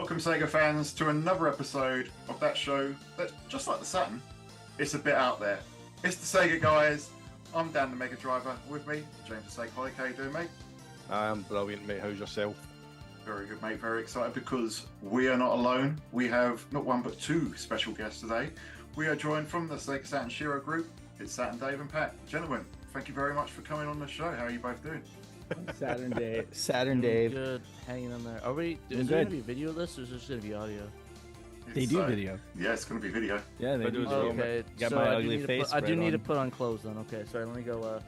Welcome, Sega fans, to another episode of that show that's just like the Saturn. It's a bit out there. It's the Sega Guys. I'm Dan the Mega Driver. With me, James the Sega. How you doing, mate? I'm brilliant, mate. How's yourself? Very good, mate. Very excited because we are not alone. We have not one but two special guests today. We are joined from the Sega Saturn Shiro group. It's Saturn Dave and Pat. Gentlemen, thank you very much for coming on the show. How are you both doing? Saturn Dave. Good, hanging in there. Are we? Is there gonna be video of this, or is it just gonna be audio? They do video. Yeah, it's gonna be video. Yeah, they do. Okay, Got so my I ugly face. I do need to put on clothes then. Okay, sorry. Let me go.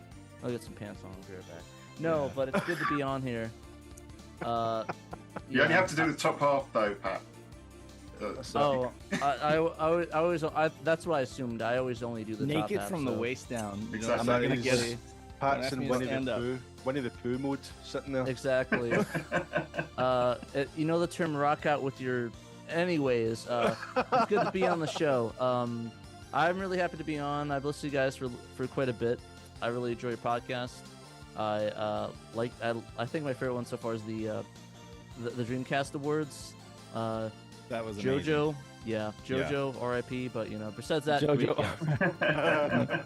I'll get some pants on. I'll be right back. No, but it's good to be on here. You only have to do the top half though, Pat. I always. That's what I assumed. I always only do the top naked half, from the so. waist down. Exactly. I'm not gonna get He's- it. Pat's in Winnie stand up. the Pooh mode, sitting there. Exactly. You know the term "rock out with your." Anyways, it's good to be on the show. I'm really happy to be on. I've listened to you guys for quite a bit. I really enjoy your podcast. I think my favorite one so far is the Dreamcast Awards. That was JoJo. amazing. Yeah, JoJo, R.I.P. But besides that, JoJo.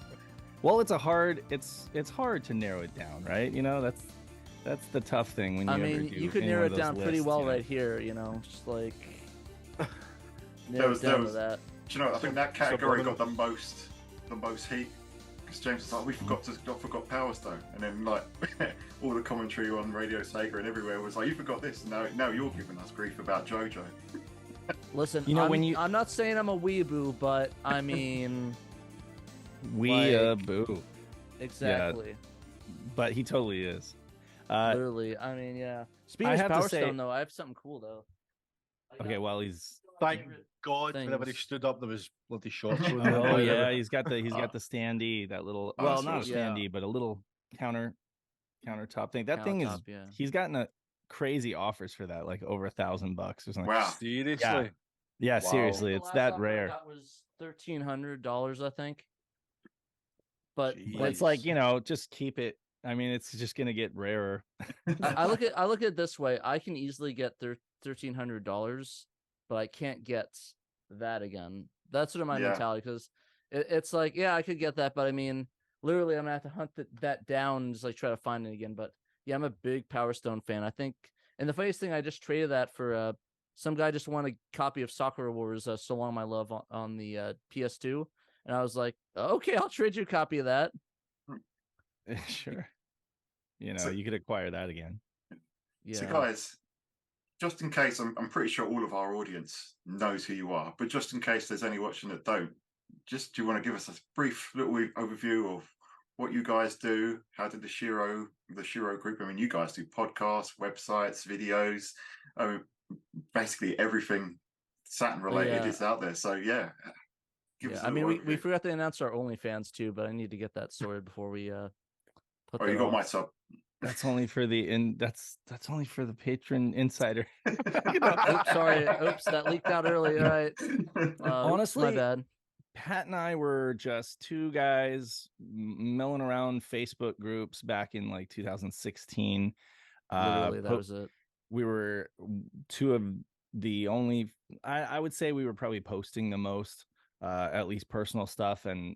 Well, it's hard to narrow it down, right? That's the tough thing when you. I mean, you could narrow it down pretty well right here. Just like narrow it down to that. Do you know? I think that category got the most heat because James was like, "We forgot Power Stone," and then like all the commentary on Radio Sega and everywhere was like, "You forgot this." Now you're giving us grief about JoJo. Listen, I'm not saying I'm a weeaboo, but I mean. Boo. Exactly. Yeah, but he totally is. Literally. I mean, yeah. Speaking of Power Stone, though, I have something cool, though. Okay, well, he's... Thank God, whenever he stood up, there was bloody shots. Oh, yeah, he's got the standee, that little... Well, not a standee, but a little countertop thing. That thing is... Yeah. He's gotten crazy offers for that, like over $1,000 or something. Wow. Seriously? Yeah, Wow. seriously, it's that rare. That was $1,300, I think. But it's like, just keep it. I mean, it's just gonna get rarer. I look at it this way. I can easily get $1,300, but I can't get that again. That's sort of my mentality, because it's like, yeah, I could get that, but I mean, literally, I'm gonna have to hunt that down and just like try to find it again. But yeah, I'm a big Power Stone fan. I think, and the funniest thing, I just traded that for some guy just wanted a copy of Sakura Wars, So Long My Love on the PS2. And I was like, okay, I'll trade you a copy of that. Sure. You could acquire that again. Yeah. So guys, just in case, I'm pretty sure all of our audience knows who you are, but just in case there's any watching that don't, do you want to give us a brief little overview of what you guys do? How did the Shiro group, I mean, you guys do podcasts, websites, videos, basically everything Saturn related is out there. So yeah. I mean, we forgot to announce our OnlyFans too, but I need to get that sorted before we put that you got on. my sub. That's only for that's only for the patron insider. Oops, sorry. Oops, that leaked out early. All right. Honestly, my bad. Pat and I were just two guys milling around Facebook groups back in like 2016. Literally, that was it. We were two of the only. I would say we were probably posting the most. At least personal stuff and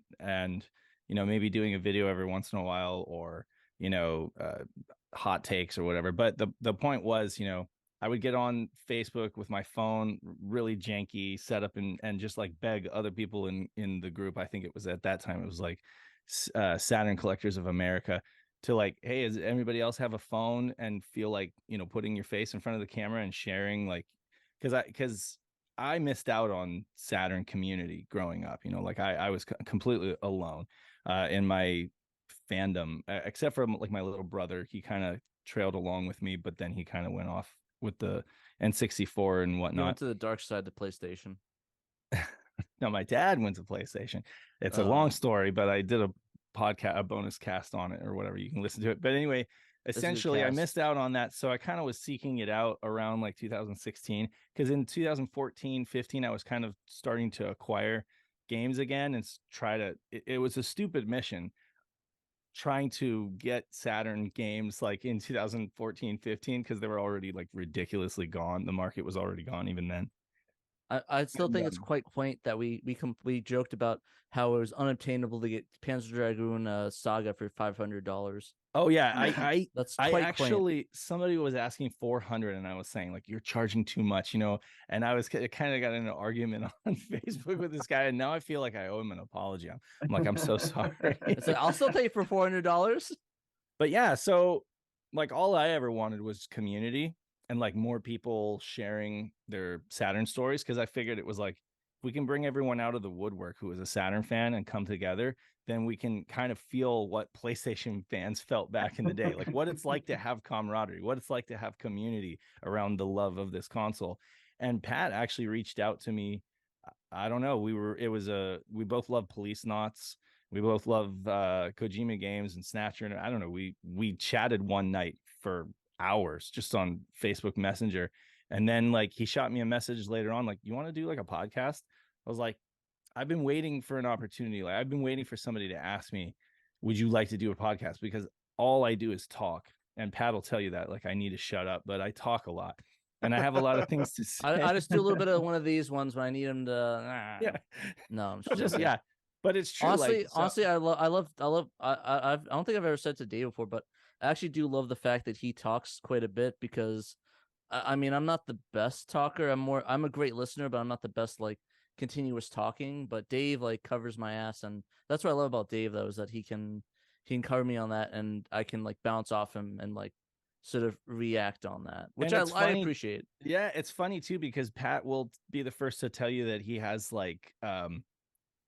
maybe doing a video every once in a while, or hot takes or whatever. But the point was, I would get on Facebook with my phone, really janky setup, and just like beg other people in the group. I think it was at that time, it was like Saturn Collectors of America, to like, hey, does anybody else have a phone, and feel like putting your face in front of the camera and sharing, like, because I missed out on Saturn community growing up. Like I was completely alone in my fandom, except for like my little brother. He kind of trailed along with me, but then he kind of went off with the N64 and whatnot. You went to the dark side of PlayStation. No, my dad went to PlayStation. It's a long story, but I did a bonus cast on it or whatever. You can listen to it. But anyway, essentially, I missed out on that. So I kind of was seeking it out around like 2016, because in 2014, 15, I was kind of starting to acquire games again and try to, it was a stupid mission. trying to get Saturn games like in 2014, 15, because they were already like ridiculously gone. The market was already gone even then. I still think it's quite quaint that we joked about how it was unobtainable to get Panzer Dragoon Saga for $500. Oh yeah, that's I quite actually quaint. somebody was asking 400, and I was saying like you're charging too much, and I was kind of got in an argument on Facebook with this guy, and now I feel like I owe him an apology. I'm like, I'm so sorry. It's like, I'll still pay for $400. But yeah, so like all I ever wanted was community and like more people sharing their Saturn stories, because I figured it was like if we can bring everyone out of the woodwork who is a Saturn fan and come together, then we can kind of feel what PlayStation fans felt back in the day, like what it's like to have camaraderie, what it's like to have community around the love of this console. And Pat actually reached out to me. I don't know. We both love Police Knots. We both love Kojima games and Snatcher. And I don't know. We chatted one night for hours just on Facebook Messenger. And then like he shot me a message later on, like, you want to do like a podcast? I was like, I've been waiting for an opportunity. Like I've been waiting for somebody to ask me, would you like to do a podcast? Because all I do is talk. And Pat will tell you that. Like I need to shut up, but I talk a lot. And I have a lot of things to say. I just do a little bit of one of these ones when I need him to. Yeah. No, I'm just yeah. But it's true. Honestly, I don't think I've ever said to Dave before, but I actually do love the fact that he talks quite a bit, because I mean, I'm not the best talker. I'm a great listener, but I'm not the best like continuous talking. But Dave like covers my ass, and that's what I love about Dave though, is that he can cover me on that, and I can like bounce off him and like sort of react on that, which I appreciate. Yeah, it's funny too, because Pat will be the first to tell you that he has like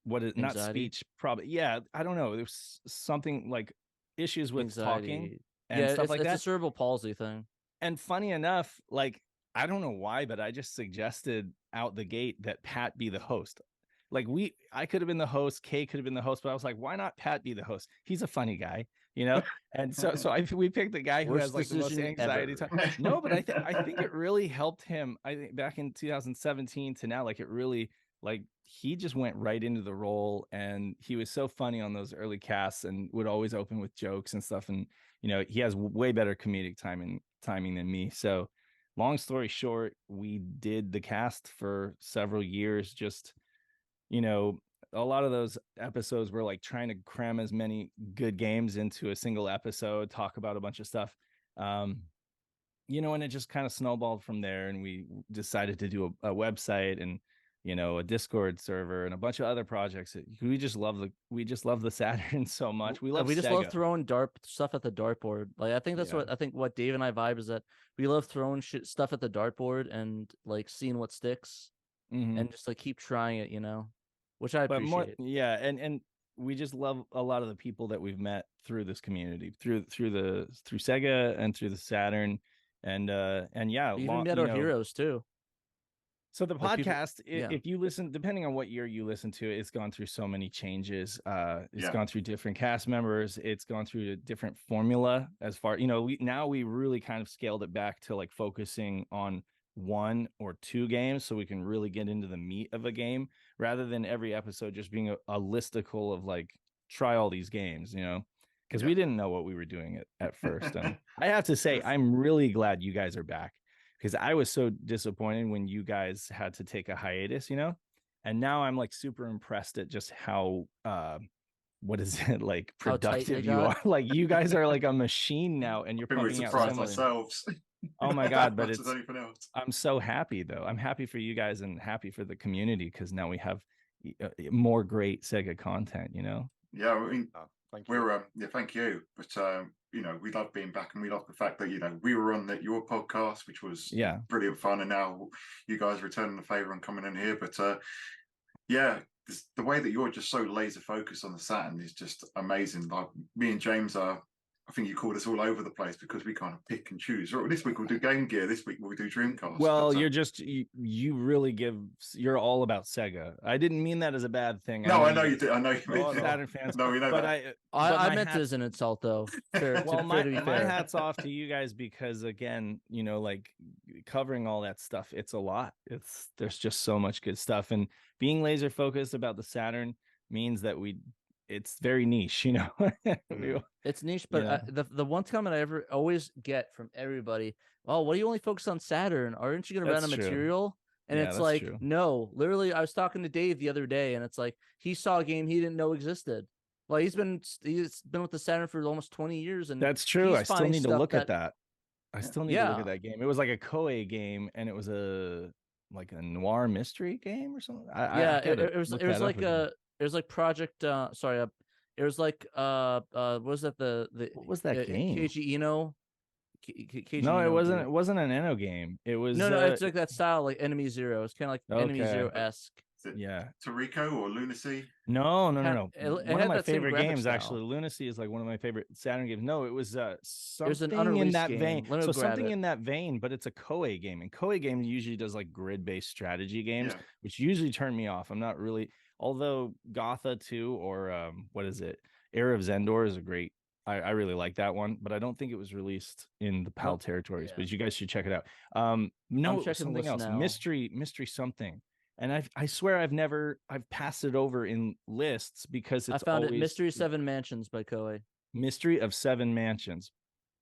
what is not speech, probably, yeah, I don't know, there's something like issues with talking and stuff like that. It's a cerebral palsy thing. And funny enough, like I don't know why, but I just suggested out the gate that Pat be the host. Like I could have been the host, Kay could have been the host, but I was like, why not Pat be the host? He's a funny guy, And so we picked the guy who has like the most anxiety time. No, but I think it really helped him. I think back in 2017 to now, like it really, like he just went right into the role, and he was so funny on those early casts and would always open with jokes and stuff. And he has way better comedic timing than me. So long story short, we did the cast for several years. Just a lot of those episodes were like trying to cram as many good games into a single episode, talk about a bunch of stuff, and it just kind of snowballed from there. And we decided to do a website and a Discord server and a bunch of other projects. We just love the Saturn so much. We just Sega. Love throwing stuff at the dartboard. Like I think that's what Dave and I vibe is, that we love throwing stuff at the dartboard and like seeing what sticks, and just like keep trying it, which I appreciate. And we just love a lot of the people that we've met through this community, through Sega and through the Saturn, and yeah, we even met our heroes too. So the podcast, if you listen, depending on what year you listen to it, it's gone through so many changes. It's gone through different cast members. It's gone through a different formula as far, we really kind of scaled it back to like focusing on 1 or 2 games, so we can really get into the meat of a game, rather than every episode just being a listicle of like, try all these games, because we didn't know what we were doing at first. And I have to say, I'm really glad you guys are back, because I was so disappointed when you guys had to take a hiatus, and now I'm like super impressed at just how what is it, like productive you are. Like you guys are like a machine now, and you're pumping out so much. Ourselves. Oh my god, but I'm so happy though. I'm happy for you guys and happy for the community, because now we have more great Sega content, Yeah, I mean, thank you. Thank you. But we love being back, and we love the fact that we were on your podcast, which was brilliant fun, and now you guys returning the favor and coming in here. But the way that you're just so laser focused on the Saturn is just amazing. Like me and James are, I think you called us all over the place because we kind of pick and choose. Right, this week we'll do Game Gear. This week we'll do Dreamcast. Well, you're just you really you're all about Sega. I didn't mean that as a bad thing. No, I know you did. I know you mean Saturn fans. No, we know but that. I meant it as an insult, though. My hat's off to you guys, because again, like covering all that stuff, it's a lot. There's just so much good stuff, and being laser focused about the Saturn means that we it's very niche, you know. It's niche, but the one comment I ever always get from everybody, oh, what do you only focus on Saturn? Aren't you gonna run a material? And it's like, no, literally, I was talking to Dave the other day, and it's like he saw a game he didn't know existed. Like he's been with the Saturn for almost 20 years, and that's true. I still need to look at that. I still need to look at that game. It was like a Koei game, and it was like a noir mystery game or something. It was like Project. It was like what was that what was that game? Keiji Ino. No, it wasn't. It wasn't an Eno game. It was no. It's like that style, like Enemy Zero. It's kind of like Enemy Zero-esque. Yeah, Toriko or Lunacy? No. One of my favorite games, style. actually. Lunacy is like one of my favorite Saturn games. No, it was something an in that game. vein. So something in that vein, but it's a Koei game, and Koei game usually does like grid-based strategy games, which usually turn me off. I'm not really. Although Gotha 2 or what is it? Era of Zendor is a great. I really like that one, but I don't think it was released in the PAL territories. But you guys should check it out. No, it was something else. Now. Mystery something. And I swear I've passed it over in lists because it's I found it Mystery 7 Mansions by Koei. Mystery of 7 Mansions.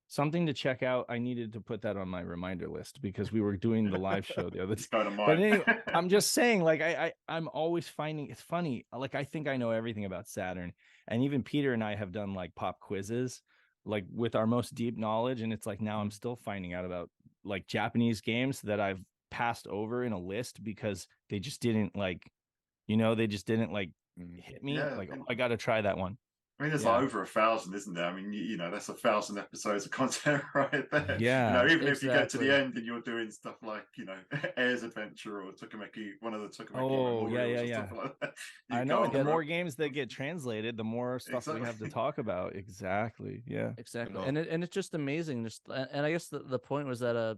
Something to check out. I needed to put that on my reminder list because we were doing the live show the other day. But anyway, I'm just saying, like, I'm always finding it's funny. Like, I think I know everything about Saturn. And even Peter and I have done like pop quizzes, like with our most deep knowledge. And it's like now I'm still finding out about like Japanese games that I've passed over in a list because they just didn't like, they just didn't like hit me. Like, oh, I got to try that one. I mean, there's like over 1,000, isn't there? I mean, that's 1,000 episodes of content right there. Yeah. Even if you get to the end and you're doing stuff like, Air's Adventure or Tokimeki, one of the Tokimeki. Oh, yeah. Stuff like that. I know. The more games that get translated, the more stuff we have to talk about. Exactly. Yeah. Exactly. And it's just amazing. And I guess the point was that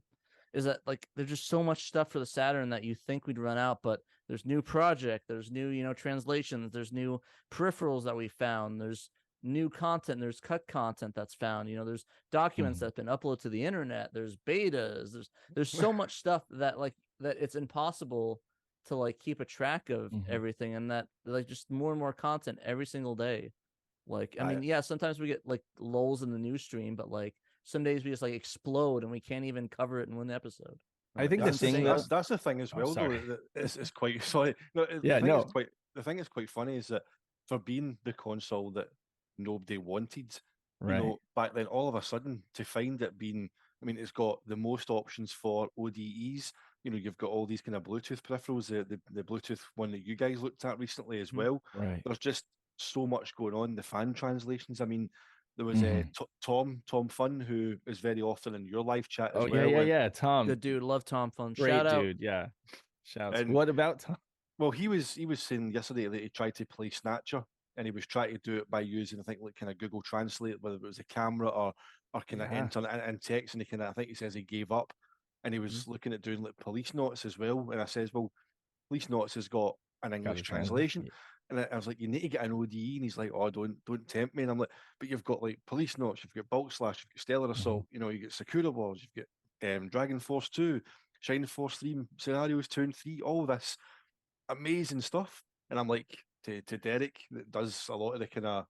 is that like there's just so much stuff for the Saturn that you think we'd run out, but there's new project, there's new translations, there's new peripherals that we found, there's new content, there's cut content that's found, there's documents that's been uploaded to the internet, there's betas, there's so much stuff that that it's impossible to like keep a track of everything, and that like just more and more content every single day. Like I mean, sometimes we get like lulls in the news stream, but like some days we just like explode and we can't even cover it in one episode. I think that's the thing as well, though. It's quite sorry. The thing is quite funny is that for being the console that nobody wanted, back then, all of a sudden to find it being, I mean, it's got the most options for ODEs. You've got all these kind of Bluetooth peripherals, the Bluetooth one that you guys looked at recently as well. Right. There's just so much going on. The fan translations. I mean, there was Tom Fun, who is very often in your live chat as well. Yeah, Tom. Good dude. Love Tom Fun. Great Shout out. dude, yeah. Shouts. And what about Tom? Well, he was saying yesterday that he tried to play Snatcher, and he was trying to do it by using, I think, like kind of Google Translate, whether it was a camera or kind of enter and text, and I think he says he gave up, and he was looking at doing like police notes as well. And I says, well, police notes has got an English translation. Yeah. And I was like, you need to get an ODE. And he's like, oh, don't tempt me. And I'm like, but you've got like police notes, you've got Bulk Slash, you've got Stellar Assault, you get Sakura Wars, you've got Dragon Force 2, Shining Force 3, Scenarios 2 and 3, all this amazing stuff. And I'm like, to Derek, that does a lot of the kind of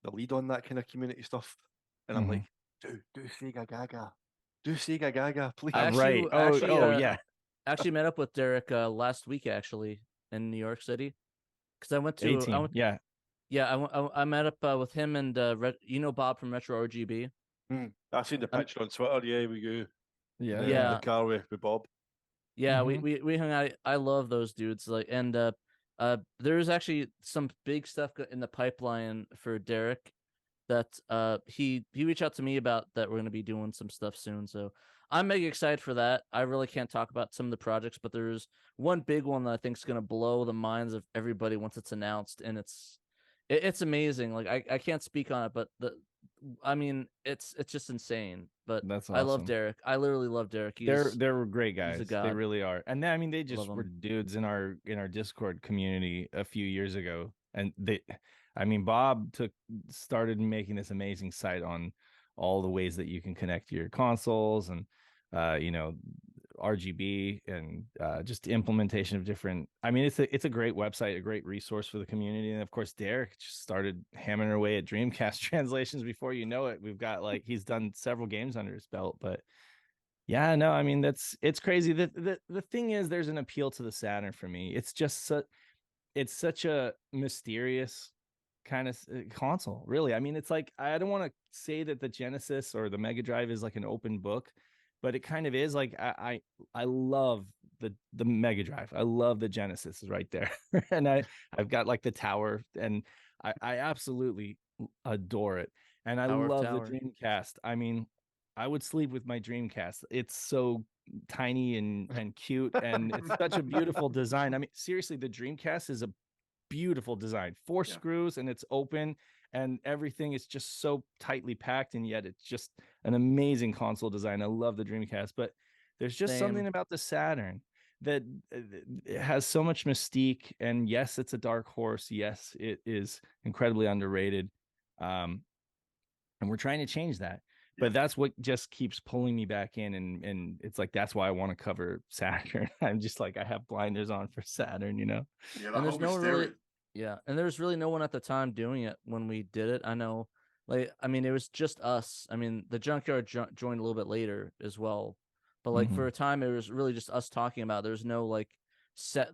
the lead on that kind of community stuff. And I'm like, do Sega Gaga. Do Sega Gaga, please. Right. Yeah. Actually met up with Derek last week, actually, in New York City. Because I went to I met up with him and Bob from Retro RGB. I seen the picture on Twitter. Yeah, we go. Yeah. The car with Bob. Yeah, we hung out. I love those dudes. Like, and there's actually some big stuff in the pipeline for Derek that he reached out to me about that we're going to be doing some stuff soon. So I'm mega excited for that. I really can't talk about some of the projects, but there's one big one that I think is going to blow the minds of everybody once it's announced, and it's amazing. Like I can't speak on it, but it's just insane. But that's awesome. I love Derek. I literally love Derek. They're great guys. They really are. And they just were dudes in our Discord community a few years ago, and Bob started making this amazing site on all the ways that you can connect your consoles and RGB and just implementation of different. I mean, it's a great website, a great resource for the community. And of course, Derek just started hammering away at Dreamcast translations. Before you know it, we've got like he's done several games under his belt. But yeah, no, I mean it's crazy. The thing is, there's an appeal to the Saturn for me. It's just it's such a mysterious kind of console, really. I mean, it's like I don't want to say that the Genesis or the Mega Drive is like an open book, but it kind of is. Like I love the Mega Drive. I love the Genesis is right there, and I've got like the tower, and I absolutely adore it, and I love the Dreamcast. I mean, I would sleep with my Dreamcast. It's so tiny and cute, and it's such a beautiful design. I mean, seriously, the Dreamcast is a beautiful design. Four screws, and it's open, and everything is just so tightly packed, and yet it's just an amazing console design. I love the Dreamcast, but there's just something about the Saturn that it has so much mystique. And yes, it's a dark horse. Yes, it is incredibly underrated. And we're trying to change that. But that's what just keeps pulling me back in, and it's like that's why I want to cover Saturn. I'm just like I have blinders on for Saturn, you know. Yeah, and there's no really, and there's really no one at the time doing it when we did it. I know, like I mean, it was just us. I mean, the Junkyard joined a little bit later as well, but like for a time, it was really just us talking about. There's no like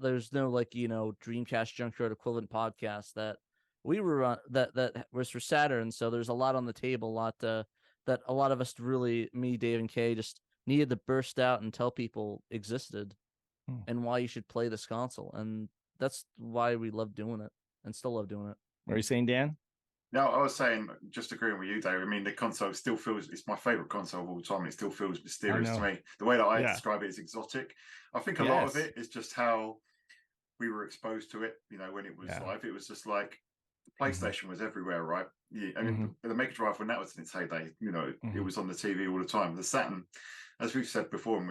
there's no like Dreamcast Junkyard equivalent podcast that we were on that was for Saturn. So there's a lot on the table, a lot that a lot of us really, me, Dave, and Kay, just needed to burst out and tell people existed and why you should play this console. And that's why we love doing it and still love doing it. What are you saying, Dan? No, I was saying, just agreeing with you, Dave. I mean, the console still feels, it's my favorite console of all time. It still feels mysterious to me. The way that I describe it is exotic. I think a lot of it is just how we were exposed to it, when it was live. It was just like, PlayStation was everywhere, right? Yeah, I mean, the Mega Drive, when that was in its heyday, it was on the TV all the time. The Saturn, as we've said before, and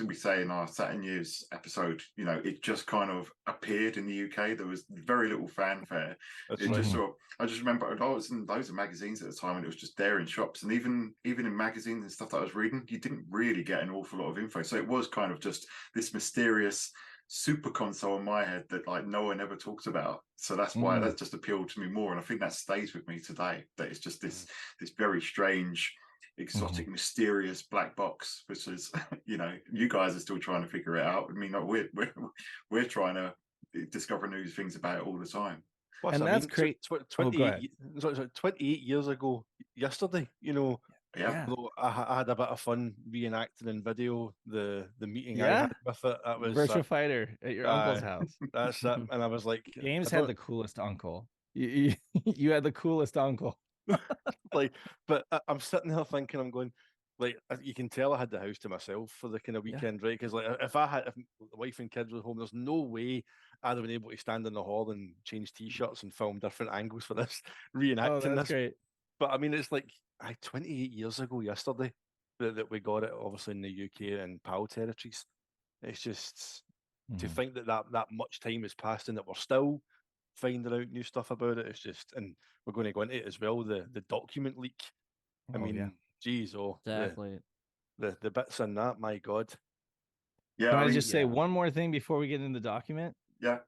we say in our Saturn News episode, it just kind of appeared in the UK. There was very little fanfare. I just remember I was in loads of magazines at the time, and it was just there in shops, and even in magazines and stuff that I was reading, you didn't really get an awful lot of info. So it was kind of just this mysterious super console in my head that like no one ever talks about. So that's why that just appealed to me more, and I think that stays with me today. That it's just this very strange, exotic, mysterious black box, which is you guys are still trying to figure it out. I mean, we're trying to discover new things about it all the time. Plus, and that's great. 28 years ago yesterday, Yeah. I had a bit of fun reenacting in video the meeting I had with it. That was Virtua Fighter at your uncle's house. That's it. And I was like, James had the coolest uncle. You had the coolest uncle. But I'm sitting there thinking, I'm going, like, you can tell I had the house to myself for the kind of weekend, right? Because like, if the wife and kids were home, there's no way I'd have been able to stand in the hall and change t-shirts and film different angles for this reenacting this. Great. But I mean, it's like 28 years ago yesterday that we got it, obviously in the UK and PAL territories. It's just to think that much time has passed and that we're still finding out new stuff about it. It's just, and we're going to go into it as well, the document leak. I mean, geez, exactly. The bits in that, my God. Yeah. Can I just say one more thing before we get into the document? Yeah.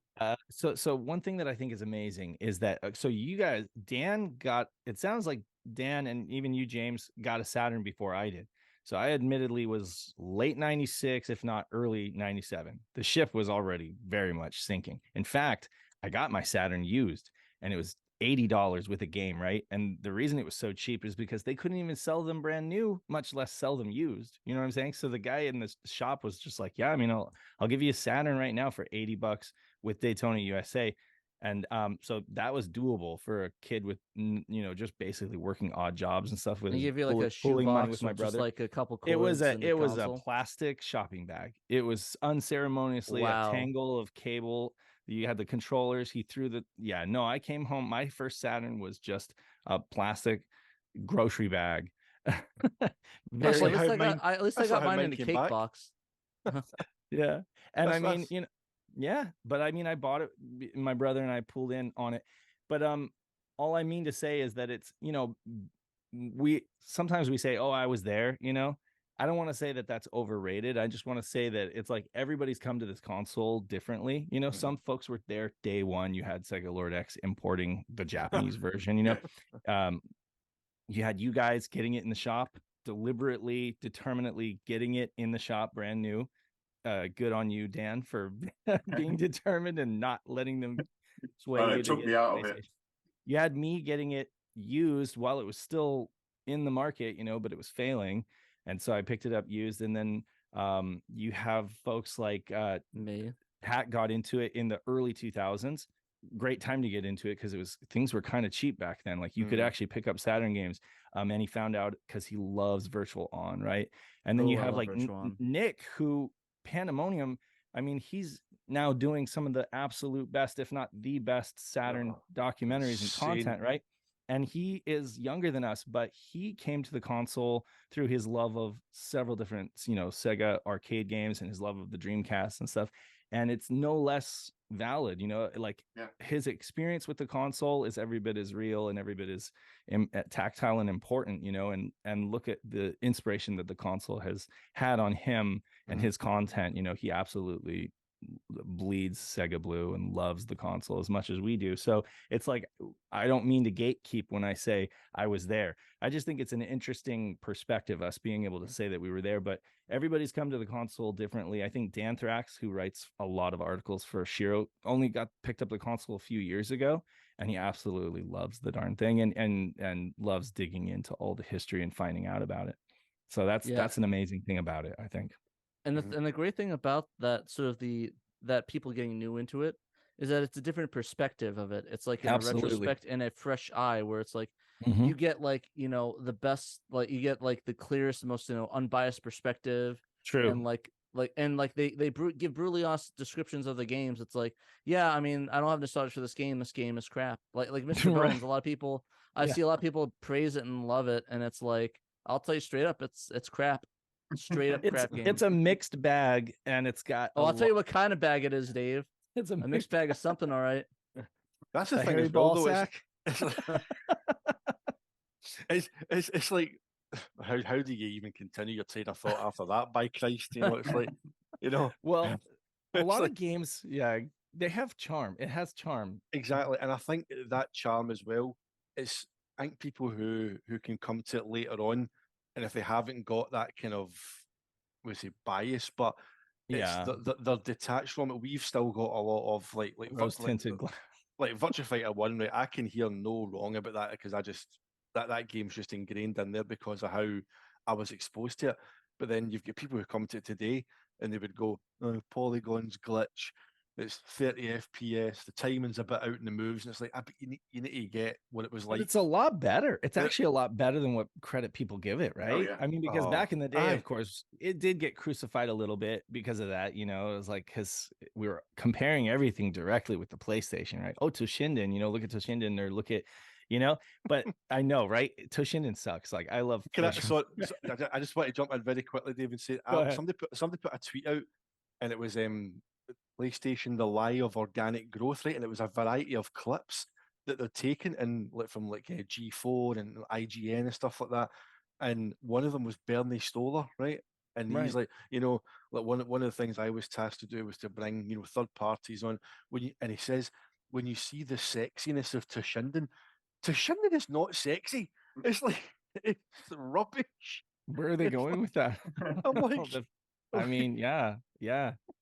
So one thing that I think is amazing is that so you guys, Dan got, it sounds like Dan and even you, James, got a Saturn before I did. So I admittedly was late 96, if not early 97. The ship was already very much sinking. In fact, I got my Saturn used and it was $80 with a game, right? And the reason it was so cheap is because they couldn't even sell them brand new, much less sell them used. You know what I'm saying? So the guy in the shop was just like, yeah, I mean, I'll give you a Saturn right now for $80 with Daytona USA. And so that was doable for a kid with, just basically working odd jobs and stuff. With he gave you like a shoebox with my brother, like a couple. It was a plastic shopping bag. It was unceremoniously a tangle of cable. You had the controllers. He threw I came home. My first Saturn was just a plastic grocery bag. At least I got mine in a cake box. Yeah. And I mean, but I mean, I bought it. My brother and I pulled in on it. But all I mean to say is that it's, we sometimes we say, oh, I was there, I don't want to say that that's overrated. I just want to say that it's like everybody's come to this console differently. You know, some folks were there day one. You had Sega Lord X importing the Japanese version, you know. You had you guys getting it in the shop, deliberately, determinately getting it in the shop brand new. Good on you, Dan, for being determined and not letting them sway you. It took me out of it. You had me getting it used while it was still in the market, you know, but it was failing. And so I picked it up used. And then you have folks like me. Pat got into it in the early 2000s. Great time to get into it because things were kind of cheap back then. Like you could actually pick up Saturn games. And he found out because he loves Virtual On, right? And then you have like Nick, who Pandemonium. I mean, he's now doing some of the absolute best, if not the best, Saturn documentaries and content, right? And he is younger than us, but he came to the console through his love of several different, you know, Sega arcade games and his love of the Dreamcast and stuff. And it's no less valid, you know, like his experience with the console is every bit as real and every bit as tactile and important, you know, and look at the inspiration that the console has had on him and his content. You know, he absolutely bleeds Sega Blue and loves the console as much as we do. So it's like, I don't mean to gatekeep when I say I was there. I just think it's an interesting perspective, us being able to say that we were there, but everybody's come to the console differently. I think Danthrax, who writes a lot of articles for Shiro, only picked up the console a few years ago, and he absolutely loves the darn thing and loves digging into all the history and finding out about it. So that's an amazing thing about it, I think. And the great thing about that sort of that people getting new into it is that it's a different perspective of it. It's like in a retrospect and a fresh eye, where it's like you get like, you know, the best, like you get like the clearest, most, you know, unbiased perspective. True. And they give brutally honest descriptions of the games. It's like, yeah, I mean, I don't have nostalgia for this game. This game is crap. Like Mr. Bones, a lot of people, I see a lot of people praise it and love it, and it's like, I'll tell you straight up, it's crap. Straight up crap game. It's a mixed bag, and it's got. Oh, I'll tell you what kind of bag it is, Dave. It's a mixed bag of something, all right. That's the thing as well, though. It's like, how do you even continue your train of thought after that? By Christ, you know, it's like, you know. Well, a lot of games, they have charm. It has charm. Exactly, and I think that charm as well. I think people who can come to it later on, and if they haven't got that kind of, we say, bias, but they're detached from it. We've still got a lot of like rose-tinted glass. Like Virtua Fighter 1, right? I can hear no wrong about that because I just that game's just ingrained in there because of how I was exposed to it. But then you've got people who come to it today and they would go, oh, polygons glitch, it's 30 FPS, the timing's a bit out in the moves, and it's like, you need to get what it was like. But it's a lot better. It's actually a lot better than what credit people give it, right? I mean, because back in the day, of course, it did get crucified a little bit because of that, you know. It was like, because we were comparing everything directly with the PlayStation, right? Oh, Toshinden, you know, look at Toshinden, or look at, you know. But I know, right? Toshinden sucks. Like, I love. I just want to jump in very quickly, David. Say somebody put a tweet out, and it was PlayStation, the lie of organic growth rate, and it was a variety of clips that they're taking in, like from G4 and IGN and stuff like that. And one of them was Bernie Stoller, right? And he's like, you know, like one of the things I was tasked to do was to bring, you know, third parties on. And he says, when you see the sexiness of Toshinden is not sexy. It's like, it's rubbish. Where are they going with that? I'm like, I mean, yeah.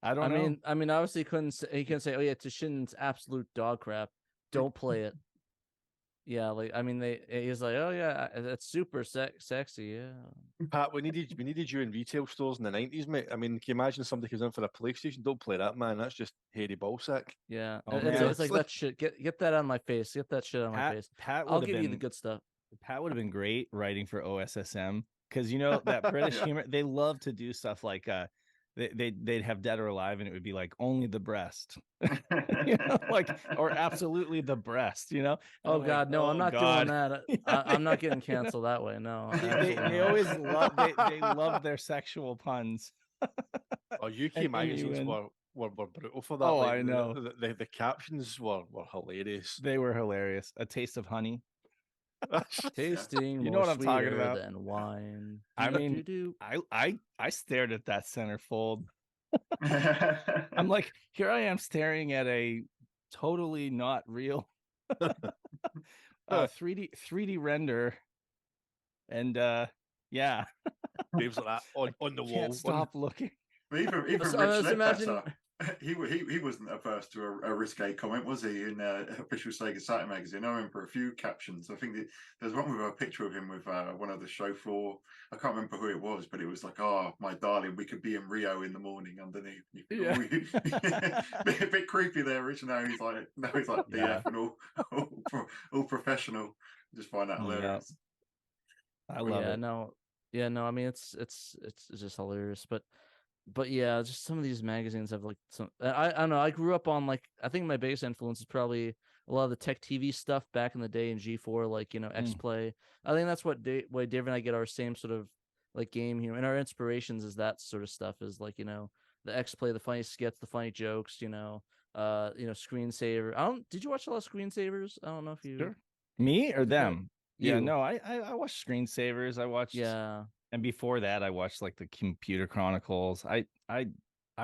I don't know. I mean, obviously, he couldn't say, oh yeah, Toshinden's absolute dog crap. Don't play it. Yeah, like, I mean, he's like, oh yeah, that's super sexy. Yeah. Pat, we needed you in retail stores in the 90s, mate. I mean, can you imagine somebody comes in for a PlayStation? Don't play that, man. That's just hairy ballsack. Yeah, it's like that shit. Get that on my face. Get that shit on my face. I'll give you the good stuff. Pat would have been great writing for OSSM, because, you know, that British humor, they love to do stuff like they'd have Dead or Alive, and it would be like only the breast, you know, like, or absolutely the breast, you know. Oh God, no, I'm not doing that. I'm not getting canceled that way. No, they always love they love their sexual puns. Oh, UK magazines were brutal for that. Oh, like, I know. The captions were hilarious. They were hilarious. A Taste of Honey. Tasting You know more what I'm talking sweeter about. than wine. I mean, Do. I stared at that centerfold. I'm like, here I am staring at a totally not real 3D render, and yeah, Dave's like that on the can't wall. stop looking. Even I Rich was imagining- Ledbetter, he wasn't averse to a risque comment, was he? In official Sega Saturn magazine, I remember a few captions. I think there's one with a picture of him with one of the show floor. I can't remember who it was, but it was like, "Oh, my darling, we could be in Rio in the morning underneath." Yeah. a bit creepy there, Rich. Now he's like Yeah. DF and all professional. Just find that hilarious. I love it. No. I mean, it's just hilarious, but yeah, just some of these magazines have like some. I don't know. I grew up on like, I think my biggest influence is probably a lot of the Tech TV stuff back in the day in G4, like X Play. I think that's what why Dave and I get our same sort of like game here, and our inspirations is that sort of stuff. Is like the X Play, the funny skits, the funny jokes. Screensaver. Did you watch a lot of Screensavers? I don't know if you. Sure. Me or them? Yeah, You. no, I watched Screensavers. I watched and before that I watched like the Computer Chronicles. I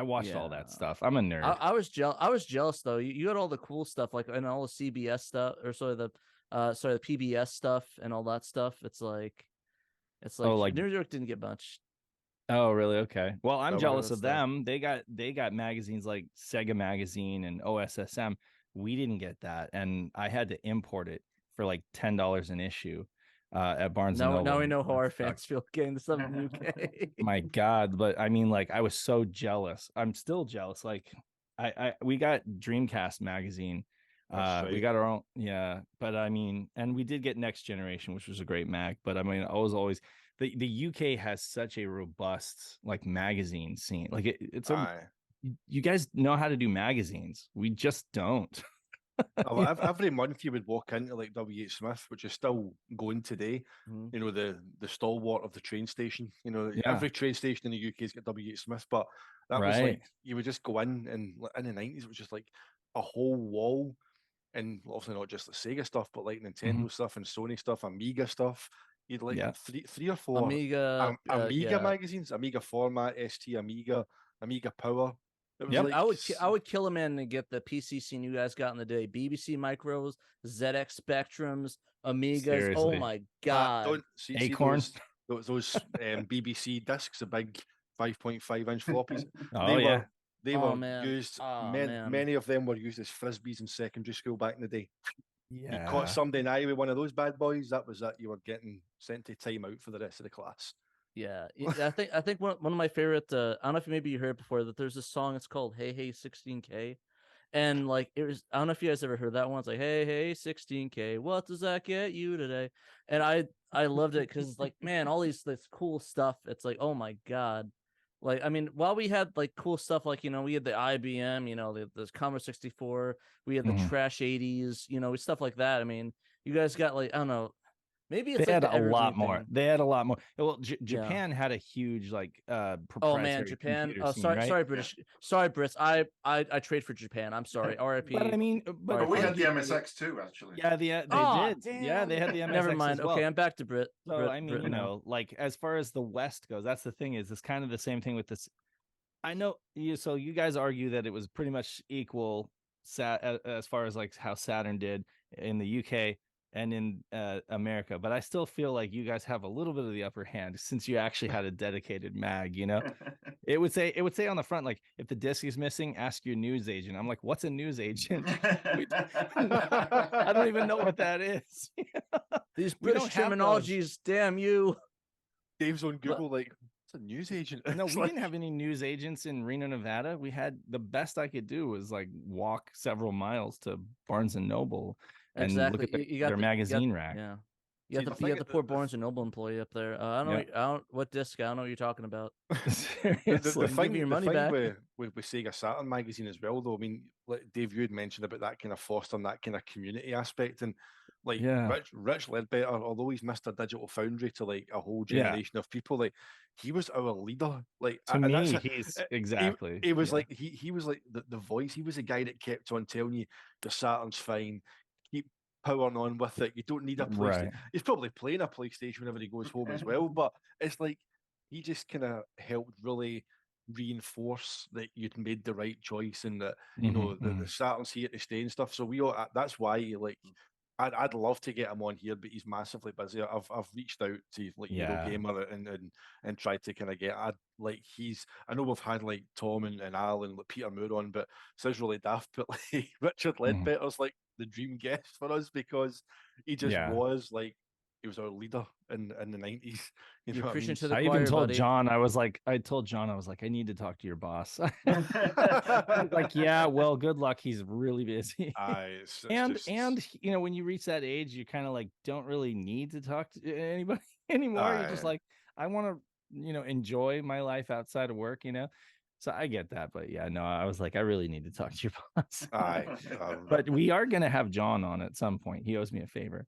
watched all that stuff. I'm a nerd. I was jealous though. You had all the cool stuff, like, and all the CBS stuff, or the PBS stuff and all that stuff. It's like New York didn't get much. Oh, really? Okay. Well, I'm jealous of stuff. them. They got magazines like Sega Magazine and OSSM. We didn't get that, and I had to import it for like $10 an issue at Barnes and Noble. Now we know how our fans feel getting the stuff in the UK. My God, but I mean, like, I was so jealous. I'm still jealous. Like, we got Dreamcast magazine. We got our own, but I mean, and we did get Next Generation, which was a great mag. But I mean, I was always the UK has such a robust like magazine scene. Like you guys know how to do magazines. We just don't. Every month you would walk into like W.H. Smith, which is still going today. Mm-hmm. The stalwart of the train station. Every train station in the UK's got W.H. Smith, but that was like you would just go in, and in the 90s it was just like a whole wall, and obviously not just the Sega stuff, but like Nintendo stuff and Sony stuff, Amiga stuff. You'd like three or four Amiga magazines, Amiga Format, ST Amiga, Amiga Power. It was like, I would kill a man to get the PC scene you guys got in the day. BBC Micros, ZX Spectrums, Amigas. Seriously. Oh my God! Acorn. Those BBC discs, the big 5.5-inch floppies. They were used. Many of them were used as frisbees in secondary school back in the day. Yeah. You caught somebody in eye with one of those bad boys, that was it. You were getting sent to time out for the rest of the class. Yeah, I think one of my favorite. I don't know if maybe you heard it before, that there's a song. It's called "Hey Hey 16K," and like it was. I don't know if you guys ever heard that one. It's like, "Hey Hey 16K, what does that get you today?" And I loved it because like, man, all this cool stuff. It's like, oh my God. Like, I mean, while we had like cool stuff, like, we had the IBM, the Commodore 64, we had the trash 80s, stuff like that. I mean, you guys got like, I don't know, maybe it's they like had a lot more. They had a lot more. Well, Japan had a huge like Japan. Oh, sorry, British. Sorry, Brits. I trade for Japan. I'm sorry. RIP. But I mean, but we had the MSX too, actually. Yeah, they did. Damn. Yeah, they had the MSX. Never mind. As well. Okay, I'm back to Brit. So I mean, like as far as the West goes, that's the thing. Is it's kind of the same thing with this. I know you. So you guys argue that it was pretty much equal as far as like how Saturn did in the UK and in America, but I still feel like you guys have a little bit of the upper hand since you actually had a dedicated mag. It would say on the front, like, if the disc is missing, ask your news agent. I'm like, what's a news agent? I don't even know what that is. These British terminologies, damn you. Dave's on Google, like, what's a news agent? No, we didn't have any news agents in Reno, Nevada. We had, the best I could do was like walk several miles to Barnes and Noble. And look at their magazine rack. Yeah, you got the poor Barnes and Noble employee up there. I don't what disc. I don't know what you're talking about. The thing your money back with Sega Saturn magazine as well, though. I mean, like Dave, you had mentioned about that kind of fostering that kind of community aspect, and like Rich Ledbetter, although he's Mr. Digital Foundry to like a whole generation of people, like he was our leader. Like to me, he's exactly. He was like he was like the voice. He was the guy that kept on telling you the Saturn's fine. Keep powering on with it. You don't need a PlayStation. Right. He's probably playing a PlayStation whenever he goes home as well. But it's like he just kind of helped really reinforce that you'd made the right choice and that you know the Saturn's here to stay and stuff. So we all that's why like I'd love to get him on here, but he's massively busy. I've reached out to like Eurogamer and tried to kind of get I know we've had like Tom and Al and like Peter Moore on, but it sounds really daft, but like Richard Ledbetter's like the dream guest for us because he just was like he was our leader in the 90s. You know what I mean? To the I choir, even told buddy. John, I told John, I was like, I need to talk to your boss. Like, yeah, well, good luck. He's really busy. And you know, when you reach that age, you kind of like don't really need to talk to anybody anymore. You're just like, I want to, you know, enjoy my life outside of work, you know. So I get that, but yeah, no, I was like, I really need to talk to your boss. But we are gonna have John on at some point. He owes me a favor.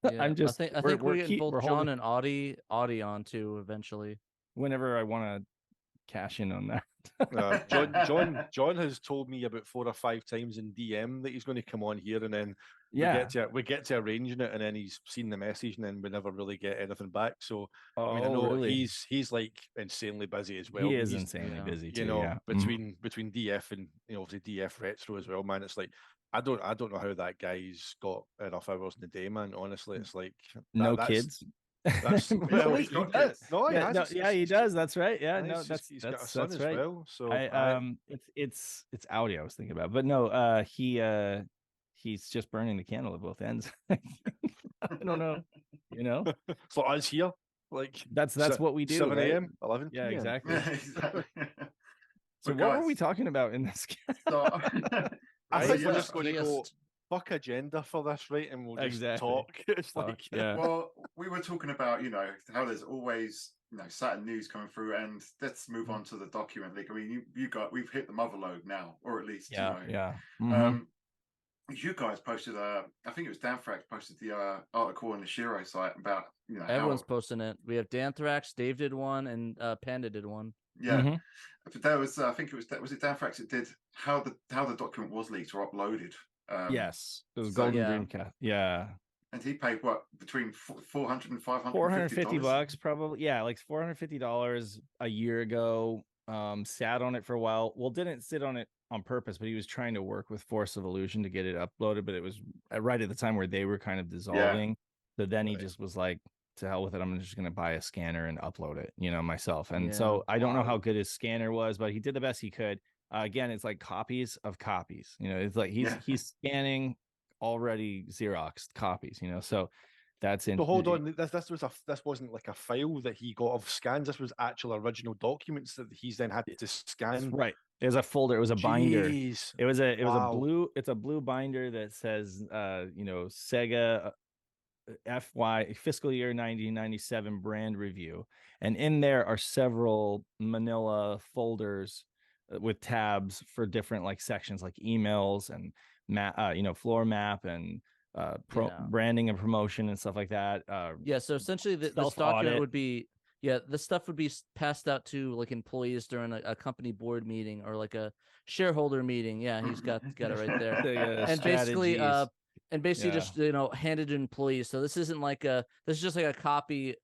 Yeah, I think we're getting both John and Audie on too eventually. Whenever I want to cash in on that. John has told me about 4 or 5 times in DM that he's going to come on here, and then we get to arranging it, and then he's seen the message, and then we never really get anything back. So I mean, I know really? he's like insanely busy as well. He is insanely busy too. You know, between DF and you know obviously DF Retro as well, man. It's like I don't know how that guy's got enough hours in the day, man. Honestly, it's like no kids. That's well, he's got kids. No, he has. He does. That's right. Yeah, no, he's got a son as right. well. So it's Audi I was thinking about, but no, he's just burning the candle at both ends. I don't know, you know. For us here, like that's what we do. 7 a.m., 11 p.m. Yeah, exactly. So what were we talking about in this? I think we're just going to go fuck agenda for this, right? And we'll just talk. It's like, well, we were talking about, you know, how there's always, you know, Saturn news coming through, and let's move on to the document leak. I mean, we've hit the mother load now, or at least, you guys posted I think it was Danthrax posted the article on the Shiro site about, you know, everyone's posting it. We have Danthrax, Dave did one, and Panda did one. Yeah, but there was I think it was it Danthrax that did how the document was leaked or uploaded. Yes, it was Golden Dreamcast. Yeah, and he paid what between $400 and $450 probably. Yeah, like $450 a year ago. Sat on it for a while. Well, didn't sit on it on purpose, but he was trying to work with Force of Illusion to get it uploaded. But it was right at the time where they were kind of dissolving. So then he just was like, to hell with it, I'm just going to buy a scanner and upload it, you know, myself. And so I don't know how good his scanner was, but he did the best he could. Again, it's like copies of copies, you know, it's like he's scanning already Xerox copies, you know, so that's in. So hold on, this wasn't like a file that he got of scans. This was actual original documents that he's then had to scan. Right. It was a folder. It was a binder. It was a blue binder that says, you know, Sega FY fiscal year 1997 brand review, and in there are several manila folders with tabs for different like sections like emails and you know, floor map and branding and promotion and stuff like that. So essentially this document would be this stuff would be passed out to like employees during a company board meeting or like a shareholder meeting. He's got it right there. And basically just, you know, handed to employees. So this isn't like this is just like a copy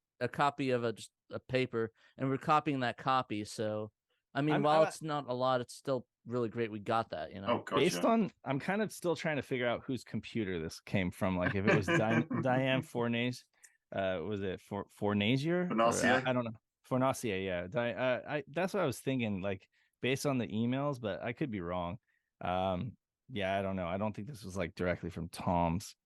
of just a paper, and we're copying that copy. So I mean, while it's not a lot, it's still really great we got that, you know. Based on, I'm kind of still trying to figure out whose computer this came from. Like if it was Diane Fornace, was it Fornazier? I don't know. Fornacier, yeah. That's what I was thinking, like based on the emails, but I could be wrong. I don't know. I don't think this was like directly from Tom's.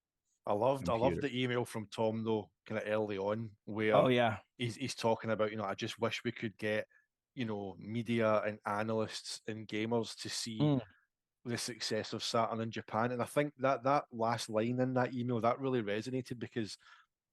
I loved the email from Tom though, kind of early on, where he's talking about, you know, I just wish we could get, you know, media and analysts and gamers to see the success of Saturn in Japan. And I think that last line in that email, that really resonated, because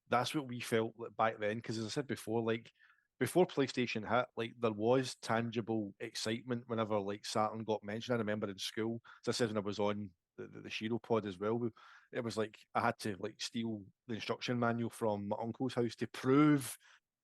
that's what we felt back then. Because as I said before, like before PlayStation hit, like there was tangible excitement whenever like Saturn got mentioned. I remember in school, as I said when I was on the Shiro pod as well, it was like I had to like steal the instruction manual from my uncle's house to prove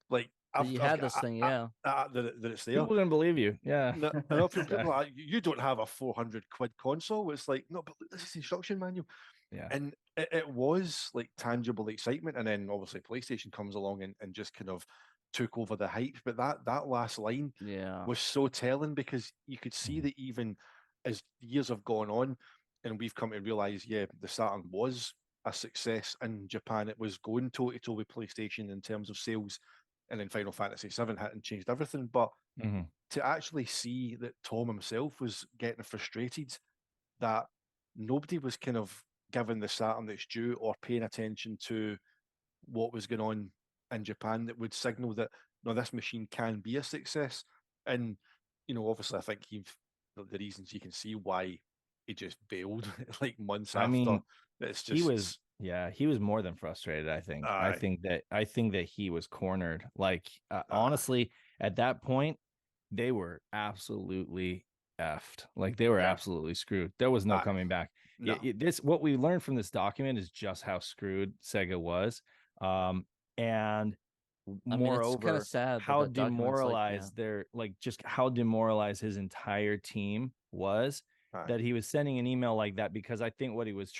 like you had this thing, that it's there. People didn't believe you. Yeah. No, people like, you don't have a 400 quid console. It's like, no, but this is the instruction manual. Yeah. And it was like tangible excitement, and then obviously PlayStation comes along and just kind of took over the hype. But that last line was so telling, because you could see that even as years have gone on, and we've come to realize, yeah, the Saturn was a success in Japan. It was going toe to toe with PlayStation in terms of sales, and then Final Fantasy VII hadn't changed everything. But to actually see that Tom himself was getting frustrated that nobody was kind of giving the Saturn its due or paying attention to what was going on in Japan, that would signal that, no, this machine can be a success. And, obviously I think the reasons you can see why he just bailed like months after. Mean, it's just he was more than frustrated. I think I think that he was cornered. Like honestly, at that point, they were absolutely effed. Like they were absolutely screwed. There was no coming back. No. What we learned from this document is just how screwed Sega was, and moreover, it's kind of sad how demoralized how demoralized his entire team was. That he was sending an email like that, because I think what he was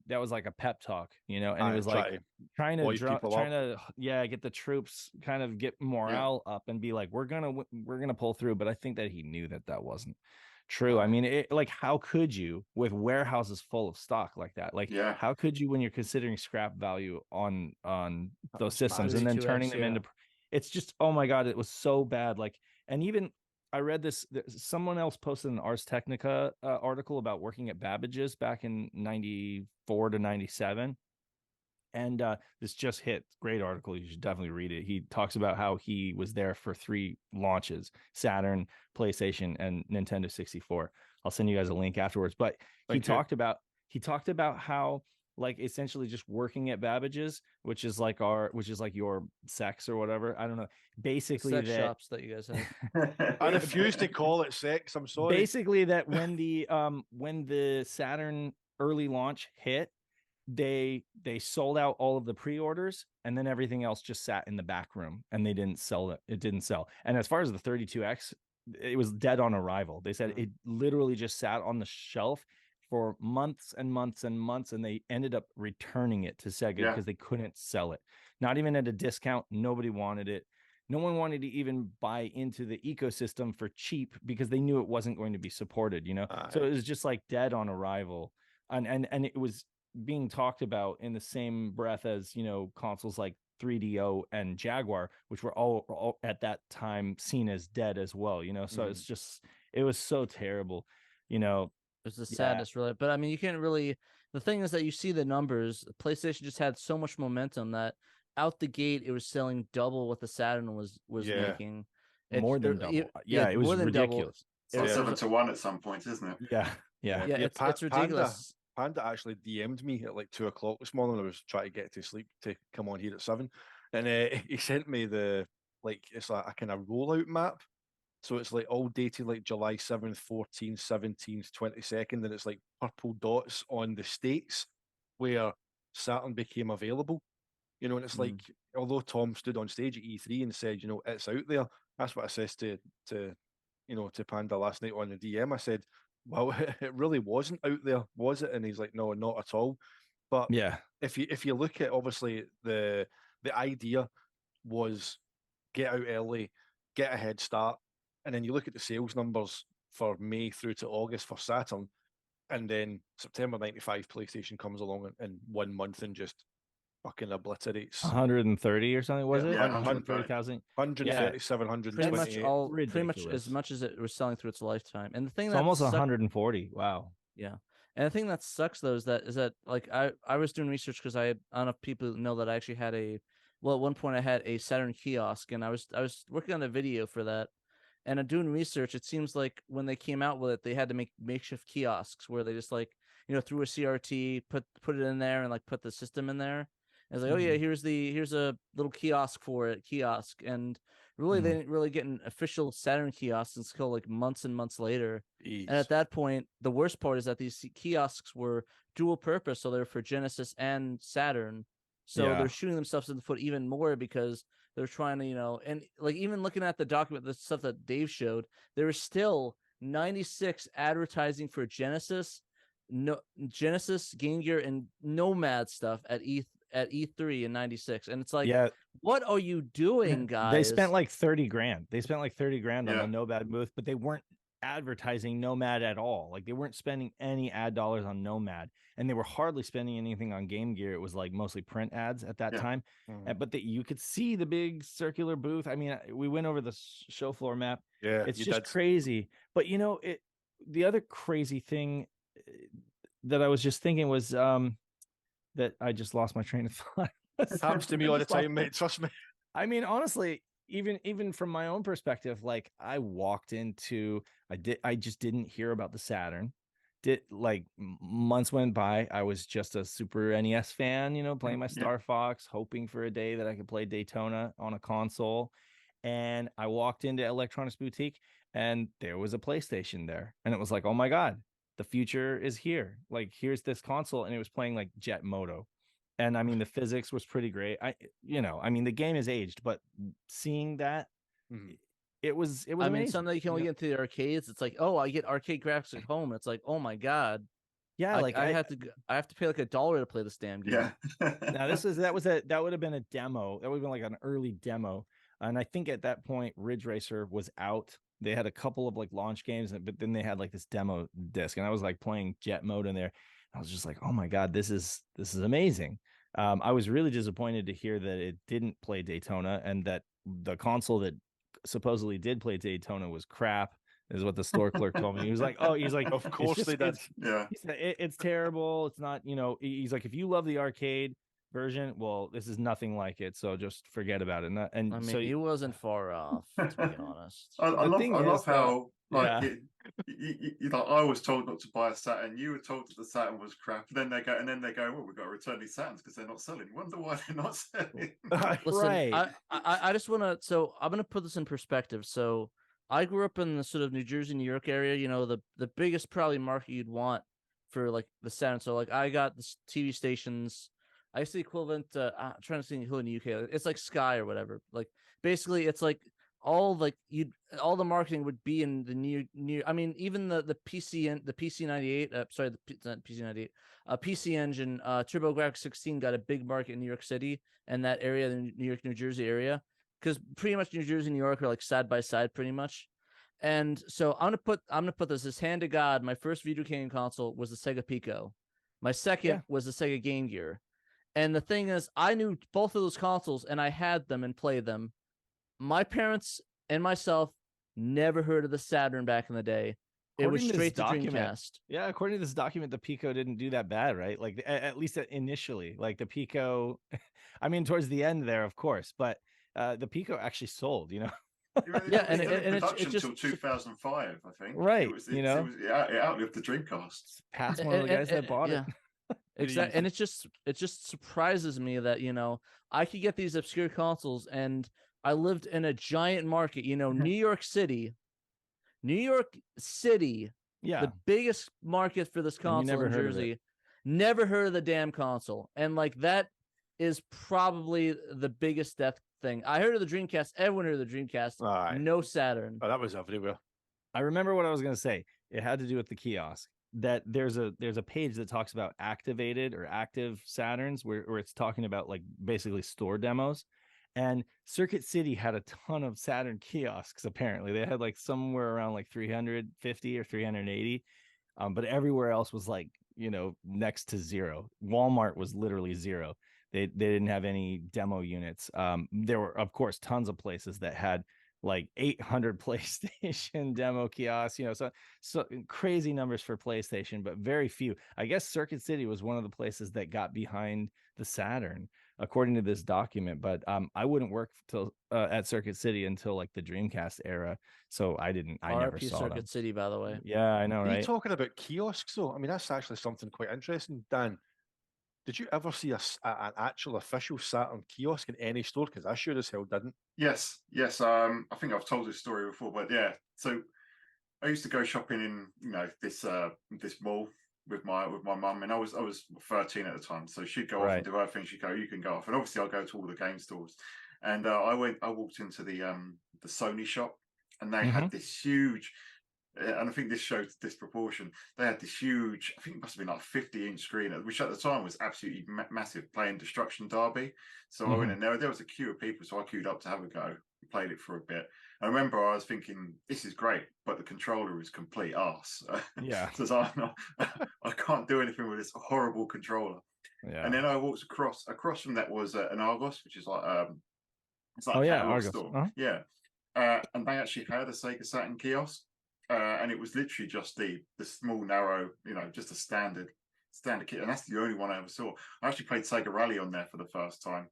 that was like a pep talk, and it was like trying to get the troops, kind of get morale up and be like, we're gonna pull through. But I think that he knew that wasn't true. I mean, how could you, with warehouses full of stock like that? Like, how could you, when you're considering scrap value on those systems, and then turning them into, it's just, oh my God, it was so bad. Like, and even I read this, someone else posted an Ars Technica article about working at Babbage's back in 94 to 97. And this just hit. Great article. You should definitely read it. He talks about how he was there for 3 launches: Saturn, PlayStation, and Nintendo 64. I'll send you guys a link afterwards. But he talked about how, like, essentially just working at Babbage's, which is like your sex or whatever. I don't know. Basically, sex shops that you guys have. I refuse to call it sex. I'm sorry. Basically, that when the Saturn early launch hit, they sold out all of the pre-orders, and then everything else just sat in the back room, and they didn't sell it. It didn't sell. And as far as the 32X, it was dead on arrival. They said it literally just sat on the shelf for months and months and months, and they ended up returning it to Sega because they couldn't sell it. Not even at a discount. Nobody wanted it. No one wanted to even buy into the ecosystem for cheap, because they knew it wasn't going to be supported, So it was just like dead on arrival. And it was being talked about in the same breath as, consoles like 3DO and Jaguar, which were all at that time seen as dead as well, So it's just, it was so terrible, It's the sadness, really. But I mean, you can't really. The thing is that you see the numbers. PlayStation just had so much momentum that out the gate it was selling double what the Saturn was making. More than double. It was ridiculous. It's 7 to 1 at some point, isn't it? Yeah. It's ridiculous. Panda actually DM'd me at like 2 o'clock this morning. I was trying to get to sleep to come on here at 7, and he sent me it's like a kind of rollout map. So it's like all dated like July 7th, 14th, 17th, 22nd, and it's like purple dots on the states where Saturn became available. And it's like, although Tom stood on stage at E3 and said, it's out there. That's what I says to Panda last night on the DM. I said, well, it really wasn't out there, was it? And he's like, no, not at all. But if you look at, obviously, the idea was get out early, get a head start. And then you look at the sales numbers for May through to August for Saturn, and then September 95 PlayStation comes along in 1 month and just fucking obliterates. 130 or something, was it? Yeah, 130,000. 137, 128. Pretty much as much as it was selling through its lifetime. And the thing that's almost 140. Wow. Yeah. And the thing that sucks though is that like I was doing research because I don't know if people know that I actually had at one point I had a Saturn kiosk, and I was working on a video for that. And doing research, it seems like when they came out with it, they had to make makeshift kiosks where they just like, threw a CRT, put it in there, and like put the system in there. And it's like, oh yeah, here's a little kiosk for it, and really they didn't really get an official Saturn kiosk until like months and months later. And at that point, the worst part is that these kiosks were dual purpose, so they're for Genesis and Saturn. So they're shooting themselves in the foot even more because they're trying to, and like even looking at the document, the stuff that Dave showed, there was still 96 advertising for Genesis, no Genesis, Game Gear, and Nomad stuff at E3 in '96, and it's like, Yeah, what are you doing, guys? they spent like 30 grand. They spent like 30 grand on Yeah. the Nomad booth, but they weren't advertising Nomad at all. Like they weren't spending any ad dollars on Nomad, and they were hardly spending anything on Game Gear. It was like mostly print ads at that Yeah. time. But you could see the big circular booth. I mean, we went over the show floor map. Yeah, It's you just did. crazy. But you know, the other crazy thing that I was just thinking was that I just lost my train of thought. It happens to me all the time, mate. Trust me. I mean, honestly, even from my own perspective, like I walked into, I just didn't hear about the Saturn. Months went by. I was just a Super NES fan, you know, playing my Star Fox, hoping for a day that I could play Daytona on a console. And I walked into Electronics Boutique, and there was a PlayStation there, and it was like, oh my god, the future is here. Like, here's this console, and it was playing like Jet Moto. And I mean, the physics was pretty great. I mean, the game is aged, but seeing that, it was I amazing. mean, something you can only get into the arcades. It's like, oh, I get arcade graphics at home. It's like, oh my god. Yeah, I have to pay like $1 to play this damn game. Yeah. Now that would have been a demo. That would have been like an early demo. And I think at that point, Ridge Racer was out. They had a couple of like launch games, but then they had like this demo disc, and I was like playing Jet Mode in there. I was just like, oh my god, this is amazing. I was really disappointed to hear that it didn't play Daytona, and that the console that supposedly did play Daytona was crap, is what the store clerk told me. He was like, Of course they did. Yeah. He said, it's terrible. It's not, he's like, if you love the arcade version, well, this is nothing like it, so just forget about it. And I mean, so he wasn't far off, to be honest. I love how yeah. you know, I was told not to buy a Saturn. You were told that the Saturn was crap. Then they go, well, we've got to return these Saturns because they're not selling. You wonder why they're not selling. Listen, Right. I just want to. So I'm gonna put this in perspective. So I grew up in the sort of New Jersey, New York area. You know, the biggest probably market you'd want for like the Saturn. So like I got the TV stations. I guess the equivalent. I'm trying to think who in the UK. It's like Sky or whatever. Like basically, it's like all the marketing would be in the new. I mean, even the PC 98. Sorry, not PC 98. PC Engine, TurboGrafx 16 got a big market in New York City and that area, the New York, New Jersey area, because pretty much New Jersey and New York are like side by side, pretty much. And so I'm gonna put this hand to God. My first video game console was the Sega Pico. My second was the Sega Game Gear. And the thing is, I knew both of those consoles and I had them and played them. My parents and myself never heard of the Saturn back in the day. It was straight to Dreamcast. Yeah, according to this document, the Pico didn't do that bad, right? Like at least initially, like the Pico, I mean, towards the end there, of course, but the Pico actually sold, you know. Yeah, and production just until 2005, I think. Right, it outlived the Dreamcast. Past one of the guys that bought it. Exactly, and it just surprises me that I could get these obscure consoles, and I lived in a giant market, New York City, Yeah, the biggest market for this console in Jersey. Never heard of the damn console, and like that is probably the biggest death thing. I heard of the Dreamcast. Everyone heard of the Dreamcast. No Saturn. Oh, that was everywhere. I remember what I was going to say. It had to do with the kiosk. That there's a page that talks about activated or active Saturns where it's talking about like basically store demos, and Circuit City had a ton of Saturn kiosks. Apparently they had like somewhere around like 350 or 380, but everywhere else was like next to zero. Walmart was literally zero. They didn't have any demo units. There were of course tons of places that had like 800 PlayStation demo kiosks, so crazy numbers for PlayStation, but very few. I guess Circuit City was one of the places that got behind the Saturn, according to this document. But I wouldn't work till at Circuit City until like the Dreamcast era, so I never saw Circuit them. City, by the way. Yeah, I know, right? Are you talking about kiosks though? I mean, that's actually something quite interesting, Dan. Did you ever see an actual official Saturn kiosk in any store? Because I sure as hell didn't. Yes. I think I've told this story before, but yeah. So I used to go shopping in this mall with my mum, and I was 13 at the time, so she'd go off and do her thing. She'd go, you can go off, and obviously I'll go to all the game stores. And I walked into the Sony shop, and they had this huge. and I think this shows disproportion. They had this huge, I think it must have been like a 50-inch screen, which at the time was absolutely massive, playing Destruction Derby. So I went in there was a queue of people, so I queued up to have a go. Played it for a bit. I remember I was thinking, this is great, but the controller is complete arse. Yeah. So I can't do anything with this horrible controller. Yeah. And then I walked across from that was an Argos, which is like it's like a catalog Argos. store. Uh-huh. Yeah. And they actually had a Sega Saturn kiosk. And it was literally just the small, narrow, just a standard kit. And that's the only one I ever saw. I actually played Sega Rally on there for the first time.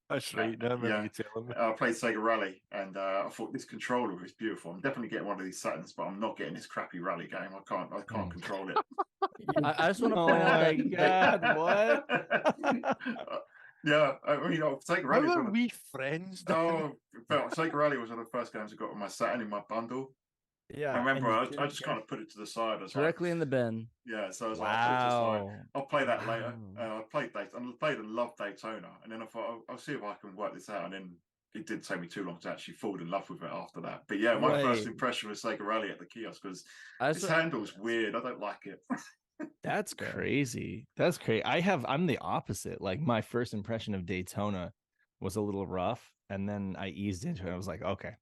That's right. I remember you telling me. I played Sega Rally, and I thought this controller is beautiful. I'm definitely getting one of these Saturns, but I'm not getting this crappy rally game. I can't control it. I just want to point out that. God, what? Yeah, I mean, Sega Rally. How are we friends? Sega Rally was one of the first games I got on my Saturn in my bundle. Yeah, I remember I just kind of put it to the side. Directly in the bin. Yeah, so I was wow. I'll play that later. I played and loved Daytona, and then I thought I'll see if I can work this out. And then it didn't take me too long to actually fall in love with it after that. But yeah, my first impression was Sega Rally at the kiosk because this handle's weird. I don't like it. That's crazy. That's crazy. I'm the opposite. Like my first impression of Daytona was a little rough, and then I eased into it. I was like, okay.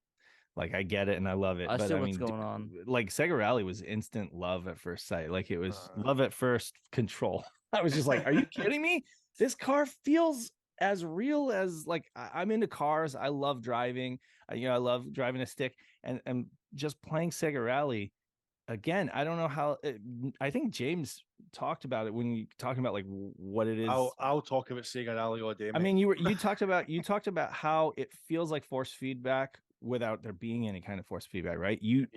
Like I get it and I love it. I see what's going on. Like Sega Rally was instant love at first sight. Like it was love at first control. I was just like, are you kidding me? This car feels as real as like I'm into cars. I love driving. I love driving a stick and just playing Sega Rally. Again, I don't know how. I think James talked about it when you talking about like what it is. I'll talk about Sega Rally all day. Mate. I mean, you talked about how it feels like force feedback without there being any kind of force feedback, right? You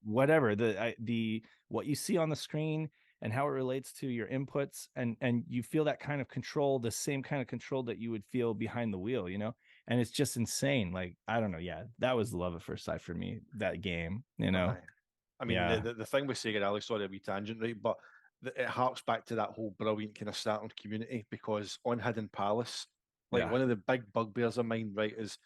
whatever the what you see on the screen and how it relates to your inputs, and you feel that kind of control, the same kind of control that you would feel behind the wheel, and it's just insane. Like I don't know, that was love at first sight for me. That game, I mean, the thing with Sega Rally, sorry, a wee tangent, right? But it harks back to that whole brilliant kind of Saturn community, because on Hidden Palace, one of the big bugbears of mine, right, is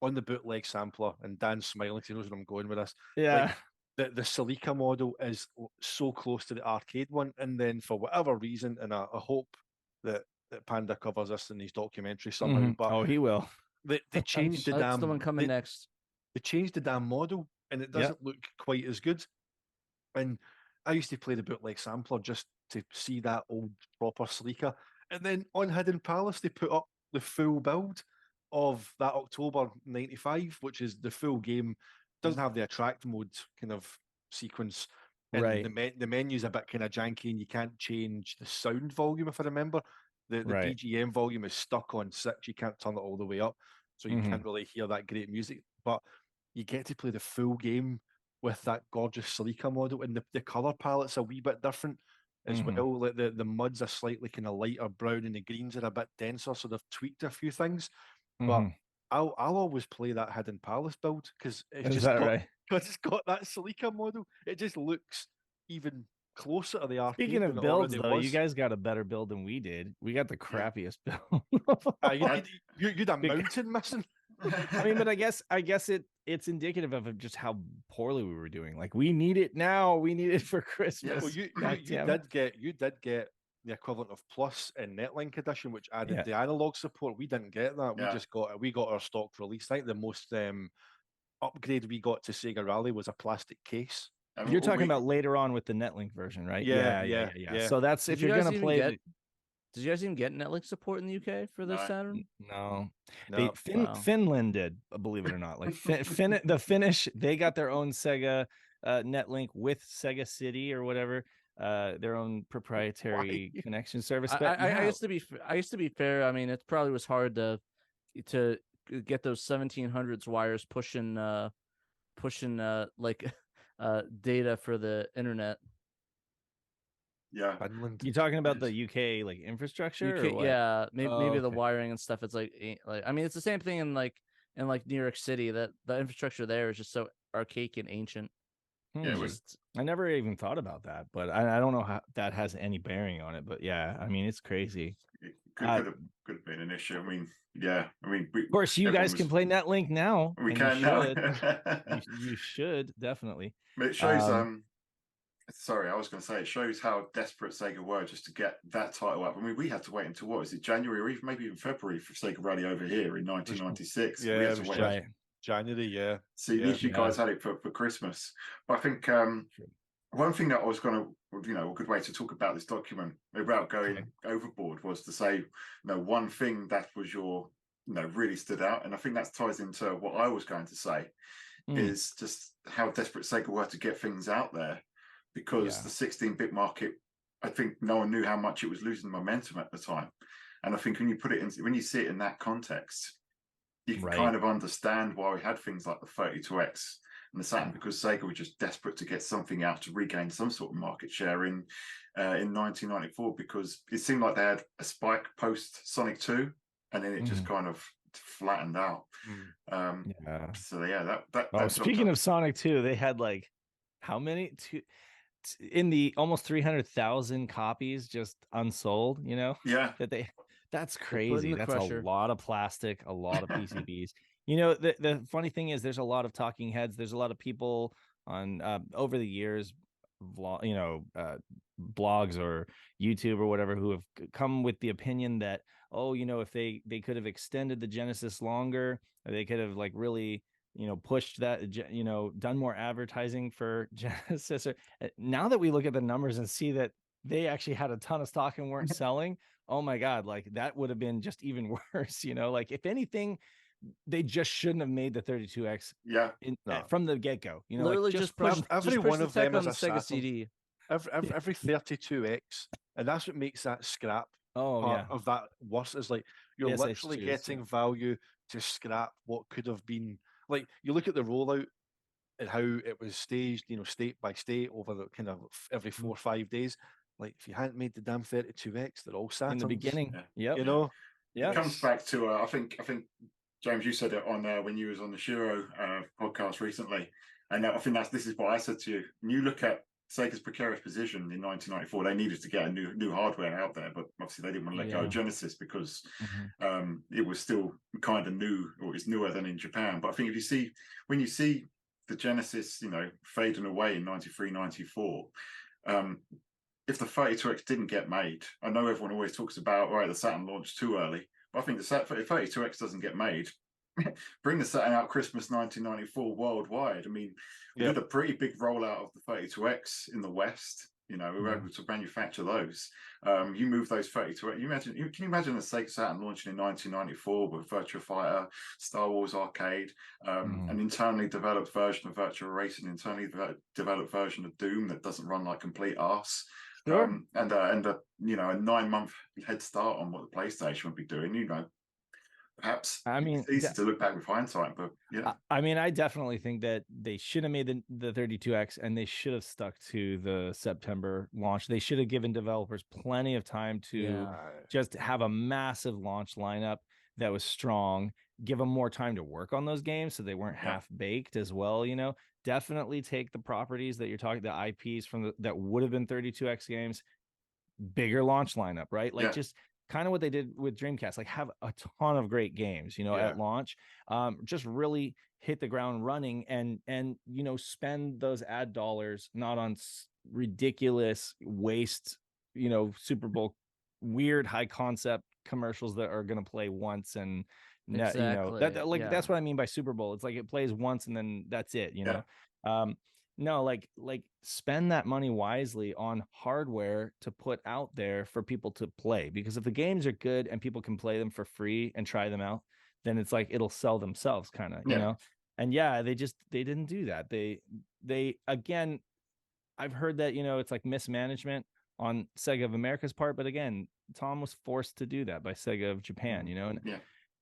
on the bootleg sampler, and Dan's smiling because he knows where I'm going with this. Yeah. The Celica model is so close to the arcade one, and then for whatever reason, and I hope that Panda covers this in his documentary somehow, but he will. They changed the damn. That's the one coming next. They changed the damn model, and it doesn't look quite as good. And I used to play the bootleg sampler just to see that old proper Celica, and then on Hidden Palace they put up the full build of that October '95, which is the full game. Doesn't have the attract mode kind of sequence, and right? The menu's a bit kind of janky, and you can't change the sound volume. If I remember, the BGM volume is stuck on 6. You can't turn it all the way up, so you can't really hear that great music. But you get to play the full game with that gorgeous Celica model, and the color palette's a wee bit different as well. Like the muds are slightly kind of lighter brown, and the greens are a bit denser, so they've tweaked a few things. But I'll always play that Hidden Palace build because it's got that Celica model. It just looks even closer to the arcade. Speaking of builds, though, you guys got a better build than we did. We got the crappiest build. You'd a mountain missing. I mean, but I guess it's indicative of just how poorly we were doing. Like we need it now. We need it for Christmas. Well, you did get the equivalent of Plus in Netlink Edition, which added the analog support. We didn't get that. We got our stock release. I think the most upgrade we got to Sega Rally was a plastic case. You're talking about later on with the Netlink version, right? Yeah. So that's if you're gonna play. Did you guys even get Netlink support in the UK for this Saturn? No. Finland did, believe it or not. Like the Finnish, they got their own Sega Netlink with Sega City or whatever, their own proprietary connection service. But I used to be fair. I mean, it probably was hard to get those 1700s wires pushing data for the internet. Yeah, you're talking about the UK like infrastructure, or what? Yeah, maybe the wiring and stuff. It's like I mean, it's the same thing in New York City. That the infrastructure there is just so archaic and ancient. Yeah, I never even thought about that, but I don't know how that has any bearing on it. But yeah, I mean, it's crazy. It could have been an issue. I mean, yeah. I mean, of course, you guys can play Netlink now. We and can you now. should. you should definitely. But it shows. Sorry, I was going to say it shows how desperate Sega were just to get that title up. I mean, we had to wait until what is it, January or even maybe even February for Sega Rally over here in 1996. Yeah, we had it to was wait. January. Yeah. So at least you guys had it for Christmas. But I think one thing that I was going to, a good way to talk about this document without going overboard was to say, one thing that was really stood out, and I think that ties into what I was going to say is just how desperate Sega were to get things out there. Because the 16-bit market, I think no one knew how much it was losing momentum at the time. And I think when you see it in that context, you can kind of understand why we had things like the 32X and the Saturn, because Sega was just desperate to get something out to regain some sort of market share in 1994, because it seemed like they had a spike post Sonic 2, and then it just kind of flattened out. So yeah, that speaking of Sonic 2, they had like how many? In the almost 300,000 copies just unsold, that's crazy. That's a lot of plastic, a lot of PCBs. The funny thing is there's a lot of talking heads. There's a lot of people on over the years, blogs or YouTube or whatever, who have come with the opinion that, if they could have extended the Genesis longer, or they could have like really pushed that, done more advertising for Genesis. Now that we look at the numbers and see that they actually had a ton of stock and weren't selling, oh my God, like that would have been just even worse. Like if anything, they just shouldn't have made the 32X from the get-go. Literally just push every one of them is a Sega CD. Every 32X, and that's what makes that scrap of that worse. Is like you're literally getting value to scrap what could have been. Like you look at the rollout and how it was staged, state by state over the kind of every 4 or 5 days. Like if you hadn't made the damn 32X, they're all Saturns. In the beginning. It comes back to I think James, you said it on when you was on the Shiro podcast recently, and I think this is what I said to you. When you look at Sega's precarious position in 1994, they needed to get a new hardware out there, but obviously they didn't want to let go of Genesis because it was still kind of new, or it's newer than in Japan. But I think when you see the Genesis, fading away in 93, 94, if the 32X didn't get made, I know everyone always talks about, the Saturn launched too early, but I think if 32X doesn't get made, bring the Saturn out Christmas 1994 worldwide. I mean, we did a pretty big rollout of the 32X in the West. We were able to manufacture those. You move those 32X. Can you imagine a Sega Saturn launching in 1994 with Virtua Fighter, Star Wars Arcade, an internally developed version of Virtua Racing, internally developed version of Doom that doesn't run like complete arse. And a 9-month head start on what the PlayStation would be doing. Perhaps it's easy to look back with hindsight, but I definitely think that they should have made the 32X, and they should have stuck to the September launch. They should have given developers plenty of time to just have a massive launch lineup that was strong, give them more time to work on those games so they weren't half baked as well. Definitely take the properties that you're talking, the IPs from that would have been 32X games, bigger launch lineup, right? Like just kind of what they did with Dreamcast, like have a ton of great games, at launch, just really hit the ground running and spend those ad dollars not on ridiculous waste, Super Bowl weird high concept commercials that are going to play once and that's what I mean by Super Bowl. It's like it plays once and then that's it, No, like spend that money wisely on hardware to put out there for people to play, because if the games are good and people can play them for free and try them out, then it's like it'll sell themselves kind of, and they didn't do that. They again, I've heard that, it's like mismanagement on Sega of America's part, but again, Tom was forced to do that by Sega of Japan, and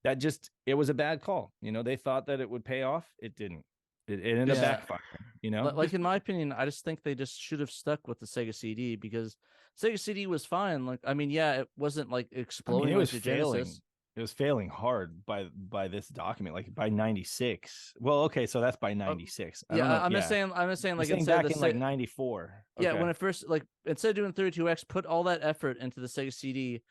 that it was a bad call. They thought that it would pay off. It didn't. It ended up backfiring, Like in my opinion, I just think they just should have stuck with the Sega CD, because Sega CD was fine. Like, it wasn't like exploding. It was like failing. Genesis. It was failing hard by this document, like by 96. Well, okay, so that's by 96. I don't know. I'm just saying like saying instead back of in like 94. Yeah, Okay. when it first, like, instead of doing 32X, put all that effort into the Sega CD,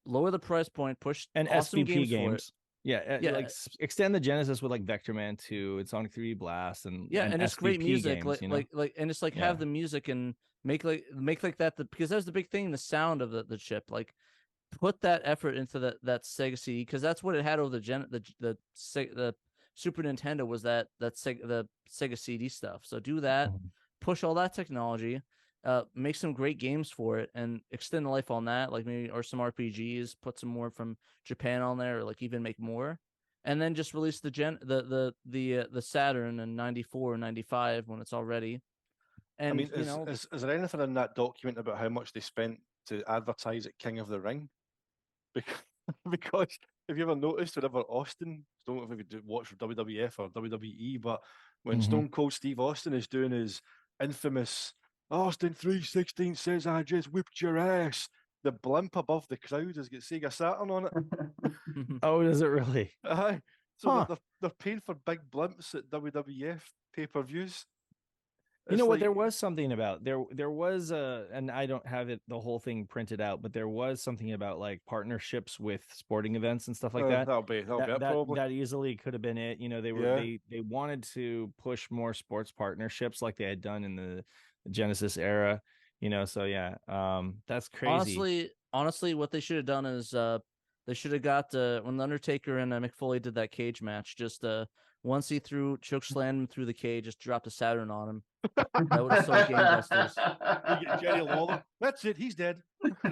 lower the price point, push and awesome SVP games. Yeah, Yeah. like extend the Genesis with like Vector Man 2 and Sonic 3D Blast and and it's SVP great music, games, and it's like have the music and make like that because that's the big thing, the sound of the chip. Like put that effort into that Sega CD, because that's what it had over the Super Nintendo was the Sega CD stuff. So do that, push all that technology, make some great games for it, and extend the life on that. Like maybe or some RPGs, put some more from Japan on there, or like even make more, and then just release the Saturn in 94 or 95 when it's all ready. And I mean, is there anything in that document about how much they spent to advertise at King of the Ring? Because if you ever noticed, whenever Austin, I don't know if you watch WWF or WWE, but when Stone Cold Steve Austin is doing his infamous Austin 316 says I just whipped your ass, the blimp above the crowd has got Sega Saturn on it. Oh, does it really? So they're paying for big blimps at WWF pay-per-views. You know what? There was something about there was and I don't have it the whole thing printed out, but there was something about like partnerships with sporting events and stuff like that. That'll be it probably. That easily could have been it. You know, they wanted to push more sports partnerships like they had done in the Genesis era. You know, so yeah, that's crazy. Honestly, what they should have done is they should have got when the Undertaker and Mick Foley did that cage match, just once he chokeslammed him through the cage, just dropped a Saturn on him. That would have sold gangbusters. You get Jerry Lawler. That's it. He's dead.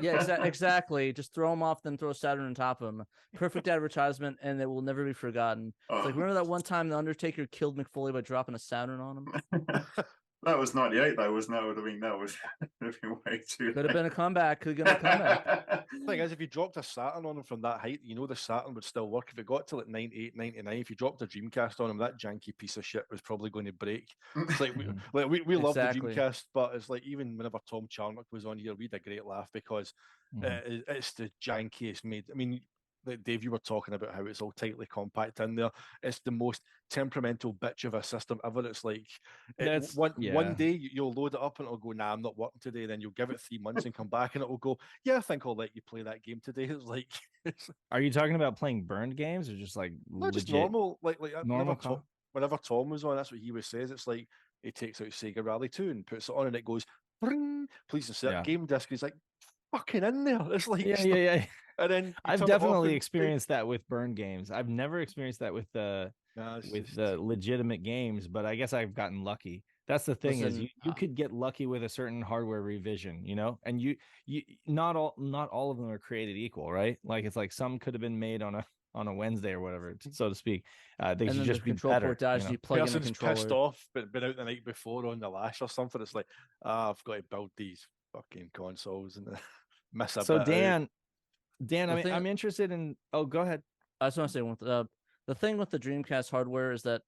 Yeah, exactly. Just throw him off, then throw Saturn on top of him. Perfect advertisement, and it will never be forgotten. It's like, remember that one time the Undertaker killed Mick Foley by dropping a Saturn on him? That was 98, though, wasn't that? That was way too Could have been a comeback. Could have been a comeback. The thing is, if you dropped a Saturn on him from that height, you know the Saturn would still work. If it got to like 98, 99, if you dropped a Dreamcast on him, that janky piece of shit was probably going to break. It's like we love the Dreamcast, but it's like even whenever Tom Charnock was on here, we had a great laugh because it's the jankiest made. I mean, Dave, you were talking about how it's all tightly compact in there. It's the most temperamental bitch of a system ever. It's like one day you'll load it up and it'll go, nah, I'm not working today. Then you'll give it 3 months and come back and it'll go, yeah, I think I'll let you play that game today. It's like, are you talking about playing burned games or just like just normal, like normal? Whenever Tom was on, that's what he always says. It's like he takes out Sega Rally 2 and puts it on and it goes, please insert game disc. He's like, fucking in there. It's like yeah. And then I've definitely experienced that with burn games. I've never experienced that with the legitimate games, but I guess I've gotten lucky. That's the thing. Is you could get lucky with a certain hardware revision, you know, and you not all of them are created equal, right? Like it's like some could have been made on a Wednesday or whatever, so to speak. They should just be better. You plug in the controller. Pissed off, but been out the night before on the lash or something. It's like, I've got to build these fucking consoles and miss a bit. So Dan, I'm interested in. Oh, go ahead. I just want to say the thing with the Dreamcast hardware is that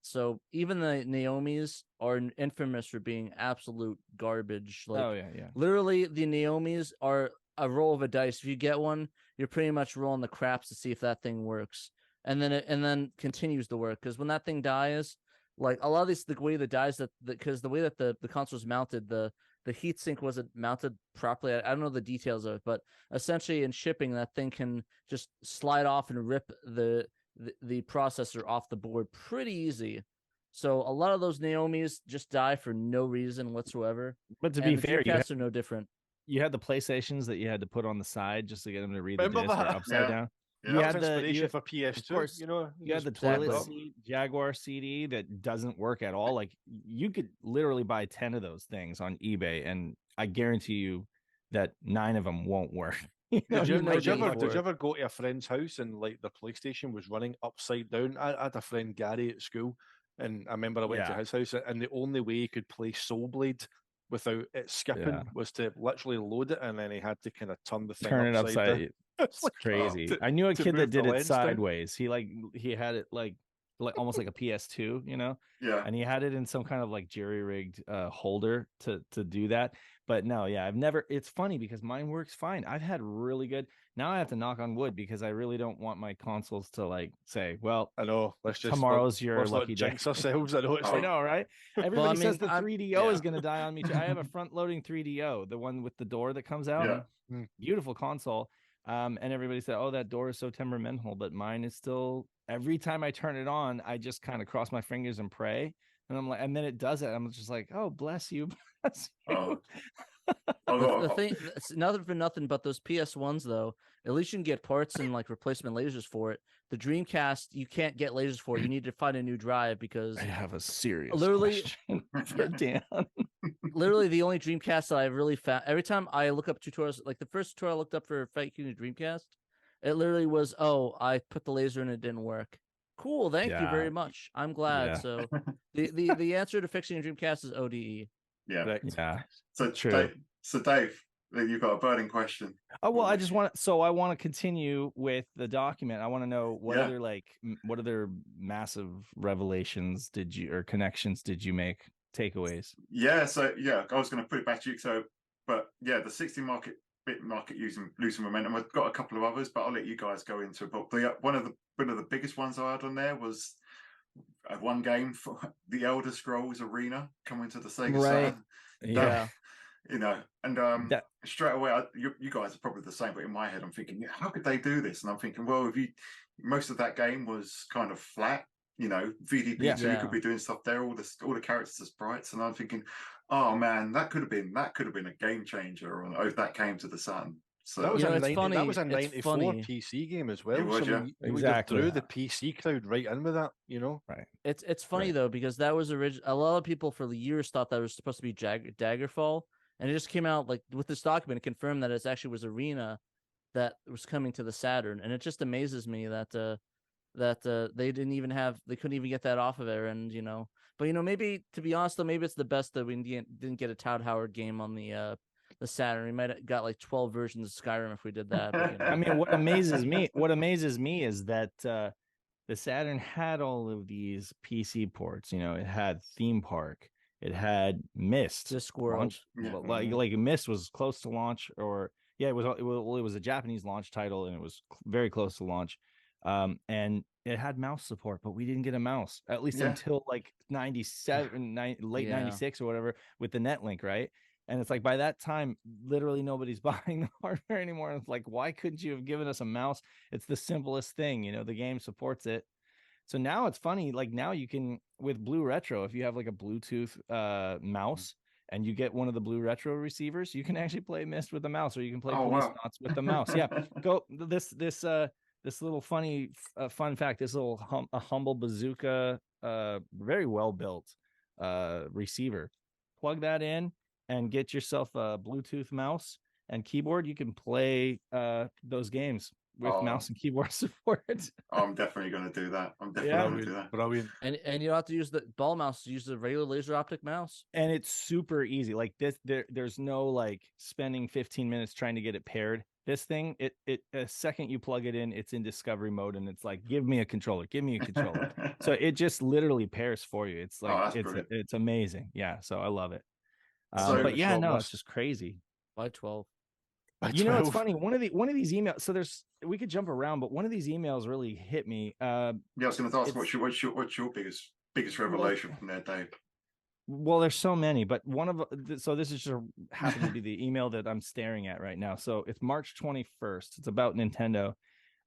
even the Naomis are infamous for being absolute garbage. Like, literally, the Naomis are a roll of a dice. If you get one, you're pretty much rolling the craps to see if that thing works, and then continues to work. Because when that thing dies, like a lot of these, the way that dies, because the way that the console is mounted, the heatsink wasn't mounted properly. I don't know the details of it, but essentially in shipping, that thing can just slide off and rip the processor off the board pretty easy. So a lot of those Naomis just die for no reason whatsoever. But to be fair, Dreamcasts are no different. You had the PlayStations that you had to put on the side just to get them to read the disc or upside down. Yeah, you had the for PS2. Of course, you know, you had the toilet seat Jaguar CD that doesn't work at all. Like you could literally buy 10 of those things on eBay, and I guarantee you that 9 of them won't work. Did you ever go to a friend's house and like the PlayStation was running upside down? I had a friend Gary at school, and I remember I went to his house, and the only way he could play Soul Blade without it skipping was to literally load it, and then he had to kind of turn the thing upside down. It's crazy. I knew a kid that did it sideways. He had it like like almost like a PS2, you know? Yeah. And he had it in some kind of like jerry-rigged holder to do that. But no, yeah, I've never. It's funny because mine works fine. I've had really good. Now I have to knock on wood because I really don't want my consoles to like say, well, I know. Let's just tomorrow's your let's not lucky day. jinx ourselves. I know it's I like know, right? Everybody says the I'm- 3DO is yeah. going to die on me too. I have a front-loading 3DO, the one with the door that comes out. Yeah. Beautiful console. And everybody said, "Oh, that door is so temperamental," but mine is still. Every time I turn it on, I just kind of cross my fingers and pray, and I'm like, and then it does it. I'm just like, "Oh, bless you, bless you." The thing, it's nothing for nothing, but those PS1s though, at least you can get parts and like replacement lasers for it. The Dreamcast, you can't get lasers for it. You need to find a new drive because I have a serious literally question for Dan. literally the only Dreamcast that I really found. Every time I look up tutorials, like the first tutorial I looked up for Fight King Dreamcast, it literally was, "Oh, I put the laser and it didn't work." Cool, thank you very much. I'm glad. Yeah. So the answer to fixing a Dreamcast is ODE. Yeah. Yeah. So True. Dave, you've got a burning question. Oh well, I just want so I want to continue with the document. I want to know what other what other massive revelations did you or connections did you make, takeaways? Yeah, so I was going to put it back to you. But yeah, the 60 bit market losing momentum. I've got a couple of others, but I'll let you guys go into it. But one of the biggest ones I had on there was one game for the Elder Scrolls Arena coming to the Sega Saturn. Yeah. And straight away, you guys are probably the same, but in my head, I'm thinking, how could they do this? And I'm thinking, well, most of that game was kind of flat, VDP2 could be doing stuff there, all the characters are sprites, and I'm thinking, oh man, that could have been a game changer if that came to the Saturn. So that was funny. That was a 94 funny. PC game as well. It was, so exactly. We threw the PC crowd right in with that, Right. It's funny though, because that was a lot of people for the years thought that was supposed to be Daggerfall, and it just came out like with this document, it confirmed that it actually was Arena that was coming to the Saturn, and it just amazes me that they couldn't even get that off of there, and but maybe, to be honest though, maybe it's the best that we didn't get a Todd Howard game on the Saturn. We might have got like 12 versions of Skyrim if we did that. But, I mean, what amazes me is that the Saturn had all of these PC ports. It had Theme Park, it had Myst. Discworld. Like Myst was close to launch, or it was a Japanese launch title, and it was very close to launch. And it had mouse support, but we didn't get a mouse at least until like 97, late 96 or whatever with the Netlink, right? And it's like by that time, literally nobody's buying the hardware anymore. And it's like, why couldn't you have given us a mouse? It's the simplest thing, the game supports it. So now it's funny, like now you can, with Blue Retro, if you have like a Bluetooth mouse and you get one of the Blue Retro receivers, you can actually play Myst with the mouse, or you can play Policenauts with the mouse. Yeah, go this little fun fact. This little humble bazooka, very well built receiver. Plug that in and get yourself a Bluetooth mouse and keyboard. You can play those games with mouse and keyboard support. I'm definitely going to do that. Brilliant. And you don't have to use the ball mouse, use the regular laser optic mouse. And it's super easy. Like this, there's no like spending 15 minutes trying to get it paired. This thing, it a second you plug it in, it's in discovery mode, and it's like, give me a controller. So it just literally pairs for you. It's like it's amazing. Yeah, so I love it. But yeah, no, it's just crazy. Why 12? It's funny. One of these emails. So we could jump around, but one of these emails really hit me. I was going to ask, what's your biggest revelation from there, Dave? Well, there's so many, but so this is just happens to be the email that I'm staring at right now. So it's March 21st. It's about Nintendo.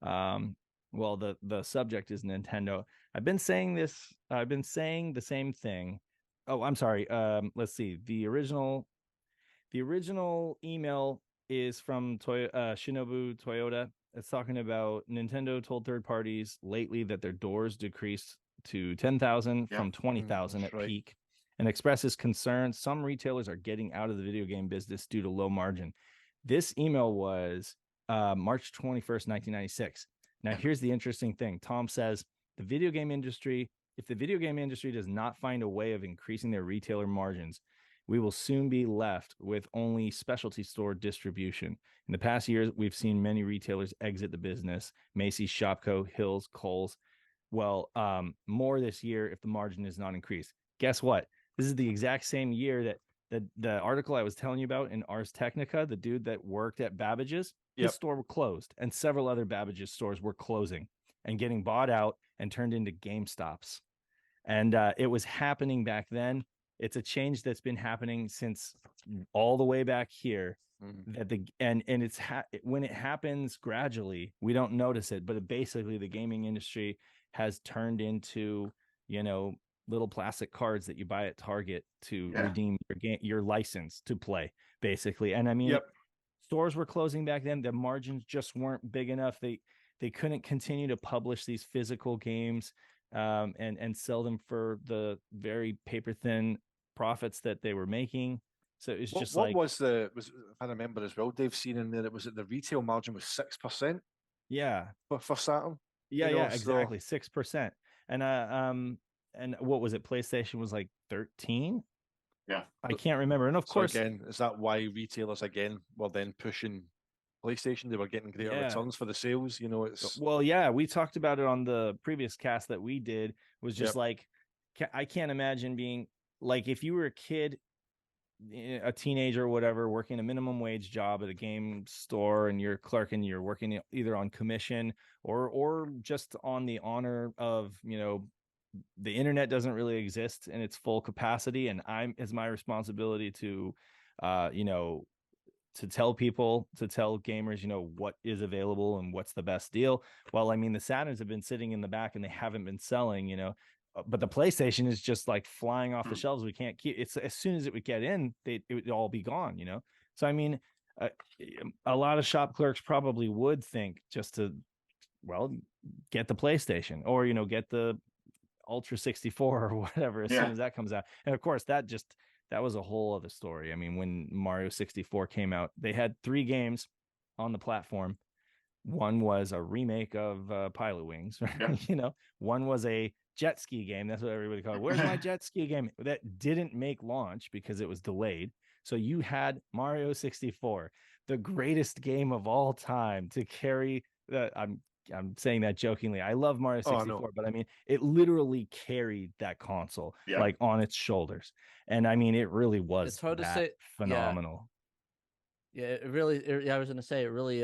Well, the subject is Nintendo. I've been saying the same thing. Oh, I'm sorry. Let's see. The original email is from Shinobu Toyota. It's talking about Nintendo told third parties lately that their doors decreased to 10,000 from 20,000 at peak, and expresses concern some retailers are getting out of the video game business due to low margin. This email was March 21st, 1996. Now, here's the interesting thing. Tom says, if the video game industry does not find a way of increasing their retailer margins, we will soon be left with only specialty store distribution. In the past years, we've seen many retailers exit the business: Macy's, Shopko, Hills, Kohl's. well, more this year if the margin is not increased. Guess what? This is the exact same year that the article I was telling you about in Ars Technica, the dude that worked at Babbage's, his store closed, and several other Babbage's stores were closing and getting bought out and turned into GameStops. And it was happening back then. It's a change that's been happening since all the way back here. That it's when it happens gradually, we don't notice it, but basically the gaming industry has turned into, little plastic cards that you buy at Target to redeem your license to play, basically. And I mean, stores were closing back then. The margins just weren't big enough. They couldn't continue to publish these physical games and sell them for the very paper thin profits that they were making. So it's just what was if I remember as well, Dave, seen in there, it was that the retail margin was 6%. Yeah, for Saturn. Exactly, 6%. And what was it? PlayStation was like 13. Yeah, I can't remember. And of course, again, is that why retailers again were then pushing PlayStation? They were getting greater returns for the sales. It's we talked about it on the previous cast that we did. Was just like, I can't imagine being like, if you were a kid, a teenager or whatever, working a minimum wage job at a game store, and you're a clerk and you're working either on commission or just on the honor of, the internet doesn't really exist in its full capacity, and it's my responsibility to to tell gamers, what is available and what's the best deal. Well, I mean, the Saturns have been sitting in the back and they haven't been selling, but the PlayStation is just like flying off the shelves. We can't keep it's as soon as it would get in, it would all be gone, So I mean, a lot of shop clerks probably would think just to, get the PlayStation or get the Ultra 64 or whatever as soon as that comes out. And of course, that was a whole other story. I mean, when Mario 64 came out, they had 3 games on the platform. One was a remake of Pilot Wings, right? One was a jet ski game. That's what everybody called it. Where's my jet ski game? That didn't make launch because it was delayed. So you had Mario 64, the greatest game of all time, to carry the. I'm saying that jokingly. I love Mario 64, but I mean, it literally carried that console like on its shoulders. And I mean, it really was. It's hard to say. Phenomenal. Yeah, it really. I was going to say it really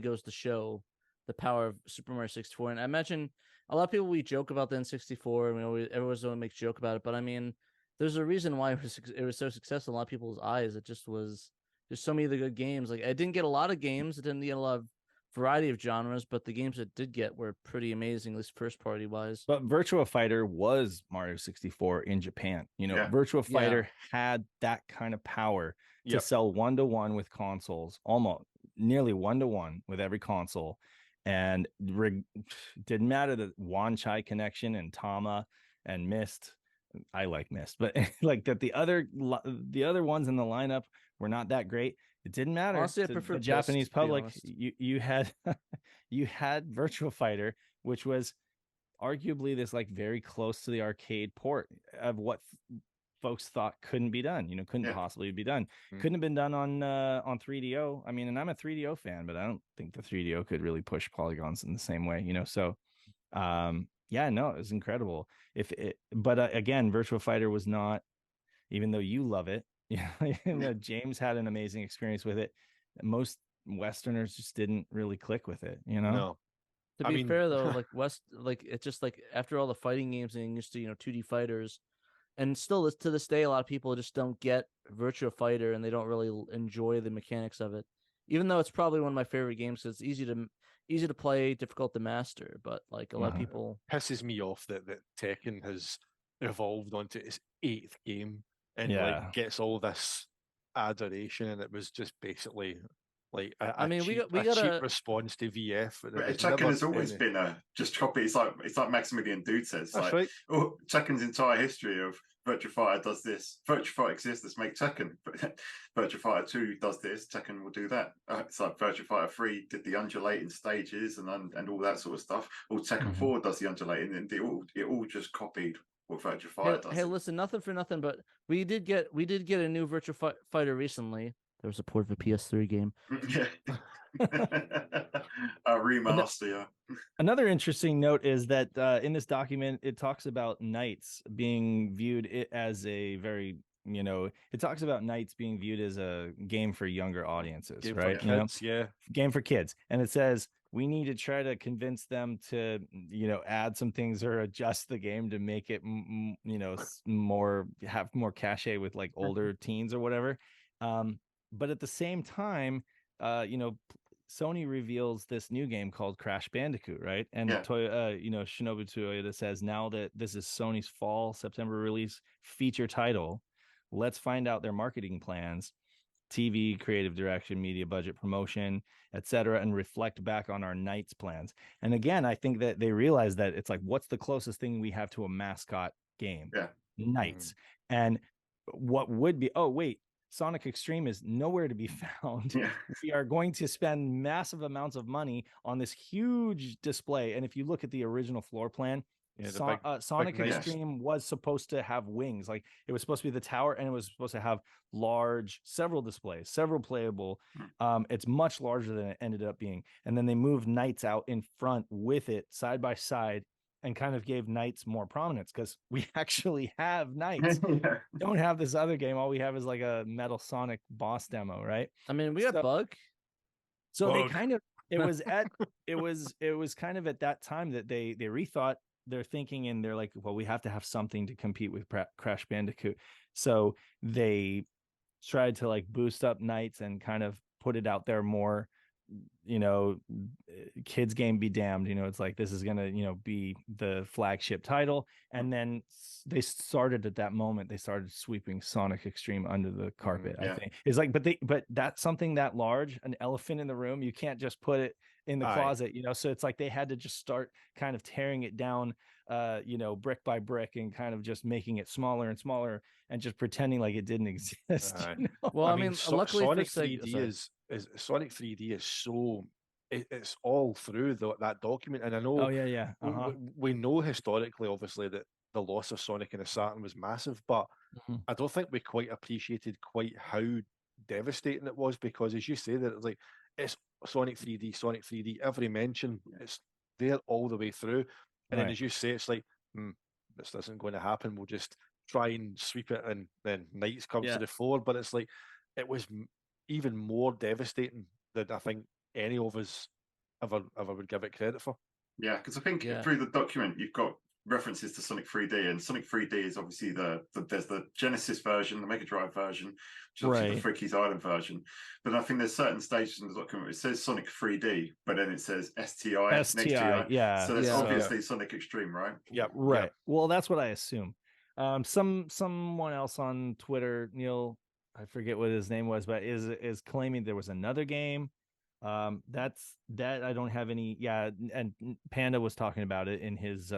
goes to show the power of Super Mario 64. And I imagine a lot of people, we joke about the N64, and everyone's going to make joke about it. But I mean, there's a reason why it was so successful in a lot of people's eyes. It just was. There's so many of the good games. Like, I didn't get a lot of games. It didn't get a lot of variety of genres, but the games it did get were pretty amazing, at least first party wise. But Virtua Fighter was Mario 64 in Japan. Virtua Fighter had that kind of power to sell 1-to-1 with consoles, almost nearly 1-to-1 with every console. And didn't matter the Wanchai Connection and Tama and Myst. I like Myst, but like that the other ones in the lineup were not that great. It didn't matter. Honestly, I prefer the Japanese public. You had Virtua Fighter, which was arguably this like very close to the arcade port of what folks thought couldn't be done. Couldn't possibly be done. Couldn't have been done on 3DO. I mean, and I'm a 3DO fan, but I don't think the 3DO could really push polygons in the same way. So, it was incredible. Again, Virtua Fighter was not, even though you love it. James had an amazing experience with it. Most Westerners just didn't really click with it, No. To be fair though, it's just like after all the fighting games and used to 2D fighters, and still to this day, a lot of people just don't get Virtua Fighter and they don't really enjoy the mechanics of it. Even though it's probably one of my favorite games, because it's easy to play, difficult to master. But like a lot of people, pisses me off that Tekken has evolved onto its 8th game. And like gets all this adoration, and it was just basically like a cheap response to VF. Tekken has always been just copy. It's like Maximilian Dude says. That's right. Tekken's entire history of Virtua Fighter does this. Virtua Fighter exists. Let's make Tekken. Virtua Fighter 2 does this. Tekken will do that. It's like Virtua Fighter 3 did the undulating stages and all that sort of stuff. Or Tekken 4 does the undulating, and it all just copied what Virtua Fighter does. Hey, listen, nothing for nothing, but we did get a new Virtua Fighter recently. there was a port of a PS3 game. Yeah. A remaster, yeah. Another interesting note is that in this document, it talks about Knights being viewed as a very, it talks about Knights being viewed as a game for younger audiences, Game right? for kids, yeah. Game for kids. And it says, we need to try to convince them to, add some things or adjust the game to make it, have more cachet with like older teens or whatever. But at the same time, Sony reveals this new game called Crash Bandicoot, right? And Shinobu Toyoda says, now that this is Sony's fall September release feature title, let's find out their marketing plans, TV, creative direction, media budget, promotion, etc., and reflect back on our Knights plans. And again, I think that they realize that it's like, what's the closest thing we have to a mascot game? Yeah. Knights. And what would be, oh, wait, Sonic Extreme is nowhere to be found. Yeah. We are going to spend massive amounts of money on this huge display. And if you look at the original floor plan, Sonic Extreme was supposed to have wings. Like it was supposed to be the tower, and it was supposed to have several displays, several playable. It's much larger than it ended up being. And then they moved Knights out in front with it side by side, and kind of gave Knights more prominence, because we actually have Knights. Yeah. Don't have this other game. All we have is like a Metal Sonic boss demo, right? I mean, we got Bug. So they kind of, it was kind of at that time that they rethought their thinking, and they're like, well, we have to have something to compete with Crash Bandicoot. So they tried to like boost up Knights and kind of put it out there more, kids game be damned, it's like, this is gonna be the flagship title. And then they started, at that moment, they started sweeping Sonic Extreme under the carpet. I think it's like, but that's something that large, an elephant in the room, you can't just put it in the closet, so it's like they had to just start kind of tearing it down, brick by brick, and kind of just making it smaller and smaller, and just pretending like it didn't exist. Well, I mean, luckily Sonic for 3D is Sonic 3D is so it's all through that document. And I know we know historically, obviously, that the loss of Sonic in the Saturn was massive, but I don't think we quite appreciated quite how devastating it was, because as you say, that it's like, it's Sonic 3D, every mention, it's there all the way through. And then as you say, it's like, this isn't going to happen, we'll just try and sweep it, and then Knights comes to the fore. But it's like, it was even more devastating than I think any of us ever would give it credit for. Yeah, because I think through the document you've got references to Sonic 3D, and Sonic 3D is obviously there's the Genesis version, the Mega Drive version, which is obviously the Freaky's Island version. But I think there's certain stages in the document where it says Sonic 3D, but then it says STI next to it. Yeah. So that's obviously Sonic Extreme, right? Yeah. Right. Yeah. Well, that's what I assume. Someone else on Twitter, Neil, I forget what his name was, but is claiming there was another game. That I don't have any. Yeah, and Panda was talking about it in his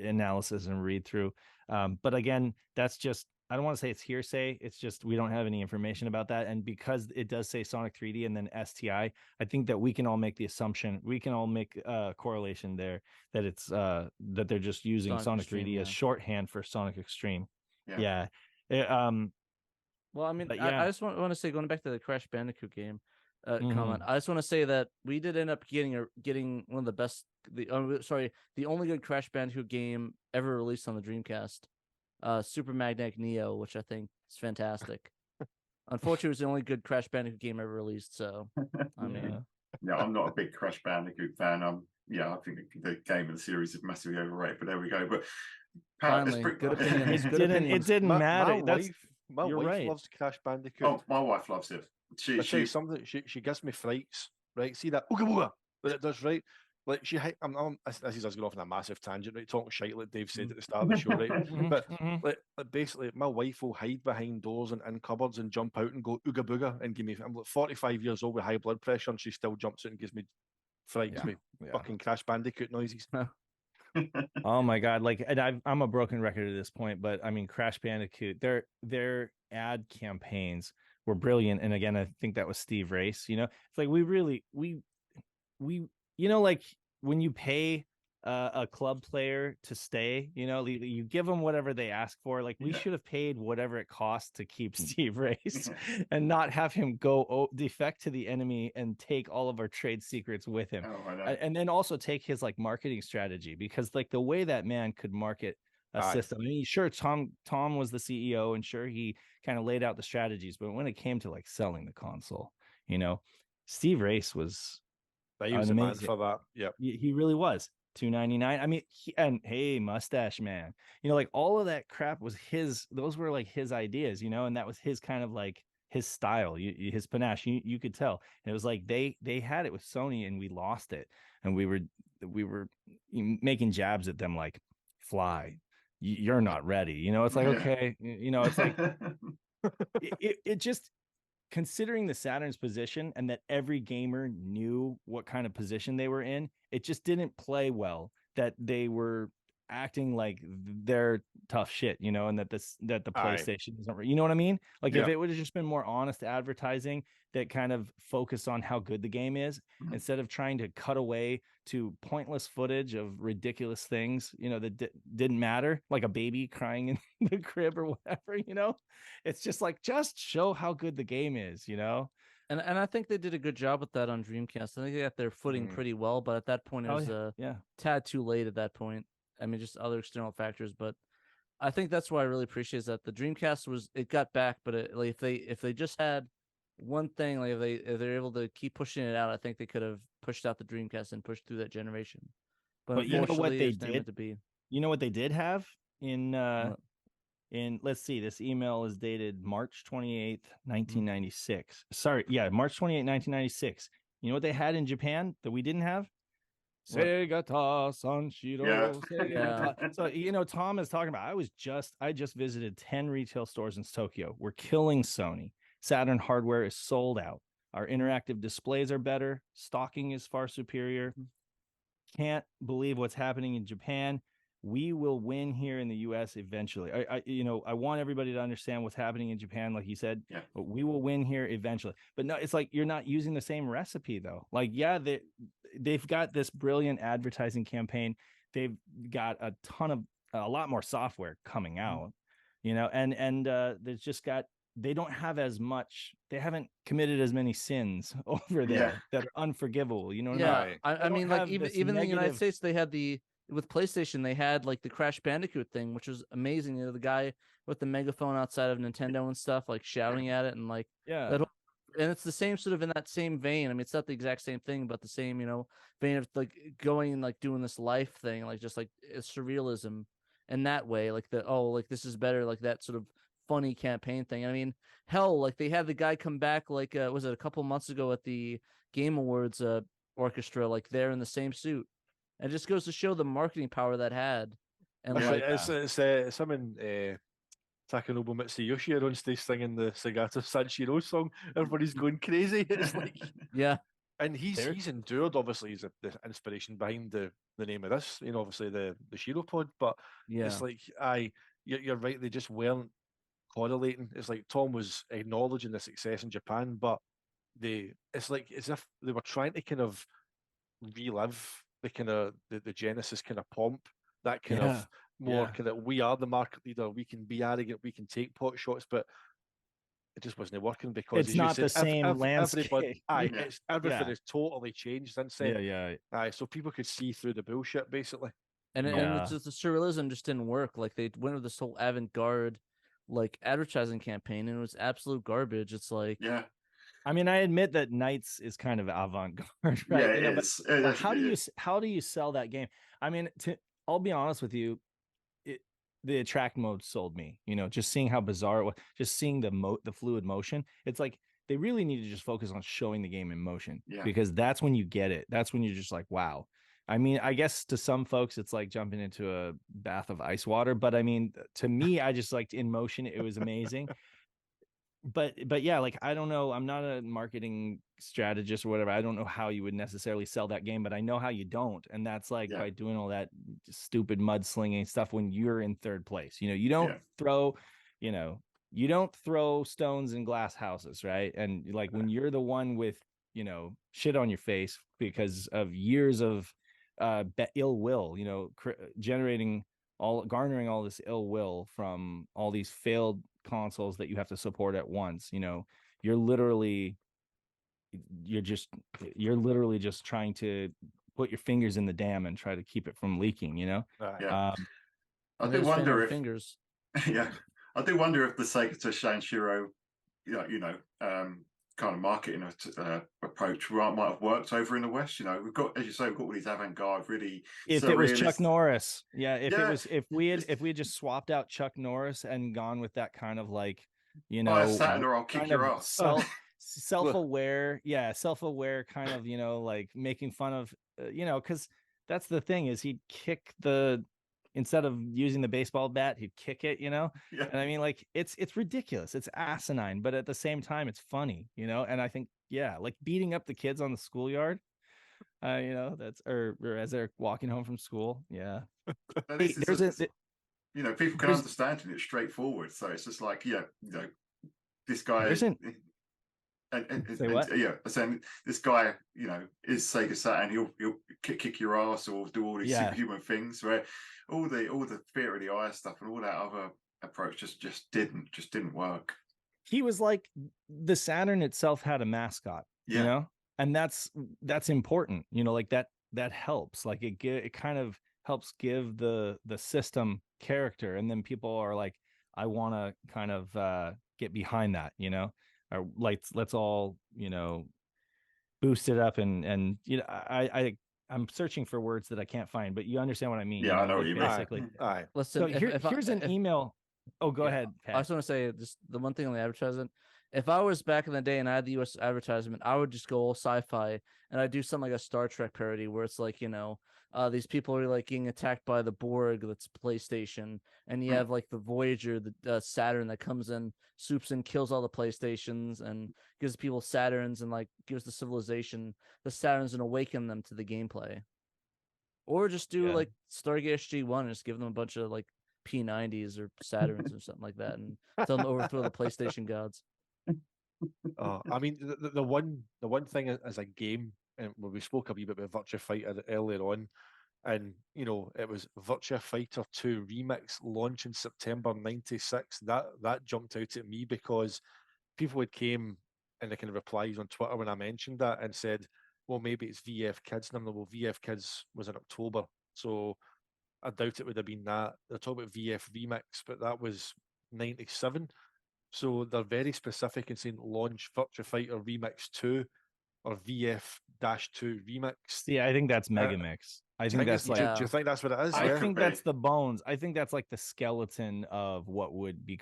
analysis and read through. But again, that's just, I don't want to say it's hearsay. It's just, we don't have any information about that. And because it does say Sonic 3D and then STI, I think that we can all make the assumption, we can all make a correlation there, that it's that they're just using Sonic 3D as shorthand for Sonic Extreme. Yeah. Well, I mean, I just want to say, going back to the Crash Bandicoot game comment, I just want to say that we did end up getting one of the best, the only good Crash Bandicoot game ever released on the Dreamcast, Super Magnetic Neo, which I think is fantastic. Unfortunately, it was the only good Crash Bandicoot game ever released. So, I mean, I'm not a big Crash Bandicoot fan. I think the game and the series is massively overrated. But there we go. But finally, good opinions. It didn't matter. My wife loves Crash Bandicoot. Oh, my wife loves it. She gives me frights, right? See that ooga booga that it does, right? Like this is us going off on a massive tangent, right? Talking shite like Dave said at the start of the show, right? But like basically, my wife will hide behind doors and in cupboards and jump out and go ooga booga and give me. I'm like 45 years old with high blood pressure, and she still jumps out and gives me frights, me fucking Crash Bandicoot noises. Oh my god! Like, and I'm a broken record at this point, but I mean, Crash Bandicoot, their ad campaigns were brilliant. And again, I think that was Steve Race. It's like we like when you pay a club player to stay. You give them whatever they ask for. Like we should have paid whatever it costs to keep Steve Race and not have him go defect to the enemy and take all of our trade secrets with him. And then also take his like marketing strategy, because like the way that man could market a system. I mean, sure, Tom was the CEO, and sure, he kind of laid out the strategies, but when it came to like selling the console, Steve Race was he was amazing. The man for that. Yep. He really was. $2.99. I mean, and hey, Mustache Man, like all of that crap was his. Those were like his ideas, and that was his kind of like his style, his panache. You could tell. And it was like they had it with Sony, and we lost it, and we were making jabs at them like, fly, you're not ready. It's like, okay, it's like it just, considering the Saturn's position and that every gamer knew what kind of position they were in, it just didn't play well that they were acting like they're tough shit, and that the PlayStation isn't, you know what I mean? Like if it would have just been more honest advertising that kind of focused on how good the game is, instead of trying to cut away to pointless footage of ridiculous things, that didn't matter, like a baby crying in the crib or whatever, it's just like, just show how good the game is, And I think they did a good job with that on Dreamcast. I think they got their footing pretty well, but at that point it was a tad too late at that point. I mean, just other external factors, but I think that's why I really appreciate is that the Dreamcast it got back, but like if they just had one thing, like if they're able to keep pushing it out, I think they could have pushed out the Dreamcast and pushed through that generation. But you know what they did? You know what they did have in let's see, this email is dated March 28th, 1996. Sorry, March 28th, 1996. You know what they had in Japan that we didn't have? Segata San Shiro. Yeah. So Tom is talking about, I just visited 10 retail stores in Tokyo. We're killing Sony. Saturn hardware is sold out. Our interactive displays are better. Stocking is far superior. Can't believe what's happening in Japan. We will win here in the US eventually. I want everybody to understand what's happening in Japan, like you said, but we will win here eventually. But no, it's like you're not using the same recipe though. Like, they've got this brilliant advertising campaign. They've got a lot more software coming out, and there's just they don't have as much, they haven't committed as many sins over there that are unforgivable. You know what I mean? I mean, like even in the United States, they had with PlayStation, they had like the Crash Bandicoot thing, which was amazing. The guy with the megaphone outside of Nintendo and stuff, like shouting at it, and like that whole, and it's the same sort of in that same vein. I mean, it's not the exact same thing, but the same, vein of like going and like doing this life thing, like just like it's surrealism in that way, like like this is better, like that sort of funny campaign thing. I mean, hell, like they had the guy come back, like was it a couple months ago at the Game Awards orchestra, like they're in the same suit. It just goes to show the marketing power that had. And it's someone Takanobu Mitsuyoshi are on stage singing the Segata San Shiro song. Everybody's going crazy. It's like and he's endured. Obviously, he's the inspiration behind the name of this. Obviously the Shiro Pod. But it's like you're right. They just weren't correlating. It's like Tom was acknowledging the success in Japan, but it's like as if they were trying to kind of relive the kind of the Genesis kind of pomp, that kind of more kind of, we are the market leader, we can be arrogant, we can take pot shots, but it just wasn't working because it's not the same landscape. Everything has totally changed since then. So people could see through the bullshit basically. And it's just the surrealism just didn't work. Like they went with this whole avant-garde like advertising campaign, and it was absolute garbage. It's like I mean, I admit that Knights is kind of avant-garde, right? Yeah, it is. But how do you sell that game? I mean, I'll be honest with you, the attract mode sold me. Just seeing how bizarre it was, just seeing the fluid motion. It's like they really need to just focus on showing the game in motion, because that's when you get it. That's when you're just like, wow. I mean, I guess to some folks it's like jumping into a bath of ice water, but I mean, to me, I just liked in motion. It was amazing. But yeah, like, I don't know, I'm not a marketing strategist or whatever. I don't know how you would necessarily sell that game, but I know how you don't, and that's like by doing all that stupid mudslinging stuff when you're in third place. You don't throw stones in glass houses, right? And like when you're the one with shit on your face because of years of ill will, you know, garnering all this ill will from all these failed consoles that you have to support at once. You know, you're literally just trying to put your fingers in the dam and try to keep it from leaking, you know. Yeah. I And do his fan wonder of if fingers. yeah, I do wonder if the Sega Toshi and Shiro, kind of marketing approach might have worked over in the West. You know, we've got, as you say, we've got all these avant-garde, really If it was Chuck surrealist. Norris, yeah. Yeah, If we had just swapped out Chuck Norris and gone with that kind of like, you buy a know, Saturn or I'll kick kind your of ass. self-aware, yeah, self-aware kind of, you know, like making fun of, you know, because that's the thing is he'd kick instead of using the baseball bat, he'd kick it, you know. Yeah. And I mean, like, it's ridiculous, it's asinine, but at the same time it's funny, you know. And I think, yeah, like beating up the kids on the schoolyard, you know, that's or as they're walking home from school, yeah. This is you know, people can understand it. It's straightforward, so it's just like, yeah, you know, this guy Say what? yeah, saying this guy, you know, is Sega Saturn. He'll kick your ass or do all these superhuman things. Where all the theater of the eye stuff and all that other approach just didn't work. He was like, the Saturn itself had a mascot, you know, and that's important, you know, like that helps. Like it kind of helps give the system character, and then people are like, I want to kind of get behind that, you know. Or let's all, you know, boost it up and you know, I'm searching for words that I can't find, but you understand what I mean. Yeah, you know, I know like what you basically. mean. All right. Listen, so here's an email. Oh, go ahead, Pat. I just want to say just the one thing on the advertisement. If I was back in the day and I had the US advertisement, I would just go all sci-fi and I'd do something like a Star Trek parody where it's like, you know, these people are like getting attacked by the Borg, that's PlayStation, and you have like the Voyager, the Saturn that comes in, swoops in, kills all the PlayStations, and gives people Saturns and like gives the civilization the Saturns and awaken them to the gameplay. Or just do like Stargate SG-1 and just give them a bunch of like P90s or Saturns or something like that, and tell them to overthrow the PlayStation gods. I mean, the one thing as a game, and when we spoke a wee bit about Virtua Fighter earlier on, and you know, it was Virtua Fighter 2 Remix launch in September '96. That jumped out at me because people had came in the kind of replies on Twitter when I mentioned that and said, well, maybe it's VF Kids. And I'm like, well, VF Kids was in October, so I doubt it would have been that. They're talking about VF Remix, but that was '97. So they're very specific in saying launch Virtua Fighter Remix 2 or VF-2 Remix. Yeah, I think that's Megamix. I think that's like. Do you think that's what it is? I think that's the bones. I think that's like the skeleton of what would be.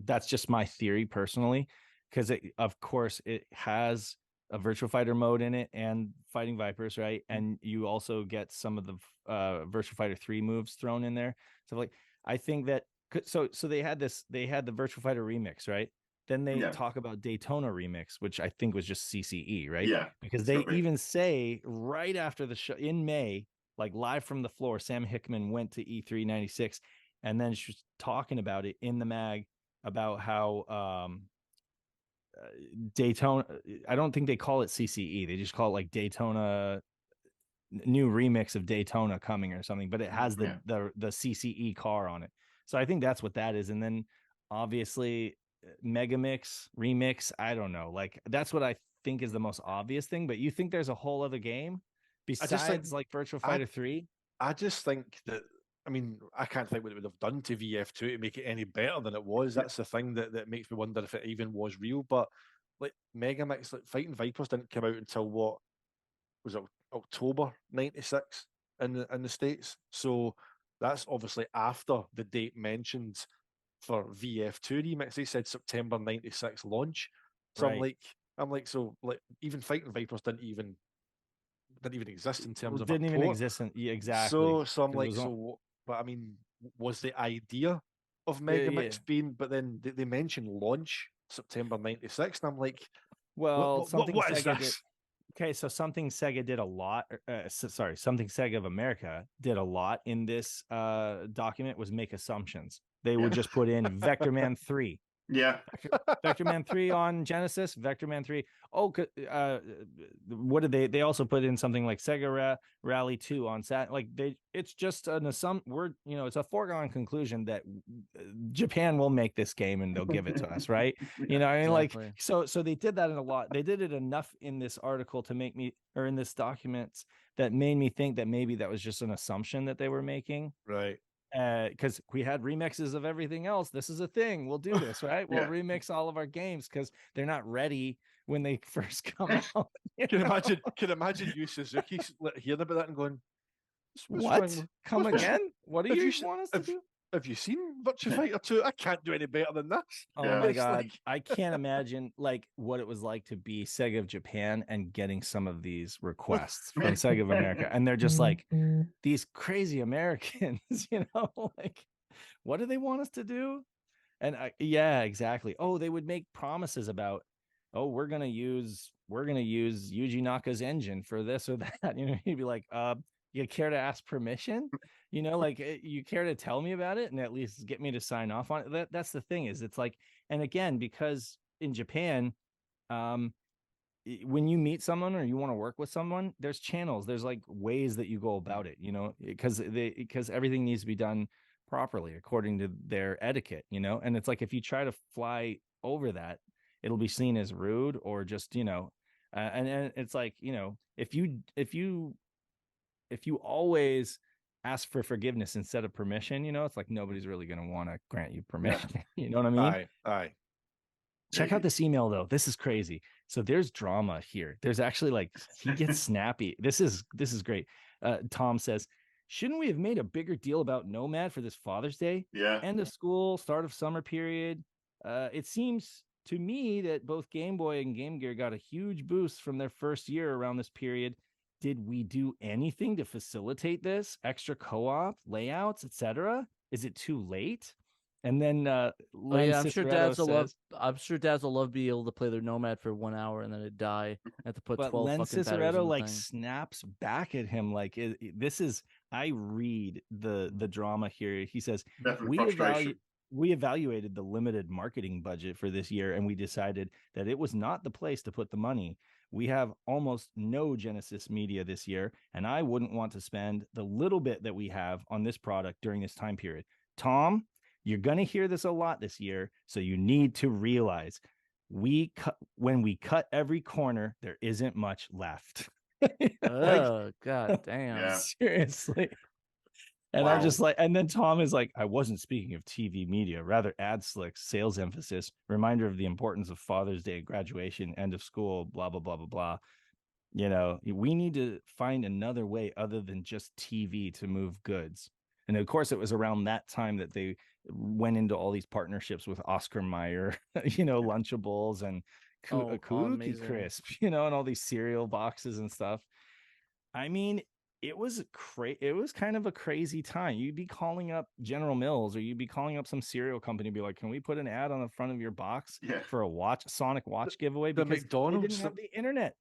That's just my theory personally, because of course it has a Virtua Fighter mode in it and Fighting Vipers, right? And you also get some of the Virtua Fighter 3 moves thrown in there. So like, I think that so they had the Virtua Fighter remix, right? Then they talk about Daytona remix, which I think was just CCE, right? Yeah, because they even say right after the show in May, like live from the floor, Sam Hickman went to E3 '96, and then she was talking about it in the mag about how Daytona. I don't think they call it CCE; they just call it like Daytona, new remix of Daytona coming or something. But it has the CCE car on it, so I think that's what that is. And then obviously Megamix remix. I don't know, like that's what I think is the most obvious thing. But you think there's a whole other game besides like Virtua Fighter 3? I just think that, I mean, I can't think what it would have done to VF2 to make it any better than it was. That's the thing that makes me wonder if it even was real. But like Megamix, like Fighting Vipers didn't come out until what was it, October '96 in the States. So that's obviously after the date mentioned for VF2 remix. They said September '96 launch. So right. I'm like, so like even Fighting Vipers didn't even exist in terms of didn't even exist exactly. So I'm like, but I mean, was the idea of Megamix being, but then they mentioned launch September '96, and I'm like, well, what is this? Okay, so something Sega did a lot. Something Sega of America did a lot in this document was make assumptions. They would just put in Vector Man 3, Yeah. Vector Man 3 on Genesis, Vector Man 3. Oh, what did they also put in something like Sega Rally 2 on Sat? Like it's just an assumption. It's a foregone conclusion that Japan will make this game and they'll give it to us, right? You know, I mean, Exactly. like so they did that in a lot. They did it enough in this article to make me, or in this documents, that made me think that maybe that was just an assumption that they were making. Right. Because we had remixes of everything else. This is a thing. We'll do this, right? We'll remix all of our games because they're not ready when they first come out. Can imagine you, Suzuki, hearing about that and going, "What? Come again? What do you want us to do? Have you seen Virtua Fighter 2? I can't do any better than this." Oh my god, I can't imagine like what it was like to be Sega of Japan and getting some of these requests from Sega of America, and they're just like, these crazy Americans, like, what do they want us to do? And yeah, exactly. Oh, they would make promises about, oh, we're gonna use Yuji Naka's engine for this or that. He'd be like, you care to ask permission? Like, you care to tell me about it and at least get me to sign off on it. That's the thing, is it's like, and again, because in Japan, when you meet someone or you want to work with someone, there's channels, there's like ways that you go about it, because everything needs to be done properly according to their etiquette, and it's like, if you try to fly over that, it'll be seen as rude or just, and it's like, if you always ask for forgiveness instead of permission, it's like nobody's really going to want to grant you permission. You know what I mean? Aye. Check out this email though. This is crazy. So there's drama here. There's actually, like, he gets snappy. This is great. Tom says, shouldn't we have made a bigger deal about Nomad for this Father's Day? Yeah. End of school, start of summer period. It seems to me that both Game Boy and Game Gear got a huge boost from their first year around this period. Did we do anything to facilitate this? Extra co-op, layouts, etc.? Is it too late? And then I'm sure dads will love being able to play their Nomad for 1 hour and then it die. Have to put 12 Len fucking Ciceretto batteries in the like thing. snaps back at him like, this is, I read the drama here. He says, we evaluated the limited marketing budget for this year and we decided that it was not the place to put the money. We have almost no Genesis media this year, and I wouldn't want to spend the little bit that we have on this product during this time period. Tom, you're going to hear this a lot this year, so you need to realize when we cut every corner, there isn't much left. Oh, god damn. Yeah. Seriously. And I'm just like, and then Tom is like, I wasn't speaking of TV media, rather ad slicks, sales emphasis, reminder of the importance of Father's Day, graduation, end of school, blah, blah, blah, blah, blah. We need to find another way other than just TV to move goods. And of course, it was around that time that they went into all these partnerships with Oscar Mayer, Lunchables and Cookie Crisp, and all these cereal boxes and stuff. I mean, it was kind of a crazy time. You'd be calling up General Mills or you'd be calling up some cereal company, be like, can we put an ad on the front of your box for a Sonic watch giveaway? Because McDonald's, they didn't have the internet.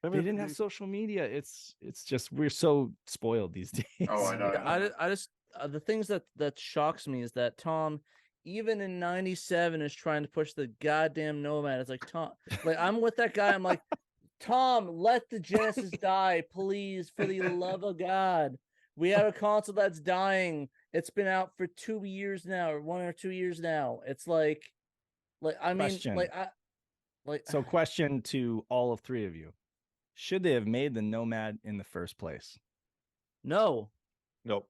They didn't have social media. It's just, we're so spoiled these days. Oh, I know. I just the things that shocks me is that Tom, even in '97, is trying to push the goddamn Nomad. It's like, Tom, like, I'm with that guy. I'm like, Tom, let the Genesis die, please, for the love of God. We have a console that's dying. It's been out for 2 years now, or 1 or 2 years now. It's like I mean, so question to all of three of you. Should they have made the Nomad in the first place? No. Nope.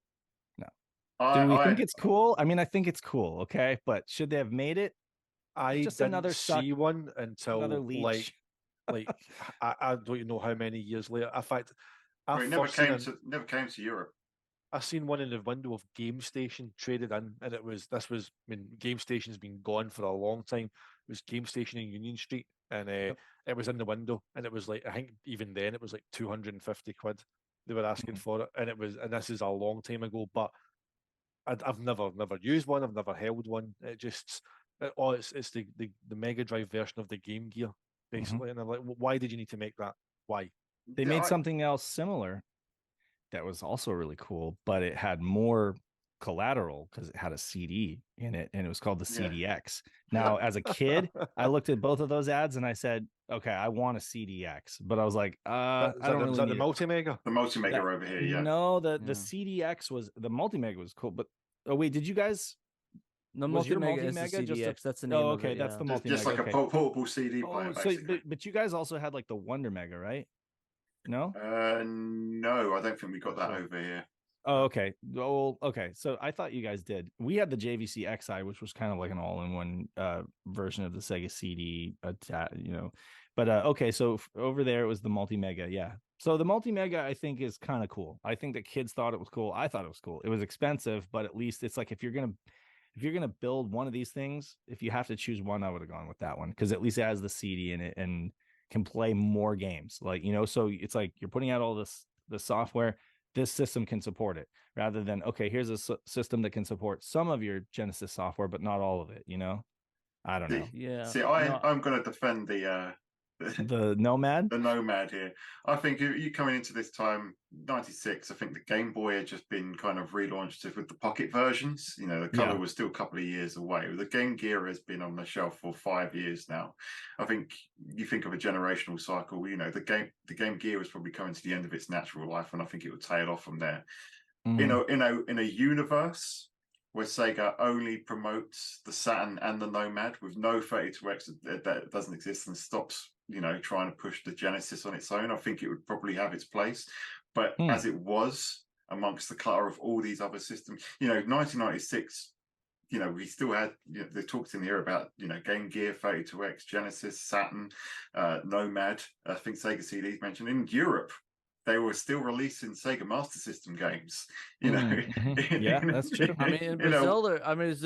Do we think it's cool? I mean, I think it's cool, okay? But should they have made it? I just didn't another see one until another leech. like I don't even know how many years later. In fact, It never came to Europe. I seen one in the window of Game Station traded in, and this was, I mean, Game Station's been gone for a long time. It was Game Station in Union Street, and it was in the window, and it was like, I think even then it was like 250 quid they were asking for it, and this is a long time ago, but I've never used one. I've never held one. It's the Mega Drive version of the Game Gear, basically. And I'm like, why did you need to make that? Why? They made something else similar that was also really cool, but it had more collateral because it had a CD in it, and it was called the Yeah. CDX. Now, as a kid, I looked at both of those ads and I said, okay, I want a CDX, but I was like, I don't really was that need the it. multi-mega? The multi-mega over here, yeah. No, the CDX was the multi-mega was cool, but oh wait, did you guys? The Was your multi-mega is the multi-mega just a- CDX. That's the name Oh, of okay, it. that's Yeah. the Just multi-mega. like okay. a portable CD player, Oh, so basically. but you guys also had like the Wonder Mega, right? No. No, I don't think we got that over here. Oh, okay. Oh, okay. So I thought you guys did. We had the JVC XI, which was kind of like an all-in-one version of the Sega CD, you know. But okay, so over there it was the multi-mega, yeah. So the multi-mega I think is kind of cool. I think that kids thought it was cool. I thought it was cool. It was expensive, but at least it's like if you're gonna build one of these things, if you have to choose one, I would have gone with that one because at least it has the CD in it and can play more games. Like, you know, so it's like you're putting out all the software. This system can support it rather than, okay, here's a system that can support some of your Genesis software, but not all of it, you know? I don't know. Yeah. See, I'm going to defend the Nomad. The Nomad here. I think you coming into this time, 96, I think the Game Boy had just been kind of relaunched with the pocket versions. You know, the color was still a couple of years away. The Game Gear has been on the shelf for 5 years now. I think you think of a generational cycle, you know, the Game Gear was probably coming to the end of its natural life, and I think it would tail off from there. In a universe where Sega only promotes the Saturn and the Nomad with no 32X that doesn't exist and stops, you know, trying to push the Genesis on its own, I think it would probably have its place. But as it was amongst the clutter of all these other systems, you know, 1996, you know, we still had, you know, they talked in here about, you know, Game Gear, 32X, Genesis, Saturn, Nomad. I think Sega CDs mentioned in Europe. They were still releasing Sega Master System games, you know. Yeah, that's true. I mean, in Brazil,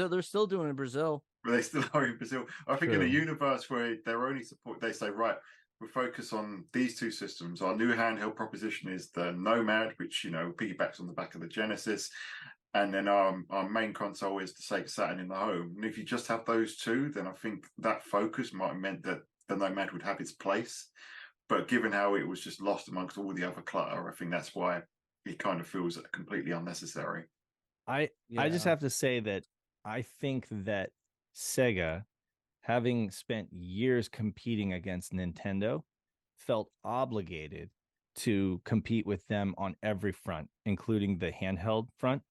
they're still doing it in Brazil. But they still are in Brazil. I think in a universe where they're only support, they say, right, we focus on these two systems. Our new handheld proposition is the Nomad, which, you know, piggybacks on the back of the Genesis. And then our main console is the Sega Saturn in the home. And if you just have those two, then I think that focus might have meant that the Nomad would have its place. But given how it was just lost amongst all the other clutter, I think that's why it kind of feels completely unnecessary. I just have to say that I think that Sega, having spent years competing against Nintendo, felt obligated to compete with them on every front, including the handheld front.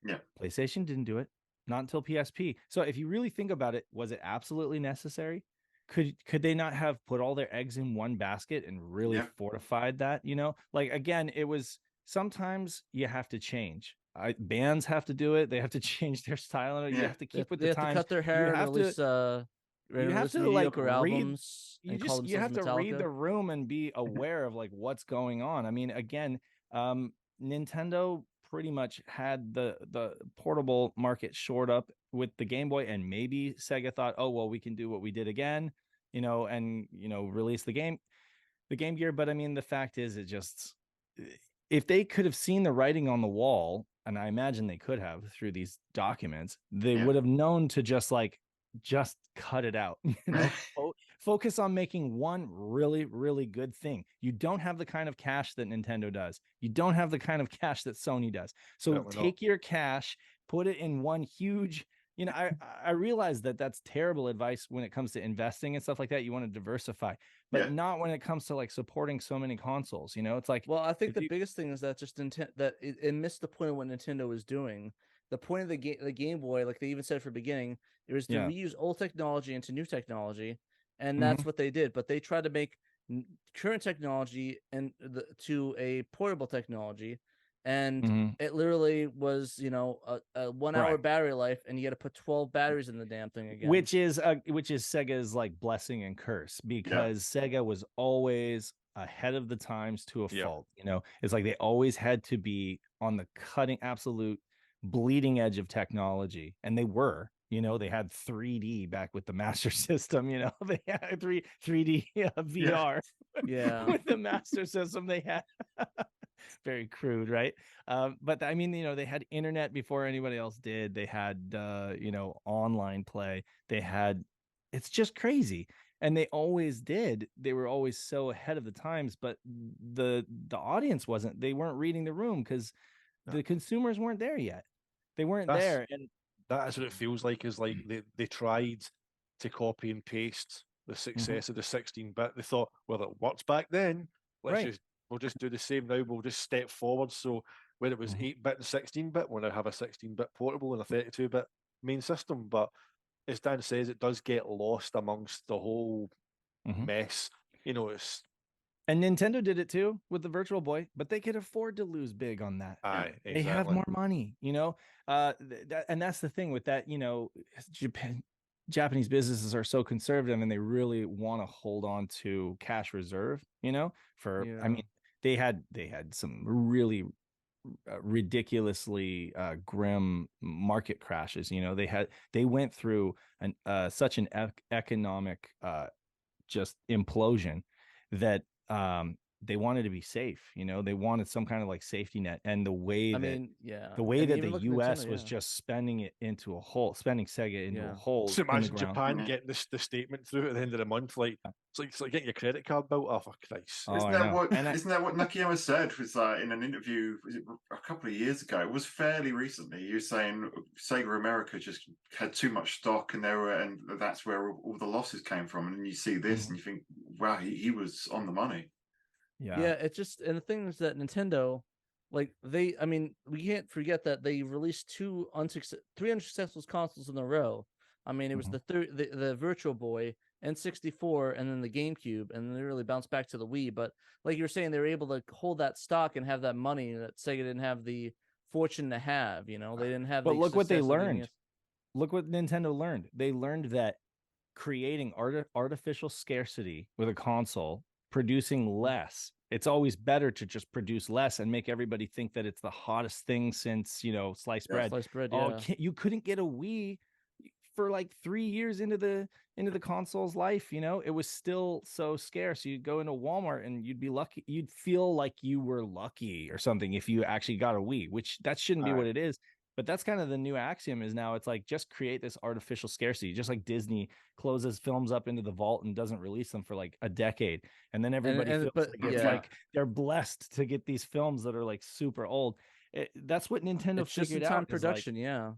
Yeah. PlayStation didn't do it, not until PSP. So if you really think about it, was it absolutely necessary? Could they not have put all their eggs in one basket and really fortified that? You know, like, again, it was sometimes you have to change. Bands have to do it. They have to change their style. You have to keep with the times. They have to cut their hair and release you have to like albums. You have to read the room and be aware of like what's going on. I mean, again, Nintendo pretty much had the portable market shored up with the Game Boy, and maybe Sega thought, oh well, we can do what we did again, you know, and you know, release the Game Gear. But I mean, the fact is, it just, if they could have seen the writing on the wall, and I imagine they could have through these documents, they would have known to just cut it out, you know. Focus on making one really, really good thing. You don't have the kind of cash that Nintendo does. You don't have the kind of cash that Sony does. So take your cash, put it in one huge, you know, I realize that that's terrible advice when it comes to investing and stuff like that. You want to diversify, but not when it comes to like supporting so many consoles, you know. It's like, well, I think the biggest thing is that just that it missed the point of what Nintendo was doing. The point of the Game Boy, like they even said from the beginning, it was to reuse old technology into new technology. And that's what they did. But they tried to make current technology and to a portable technology. And it literally was, you know, a 1 hour battery life, and you got to put 12 batteries in the damn thing again. Which is Sega's like blessing and curse, because Sega was always ahead of the times to a fault. You know, it's like they always had to be on the absolute bleeding edge of technology, and they were. You know, they had 3D back with the Master System. You know, they had 3D VR with the Master System. They had very crude, right? But I mean, you know, they had internet before anybody else did. They had, you know, online play. They had, it's just crazy. And they always did. They were always so ahead of the times, but the audience wasn't. They weren't reading the room because the consumers weren't there yet. They weren't there, and that is what it feels like. Is like they tried to copy and paste the success of the 16-bit. They thought, well, it worked back then. We'll just do the same now. We'll just step forward. So when it was 8-bit and 16-bit, we'll now have a 16-bit portable and a 32-bit main system. But as Dan says, it does get lost amongst the whole mess. You know, it's. And Nintendo did it too with the Virtual Boy, but they could afford to lose big on that. Exactly. They have more money, you know. And that's the thing with that. You know, Japanese businesses are so conservative, and they really want to hold on to cash reserve. You know, I mean, they had some really ridiculously grim market crashes. You know, they went through such an economic just implosion that they wanted to be safe. You know, they wanted some kind of like safety net, and the way that the US was just spending it into a hole, spending Sega into a hole. So imagine Japan getting the statement through at the end of the month, like it's like getting your credit card bill. Oh, for Christ! Isn't that what Nakayama said? Was in an interview? Was it a couple of years ago? It was fairly recently. He was saying Sega America just had too much stock, and that's where all the losses came from. And then you see this, and you think, wow, he was on the money. Yeah, it's just, and the thing is that Nintendo, like we can't forget that they released 3 unsuccessful consoles in a row. I mean, it was the Virtual Boy, N64, and then the GameCube, and they really bounced back to the Wii. But like you were saying, they were able to hold that stock and have that money that Sega didn't have the fortune to have. You know, they didn't have. But look what they learned. Look what Nintendo learned. They learned that creating artificial scarcity with a console, producing less, it's always better to just produce less and make everybody think that it's the hottest thing since, you know, sliced bread. Sliced bread, you couldn't get a Wii for like 3 years into the console's life. You know, it was still so scarce. You'd go into Walmart and you'd be lucky. You'd feel like you were lucky or something if you actually got a Wii, which that shouldn't be what it is. But that's kind of the new axiom is now it's like, just create this artificial scarcity, just like Disney closes films up into the vault and doesn't release them for like a decade. And then everybody feels like they're blessed to get these films that are like super old. That's what Nintendo figured out. Production, Yeah.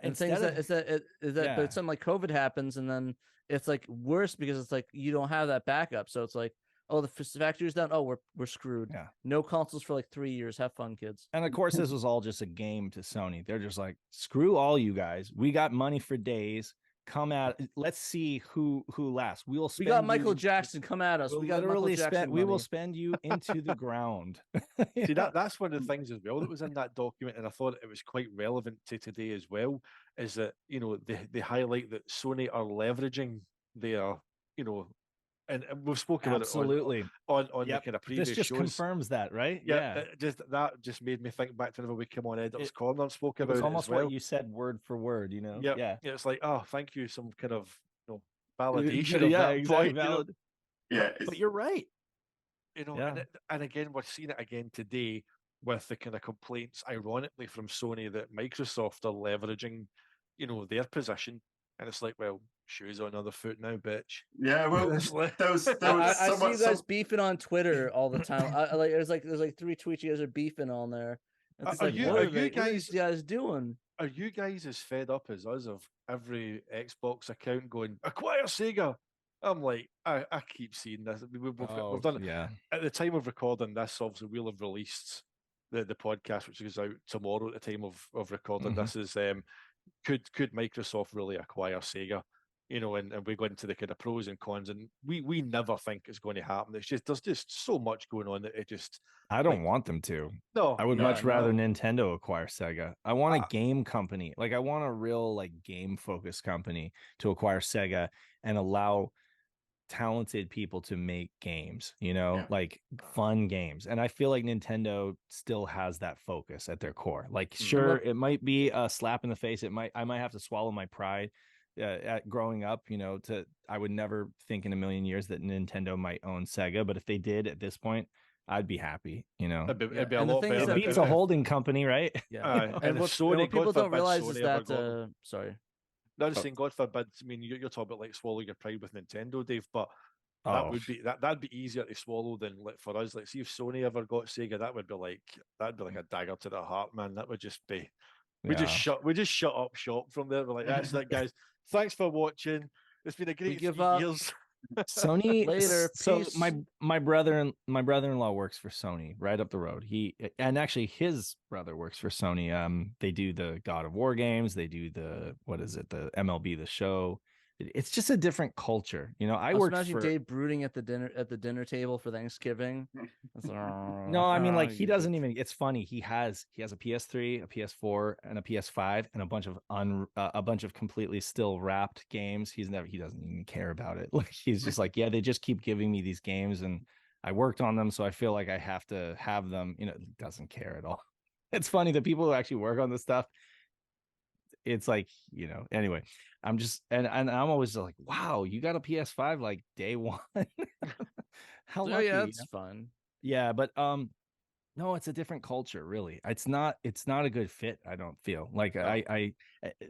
And things but something like COVID happens, and then it's like worse because it's like you don't have that backup. So it's like, oh, the factory's down. Oh, we're screwed. Yeah. No consoles for like 3 years. Have fun, kids. And of course, this was all just a game to Sony. They're just like, screw all you guys. We got money for days. Come at. Let's see who lasts. We got Michael Jackson. Come at us. We will spend you into the ground. See, that's one of the things as well that was in that document, and I thought it was quite relevant to today as well. Is that, you know, they highlight that Sony are leveraging their, you know. And we've spoken about it on the kind of previous shows. This just confirms that, right? Yeah. That just made me think back to whenever we came on Editor's Corner and spoke about it. It's almost what you said word for word, you know? Yeah. It's like, oh, thank you, some kind of, you know, validation of that exactly. point. Valid. You know? But you're right. You know, and again, we're seeing it again today with the kind of complaints, ironically, from Sony that Microsoft are leveraging, you know, their position. And it's like, well, shoes on another foot now, bitch. Yeah, well, I see you guys beefing on Twitter all the time. There's like 3 tweets you guys are beefing on there. What are you guys doing? Are you guys as fed up as us of every Xbox account going, acquire Sega? I'm like, I keep seeing this. We've done it. Yeah. At the time of recording this, obviously we'll have released the podcast, which goes out tomorrow at the time of recording. This is could Microsoft really acquire Sega? You know, and we go into the kind of pros and cons, and we never think it's going to happen. It's just there's just so much going on that it just. I don't want them to. No, I would much rather Nintendo acquire Sega. I want a game company, like I want a real like game focused company to acquire Sega and allow talented people to make games, you know, like fun games. And I feel like Nintendo still has that focus at their core. Like, sure, it might be a slap in the face. I might have to swallow my pride at growing up, you know, I would never think in a million years that Nintendo might own Sega. But if they did at this point, I'd be happy, you know. It'd be a lot better. It beats a holding company, right? Yeah. And what people don't realize is that, sorry. Not just saying, God forbid. I mean, you're talking about like swallow your pride with Nintendo, Dave, but that'd be easier to swallow than like for us. Like, see if Sony ever got Sega, that'd be like a dagger to the heart, man. That would just be We just shut up shop from there. We're like, that's it, guys. Thanks for watching. It's been a great give 3 up. years. Sony Later, So peace. my brother-in-law works for Sony right up the road. Actually his brother works for Sony. They do the God of War games. They do the the MLB the Show. It's just a different culture. I was worked imagining for Dave brooding at the dinner table for Thanksgiving. No, I mean, like, he doesn't even. It's funny. He has a PS3, a PS4, and a PS5, and a bunch of completely still wrapped games. He doesn't even care about it. Like, he's just like, yeah, they just keep giving me these games, and I worked on them, so I feel like I have to have them. Doesn't care at all. It's funny, the people who actually work on this stuff. It's like, anyway, I'm just and I'm always like, wow, you got a PS5 like day one. How lucky. Yeah, it's fun. Yeah, but no, it's a different culture, really. It's not a good fit, I don't feel. Like,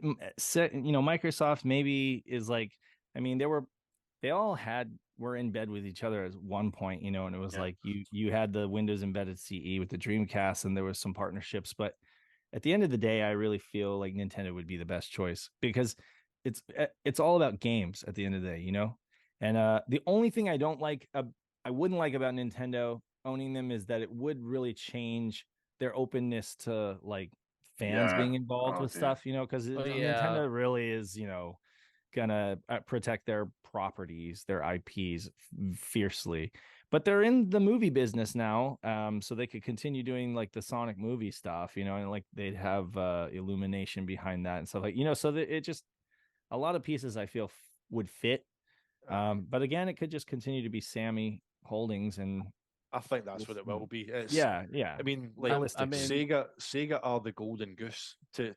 Microsoft maybe is like, I mean, they all were in bed with each other at one point, and it was like you had the Windows embedded CE with the Dreamcast, and there was some partnerships, but at the end of the day, I really feel like Nintendo would be the best choice, because it's all about games at the end of the day, And the only thing I wouldn't like about Nintendo owning them is that it would really change their openness to, like, fans being involved with stuff, because Nintendo really is, gonna protect their properties, their IPs fiercely. But they're in the movie business now, so they could continue doing, like, the Sonic movie stuff, and, like, they'd have Illumination behind that and stuff, like, so that it just, a lot of pieces I feel would fit. But again, it could just continue to be Sammy Holdings, and I think that's what it will be. Yeah. I mean, like, Sega are the golden goose to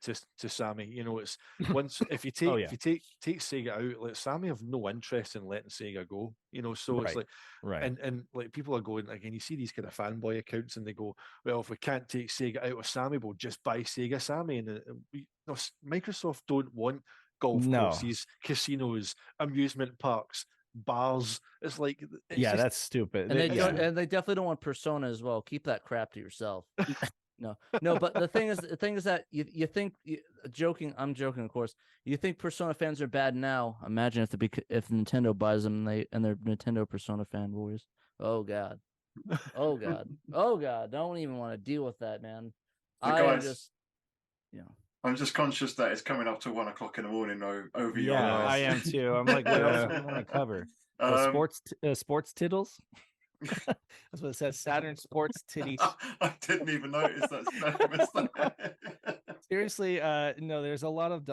Sammy. It's once if you take Sega out, like, Sammy have no interest in letting Sega go. So it's like, right, and like, people are going, like, and you see these kind of fanboy accounts, and they go, well, if we can't take Sega out of Sammy, we'll just buy Sega Sammy. And Microsoft don't want golf courses, casinos, amusement parks, bars. It's like, that's stupid. And they definitely don't want Persona as well. Keep that crap to yourself. No. But the thing is that you think, I'm joking, of course. You think Persona fans are bad now. Imagine if Nintendo buys them and they're Nintendo Persona fanboys. Oh God. Oh God. Oh God. Don't even want to deal with that, man. I'm just conscious that it's coming up to 1 o'clock in the morning over your eyes. I am too. I'm like, what else do we want to cover? Sports tittles. That's what it says. Saturn Sports Titties. I didn't even notice that. Seriously, no, there's a lot of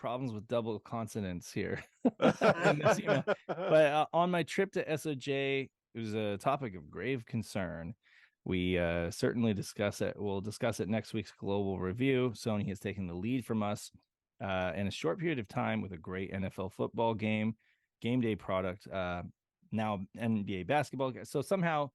problems with double consonants here in this email. But on my trip to SOJ, it was a topic of grave concern. We certainly discuss it. We'll discuss it next week's global review. Sony has taken the lead from us in a short period of time with a great NFL football game day product, now NBA basketball. So somehow,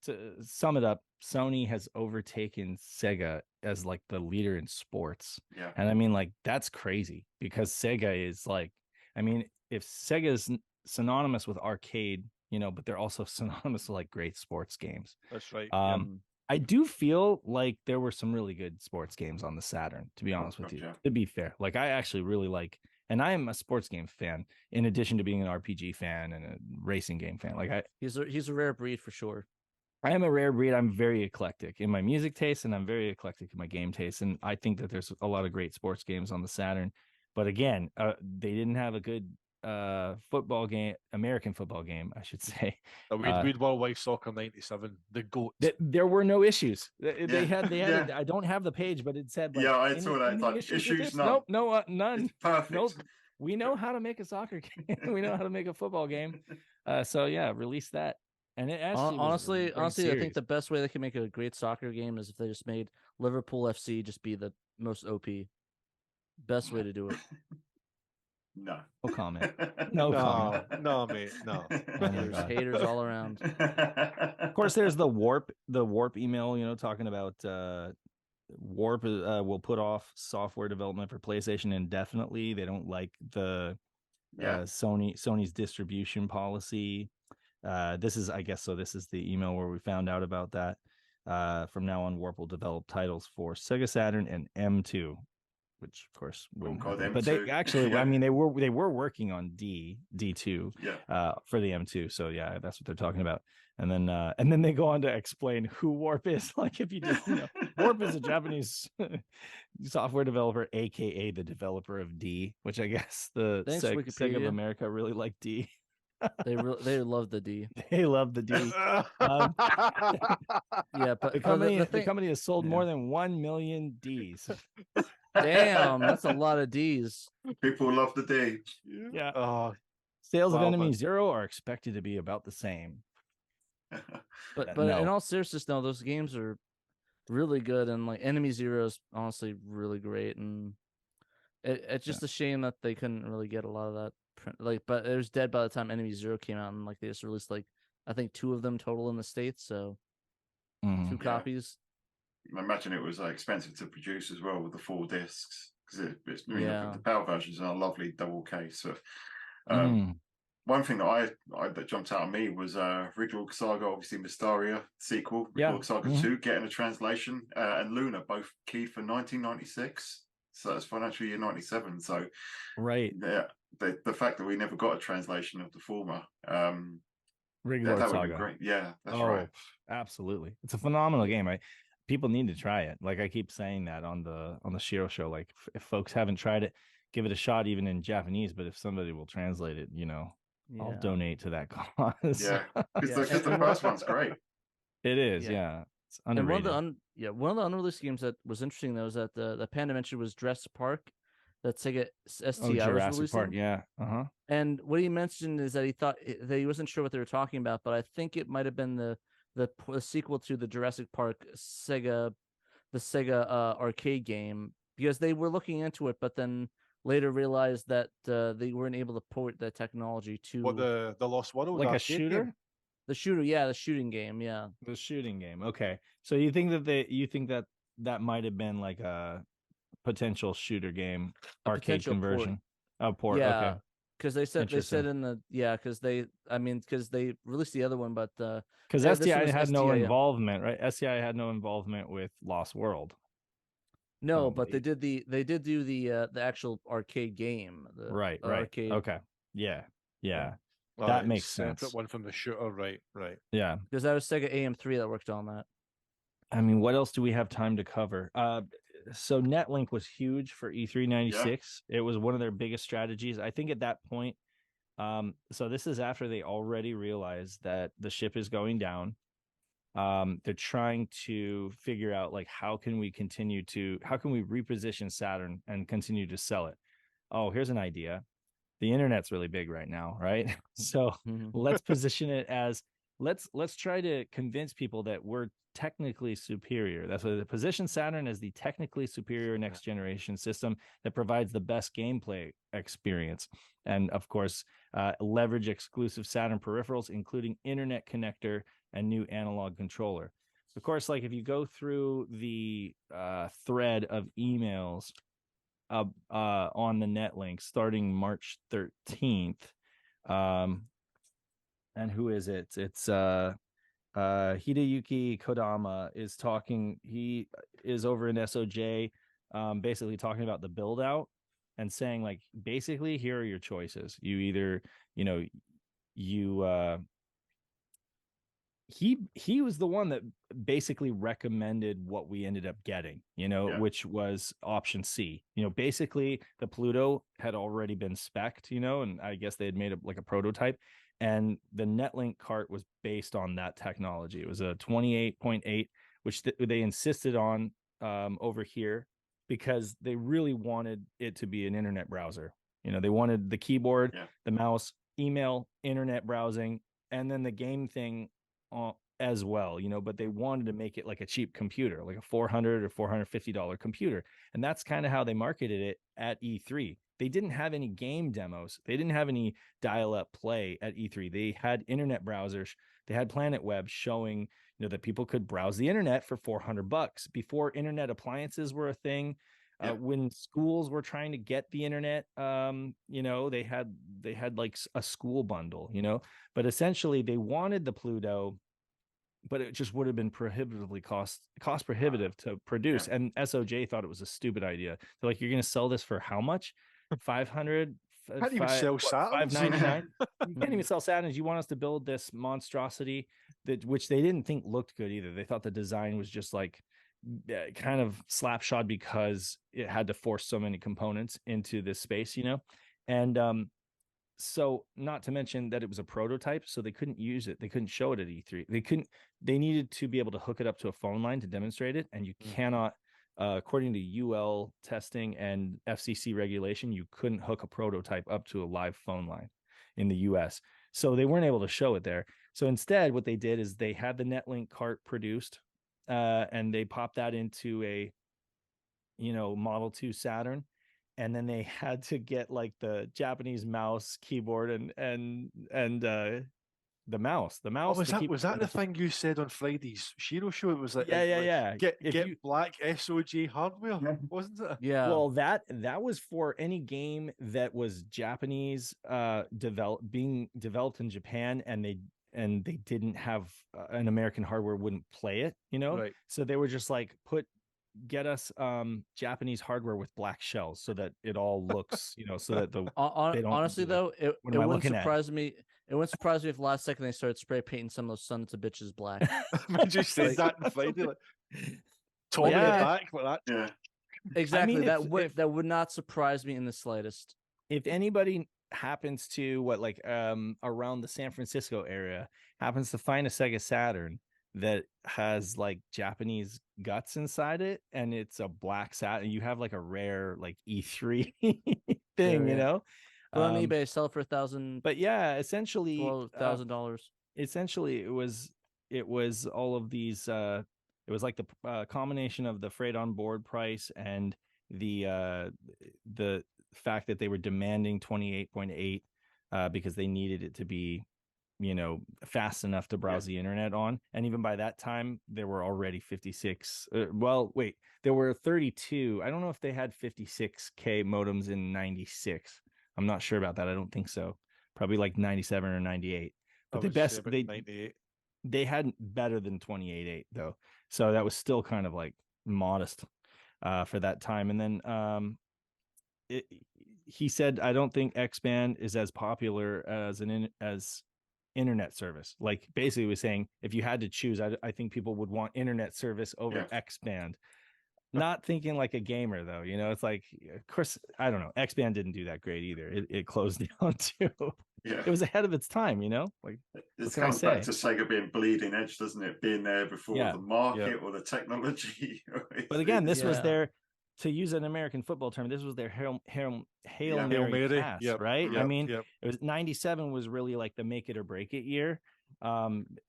to sum it up, Sony has overtaken Sega as, like, the leader in sports. Yeah. And I mean, like, that's crazy, because Sega is, like, I mean, if Sega is synonymous with arcade, but they're also synonymous with, like, great sports games. That's right. I do feel like there were some really good sports games on the Saturn, to be honest with you. To be fair, like, I actually really like, and I am a sports game fan in addition to being an RPG fan and a racing game fan. Like, he's a rare breed for sure. I am a rare breed. I'm very eclectic in my music taste, and I'm very eclectic in my game taste. And I think that there's a lot of great sports games on the Saturn. But again, they didn't have a good American football game, I should say. We'd Worldwide Soccer 97, the GOAT. There were no issues. They had I don't have the page, but it said, like, I saw that. Like, issues none. Nope, none. It's perfect. Nope. We know how to make a soccer game. We know how to make a football game. So yeah, release that. And it actually honestly, I think the best way they can make a great soccer game is if they just made Liverpool FC just be the most OP. Best way to do it. No comment. No, mate, no. Haters all around. Of course, there's the warp email, talking about Warp will put off software development for PlayStation indefinitely. They don't like the Sony's distribution policy. This is the email where we found out about that. From now on, Warp will develop titles for Sega Saturn and M2. which of course Oh, wouldn't God, happen. But M2. they actually, Yeah. I mean, they were working on D2 Yeah. for the M2. So yeah, that's what they're talking about. And then they go on to explain who Warp is. Like, if you didn't know, Warp is a Japanese software developer, aka the developer of D, which I guess the Thanks, Sega of Wikipedia. America really like D. They love the D. They love the D. Yeah, but The company the company has sold yeah. more than 1 million Ds. Damn, that's a lot of D's. People love the D. Yeah. Oh, Sales of wow, Enemy man. Zero are expected to be about the same. But No. in all seriousness, no, those games are really good, and like Enemy Zero is honestly really great, and it's just a shame that they couldn't really get a lot of that print. Like, but it was dead by the time Enemy Zero came out, and like they just released like I think 2 of them total in the States, so 2 copies. I imagine it was expensive to produce as well with the 4 discs, because Yeah. the PAL versions are a lovely double case. So, Mm. one thing that that jumped out at me was Ridgewood Saga, obviously Mysteria sequel, Ridgewood Saga 2 getting a translation, and Luna both keyed for 1996. So that's financial year 97. So right, yeah, the fact that we never got a translation of the former, Rig that Lord would have Saga. been great. Yeah, that's right. Absolutely, it's a phenomenal game. People need to try it. Like, I keep saying that on the Shiro show. Like, if folks haven't tried it, give it a shot, even in Japanese. But if somebody will translate it, I'll donate to that cause. Yeah, because the first one's great. It is, yeah. It's underrated. And one of the unreleased games that was interesting though is that the Panda mentioned was Jurassic Park, that Sega STI was Jurassic releasing. Park, yeah. And what he mentioned is that he thought that he wasn't sure what they were talking about, but I think it might have been the sequel to the Jurassic Park Sega arcade game, because they were looking into it, but then later realized that they weren't able to port the technology to What, the Lost World, like a arcade shooter game? the shooter. Yeah, the shooting game. Yeah, the shooting game. Okay, so you think that might have been like a potential shooter game, arcade conversion, port. Yeah, okay, because they said in the because they released the other one, but because this STI was had no STI. involvement, right? STI had no involvement with Lost World. No, but they did do the actual arcade game. Right. Arcade. Okay. Yeah. Well, that it's makes separate sense. one from the shooter, right? Yeah, because that was Sega AM3 that worked on that. I mean, what else do we have time to cover? So Netlink was huge for E3 96. It was one of their biggest strategies. I think at that point, so this is after they already realized that the ship is going down. They're trying to figure out, like, how can we reposition Saturn and continue to sell it? Oh, here's an idea. The internet's really big right now, right? So let's position it as let's try to convince people that we're technically superior. That's why they position Saturn as the technically superior next generation system that provides the best gameplay experience. And of course, leverage exclusive Saturn peripherals, including internet connector and new analog controller. Of course, like, if you go through the thread of emails on the Netlink starting March 13th, and who is it? It's Hideyuki Kodama is talking. He is over in SOJ, basically talking about the build out and saying, like, basically, here are your choices. You either, he was the one that basically recommended what we ended up getting, which was option C. Basically the Pluto had already been spec'd, and I guess they had made a prototype, and the Netlink cart was based on that technology. It was a 28.8, which they insisted on over here because they really wanted it to be an internet browser. They wanted the keyboard, the mouse, email, internet browsing, and then the game thing as well, but they wanted to make it like a cheap computer, like a $400 or $450 computer. And that's kind of how they marketed it at E3. They didn't have any game demos. They didn't have any dial-up play at E3. They had internet browsers. They had Planet Web showing, that people could browse the internet for $400 before internet appliances were a thing. When schools were trying to get the internet, they had like a school bundle, but essentially they wanted the Pluto but it just would have been prohibitively cost prohibitive to produce. And SOJ thought it was a stupid idea. They're like, you're going to sell this for how much? 500. Can't even sell Saturns. $599. You can't even sell Saturns. You want us to build this monstrosity which they didn't think looked good either. They thought the design was just like kind of slapshod because it had to force so many components into this space, you know? And so not to mention that it was a prototype, so they couldn't use it. They couldn't show it at E3. They needed to be able to hook it up to a phone line to demonstrate it. And you cannot, according to UL testing and FCC regulation, you couldn't hook a prototype up to a live phone line in the US. So they weren't able to show it there. So instead, what they did is they had the Netlink cart produced, and they popped that into a, Model 2 Saturn. And then they had to get like the Japanese mouse, keyboard, and the mouse. Oh, was that the thing you said on Friday's Shiro show? It was like, get black SOG hardware, wasn't it? Yeah. Well, that was for any game that was Japanese being developed in Japan, and they didn't have an American hardware wouldn't play it, Right. So they were just like, get us Japanese hardware with black shells so that it all looks, so that they don't honestly though, it wouldn't surprise me. It wouldn't surprise me if last second they started spray painting some of those sons of bitches black. Just say that on Friday, like Tommy back like that. Yeah, exactly. I mean, that would not surprise me in the slightest. If anybody happens to around the San Francisco area happens to find a Sega Saturn that has like Japanese guts inside it, and it's a black Saturn, you have like a rare like E3 thing, Put on eBay, sell for $1,000. But yeah, essentially $12,000. Essentially, it was all of these. It was like the combination of the freight on board price and the fact that they were demanding 28.8 because they needed it to be fast enough to browse the internet on. And even by that time, there were already 56. There were 32. I don't know if they had 56K modems in 96. I'm not sure about that. I don't think so. Probably like 97 or 98. But they had better than 28.8 though. So that was still kind of like modest for that time. And then he said, I don't think X-Band is as popular as internet service. Like basically was saying, if you had to choose, I think people would want internet service over X-Band. Not thinking like a gamer though, it's like, of course, I don't know. X-Band didn't do that great either. It closed down too. Yeah. It was ahead of its time, like it comes back to Sega being bleeding edge, doesn't it? Being there before the market or the technology. But again, this was their, to use an American football term, this was their Hail Mary pass, right? I mean, it was 97 was really like the make it or break it year.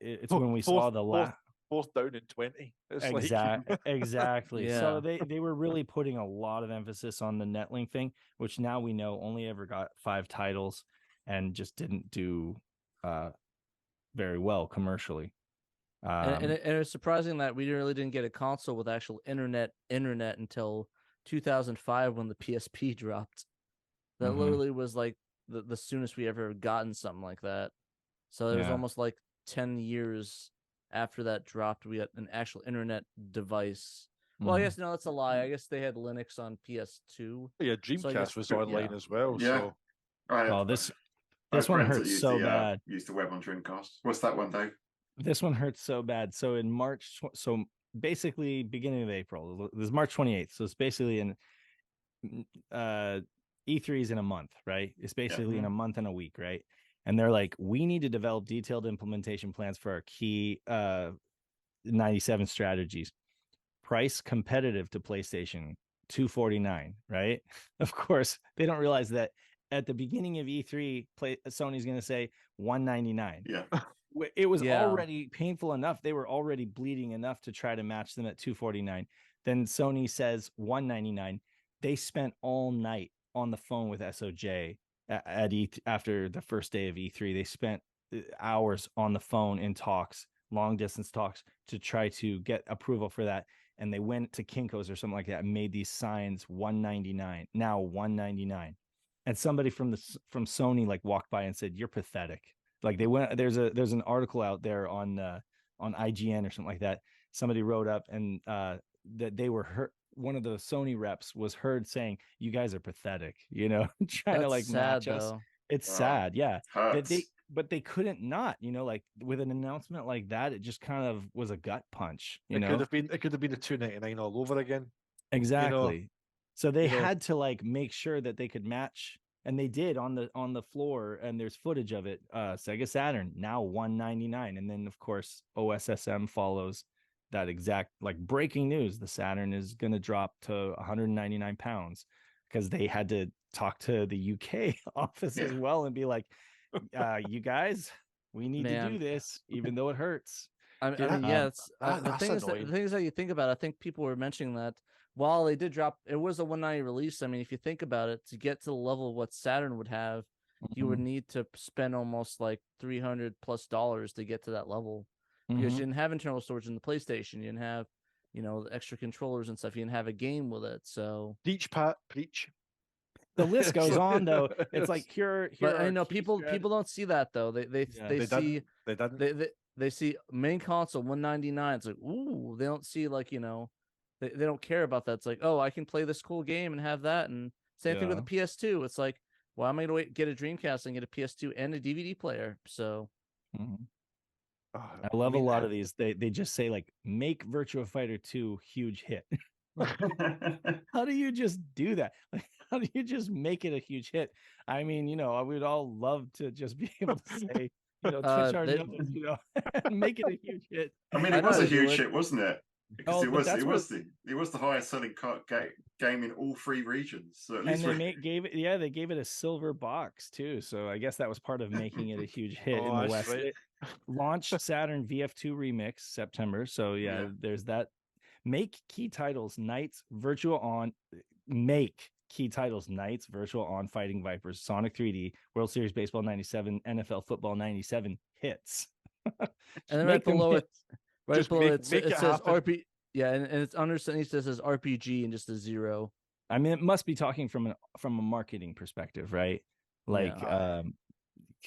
It's when we saw the last fourth down in 20. Exactly. Yeah. So they were really putting a lot of emphasis on the Netlink thing, which now we know only ever got 5 titles and just didn't do very well commercially. And it's surprising that we really didn't get a console with actual internet until 2005 when the PSP dropped. That literally was like the soonest we ever gotten something like that. So it was almost like 10 years after that dropped, we had an actual internet device. Well, I guess no, that's a lie. I guess they had Linux on PS2. Yeah, Dreamcast was online as well. Yeah. So this one hurts so bad. Use the web on Dreamcast. What's that one, Dave? This one hurts so bad. So in March, so basically beginning of April, this is March 28th. So it's basically in E3 is in a month, right? It's basically in a month and a week, right? And they're like, we need to develop detailed implementation plans for our key 97 strategies. Price competitive to PlayStation, $249, right? Of course, they don't realize that at the beginning of E3, Sony's going to say $199. Yeah. It was already painful enough. They were already bleeding enough to try to match them at $249. Then Sony says $199. They spent all night on the phone with SOJ at after the first day of E3. They spent hours on the phone in talks, long distance talks, to try to get approval for that. And they went to Kinko's or something like that and made these signs $199, now $199. And somebody from Sony like walked by and said, "You're pathetic." Like they went, there's an article out there on on IGN or something like that. Somebody wrote up and that they were hurt. One of the Sony reps was heard saying, "You guys are pathetic," trying to That's like sad, match us. though. It's sad, yeah. Hurts. But they couldn't not, like with an announcement like that, it just kind of was a gut punch. It could have been a $2.99 all over again. Exactly. So they had to like make sure that they could match, and they did on the floor, and there's footage of it. Sega Saturn now $199, and then of course OSSM follows that exact, like, breaking news. The Saturn is going to drop to 199 pounds because they had to talk to the UK office as well and be like, you guys, we need to do this, even though it hurts. I mean, it's the thing is that you think about it, I think people were mentioning that while they did drop, it was a 190 release. I mean, if you think about it, to get to the level of what Saturn would have, you would need to spend almost like $300+ to get to that level, because you didn't have internal storage in the PlayStation, you didn't have, the extra controllers and stuff, you didn't have a game with it. So preach, Pat, preach. The list goes on, though. It's like here. But I know people don't see that though. They see they see main console 199. It's like, ooh, they don't see like, they don't care about that. It's like, oh, I can play this cool game and have that. And same thing with the PS2. It's like, well, I'm gonna get a Dreamcast and get a PS2 and a DVD player. So I love a lot of these. They just say like, make Virtua Fighter 2 huge hit. How do you just do that? Like, how do you just make it a huge hit? I mean, I would all love to just be able to say, Twitch our numbers, and make it a huge hit. I mean, it was a huge hit, wasn't it? Because it was the highest selling game in all 3 regions. So at least they gave it a silver box too. So I guess that was part of making it a huge hit in the West. Right. It launched Saturn VF2 Remix September. So there's that. Make key titles Knights, Virtua On, Fighting Vipers, Sonic 3D, World Series Baseball 97, NFL Football 97 hits. And then right below it says RP. Yeah, and it's underneath it says RPG and just a 0. I mean, it must be talking from a marketing perspective, right? Like,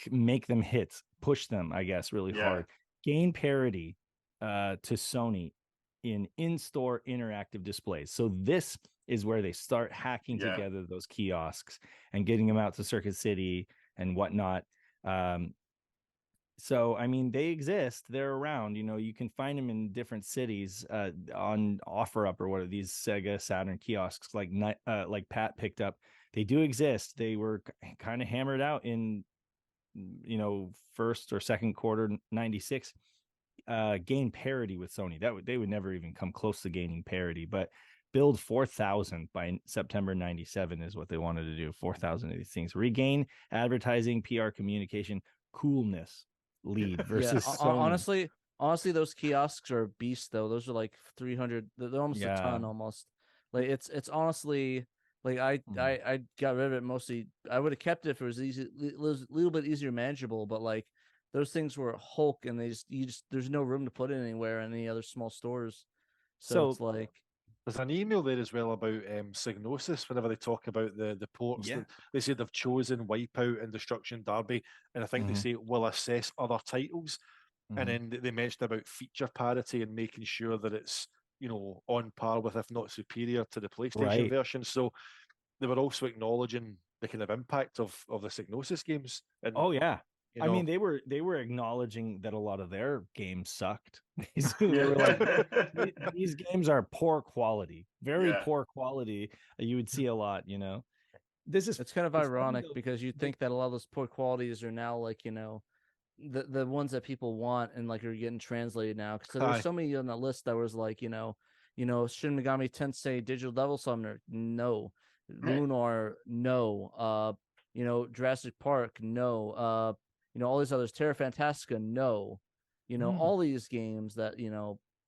make them hits, push them, I guess, really hard. Gain parity to Sony in-store interactive displays. So this is where they start hacking together those kiosks and getting them out to Circuit City and whatnot. So, I mean, they exist. They're around. You can find them in different cities on OfferUp or what are these Sega Saturn kiosks like Pat picked up. They do exist. They were kind of hammered out in, first or second quarter 96. Gain parity with Sony. They would never even come close to gaining parity, but build 4,000 by September 97 is what they wanted to do. 4,000 of these things. Regain advertising, PR, communication, coolness lead versus Sony. Honestly, those kiosks are a beast though. Those are like 300. They're almost a ton almost. Like it's honestly like I got rid of it mostly. I would have kept it if it was easy, a little bit easier manageable, but like those things were Hulk, and there's no room to put it anywhere in any other small stores. So it's like there's an email there as well about Psygnosis. Whenever they talk about the ports, they say they've chosen Wipeout and Destruction Derby, and I think they say we'll assess other titles, and then they mentioned about feature parity and making sure that it's on par with, if not superior to, the PlayStation version. So they were also acknowledging the kind of impact of the Psygnosis games. And, I mean, they were acknowledging that a lot of their games sucked. They were like, these games are poor quality, very poor quality. You would see a lot, It's kind of ironic because you think that a lot of those poor qualities are now like, the ones that people want and like are getting translated now. Because there's so many on the list that was like, Shin Megami Tensei Digital Devil Summoner, no. Lunar, no. Jurassic Park, no. All these others, Terra Fantastica, no. All these games that,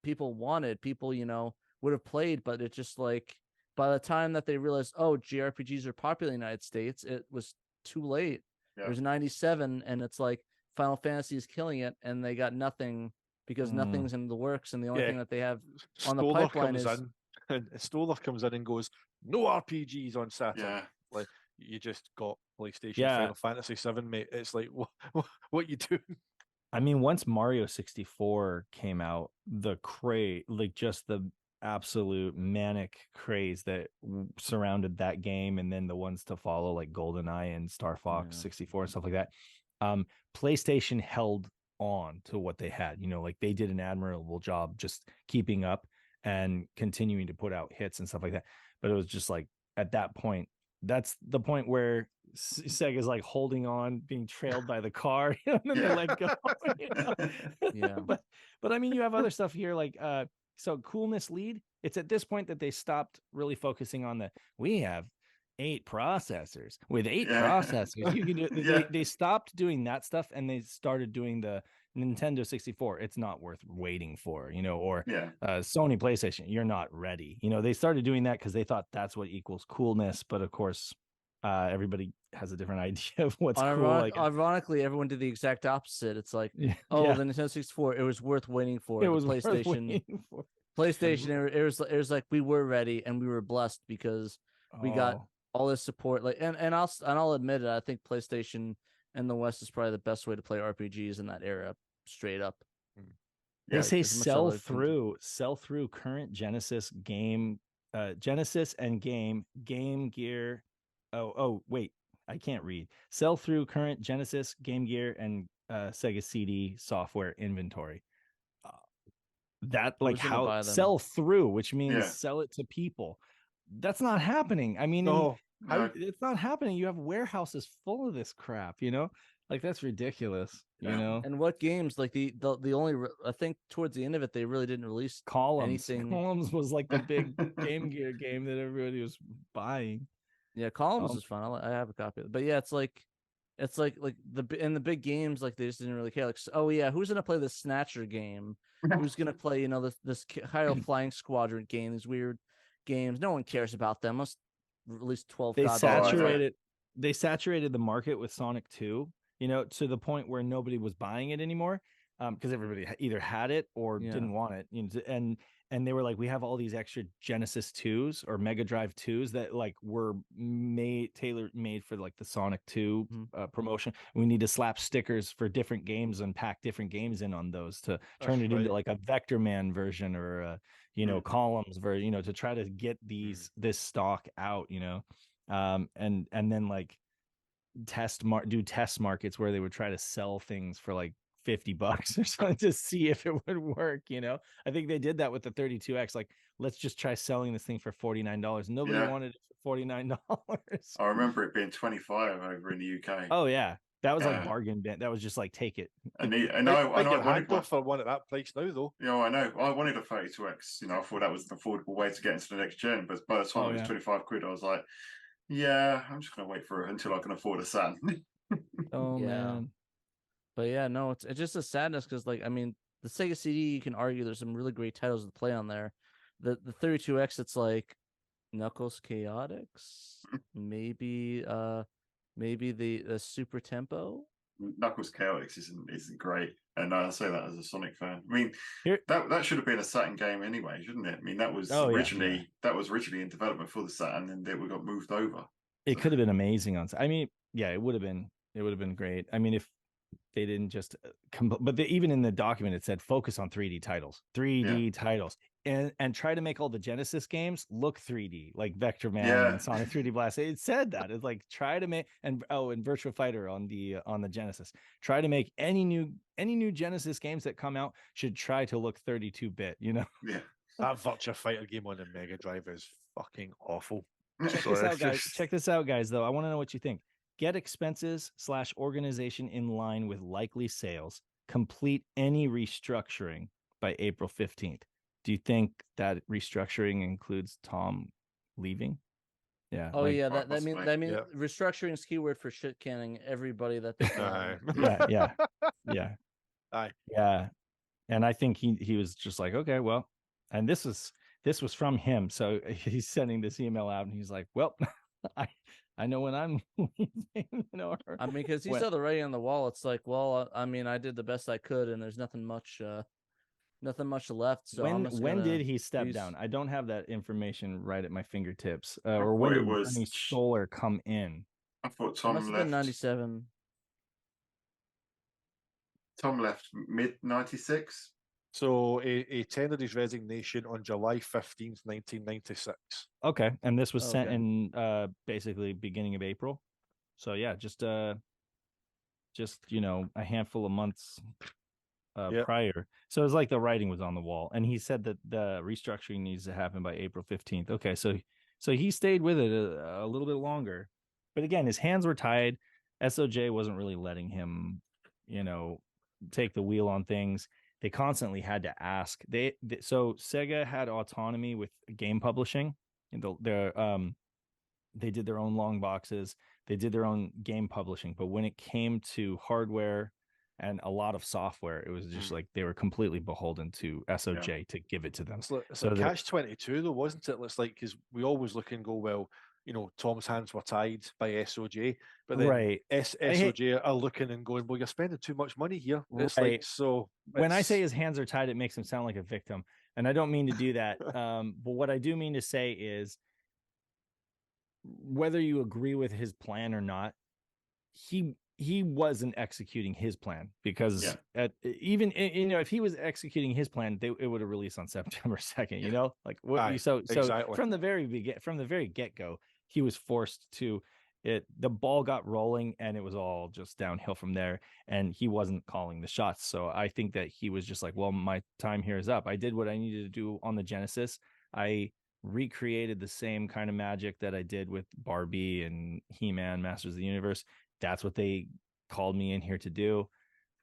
people wanted, people, would have played, but it just like, by the time that they realized, oh, JRPGs are popular in the United States, it was too late. Yeah. There's 97, and it's like Final Fantasy is killing it, and they got nothing because nothing's in the works, and the only thing that they have on the pipeline is... And Stoller comes in and goes, no RPGs on Saturn. Yeah. Like, you just got PlayStation Final Fantasy 7, mate. It's like, what you doing? I mean, once Mario 64 came out, the craze, like just the absolute manic craze that surrounded that game, and then the ones to follow, like GoldenEye and Star Fox 64 and stuff like that. PlayStation held on to what they had. Like they did an admirable job just keeping up and continuing to put out hits and stuff like that. But it was just like at that point, that's the point where Sega's like holding on, being trailed by the car, and then they let go. Yeah. But I mean, you have other stuff here, like so coolness lead. It's at this point that they stopped really focusing on we have 8 processors. With 8 processors, you can do. They stopped doing that stuff, and they started doing the Nintendo 64. It's not worth waiting for, or Sony PlayStation. You're not ready. They started doing that because they thought that's what equals coolness. But of course, everybody has a different idea of what's cool. Ironically, everyone did the exact opposite. It's like, the Nintendo 64, it was worth waiting for. It was PlayStation. PlayStation, it was like we were ready and we were blessed because we got all this support. Like, and I'll admit it. I think PlayStation in the West is probably the best way to play RPGs in that era. Straight up. They say sell through current Genesis game, Genesis and Game Gear. Oh, wait, I can't read. Sell through current Genesis, Game Gear, and Sega CD software inventory. That like how sell through, which means sell it to people. That's not happening. I mean, it's not happening. You have warehouses full of this crap, like that's ridiculous, And what games, like the only, I think towards the end of it, they really didn't release anything. Columns was like the big Game Gear game that everybody was buying. Yeah, Columns is fun. I have a copy of it. But yeah, it's like in the big games, like they just didn't really care. Like, oh yeah, who's gonna play this Snatcher game? Who's gonna play, this Hyrule Flying Squadron game? These weird games. No one cares about them. Let's release 12. They saturated the market with Sonic 2, to the point where nobody was buying it anymore, because everybody either had it or didn't want it. And they were like, we have all these extra Genesis 2s or Mega Drive 2s that like were tailor-made for like the Sonic 2 promotion. We need to slap stickers for different games and pack different games in on those to turn it into like a Vector Man version or Columns version, to try to get this stock out, and then like do test markets where they would try to sell things for like $50 or something to see if it would work. I think they did that with the 32X. Like, let's just try selling this thing for $49. Nobody wanted it for $49. I remember it being 25 over in the UK. Oh yeah, that was like bargain bin. That was just like, take it. I wanted one for one at that price now, though. I know. I wanted a 32X. I thought that was an affordable way to get into the next gen. But by the time it was 25 quid, I was like, I'm just gonna wait for it until I can afford a Saturn. Man. But yeah, no, it's just a sadness because, like, I mean, the Sega CD, you can argue there's some really great titles to play on there. The 32X, it's like Knuckles Chaotix, maybe the Super Tempo. Knuckles Chaotix isn't great, and I say that as a Sonic fan. I mean, that should have been a Saturn game anyway, shouldn't it? I mean, that was originally in development for the Saturn, and then we got moved over. It could have been amazing on. I mean, yeah, it would have been great. I mean, if they didn't just but even in the document it said focus on 3D titles, and try to make all the Genesis games look 3D, like Vector Man and Sonic 3D Blast. It said that it's like try to make and Virtua Fighter on the Genesis. Try to make any new Genesis games that come out should try to look 32-bit. Yeah, that Virtua Fighter game on the Mega Drive is fucking awful. Check this out, guys. Though I want to know what you think. Get expenses / organization in line with likely sales. Complete any restructuring by April 15th. Do you think that restructuring includes Tom leaving? Yeah. Oh, yeah. That means restructuring is keyword for shit canning everybody that they Yeah. Aye. Yeah. And I think he was just like, okay, well, and this was from him. So he's sending this email out and he's like, well, I know when I'm leaving, I mean, because he saw the writing on the wall. It's like, well, I mean, I did the best I could, and there's nothing much left. So when did he step down? I don't have that information right at my fingertips. Or when did Bernie Stoller come in? I thought Tom must have been 97. Tom left mid '96. So he tendered his resignation on July 15th, 1996. Okay, and this was sent Okay. in basically beginning of April. So yeah, just a handful of months Yep. prior. So it's like the writing was on the wall, and he said that the restructuring needs to happen by April 15th. Okay, so he stayed with it a little bit longer, but again, his hands were tied. SOJ wasn't really letting him, take the wheel on things. They constantly had to ask. So Sega had autonomy with game publishing, and they did their own long boxes. They did their own game publishing, but when it came to hardware and a lot of software, it was just like they were completely beholden to SOJ to give it to them. It's like catch-22 though, wasn't it? It's like, because we always look and go, well, Tom's hands were tied by SOJ, but then right. SOJ are looking and going, well, you're spending too much money here. It's right. like, so when I say his hands are tied, it makes him sound like a victim, and I don't mean to do that. But what I do mean to say is, whether you agree with his plan or not, he wasn't executing his plan, because even if he was executing his plan, it would have released on September 2nd. Like what? Aye, so exactly. from the very get-go, he was forced to it. The ball got rolling, and it was all just downhill from there. And he wasn't calling the shots. So I think that he was just like, well, my time here is up. I did what I needed to do on the Genesis. I recreated the same kind of magic that I did with Barbie and He-Man, Masters of the Universe. That's what they called me in here to do.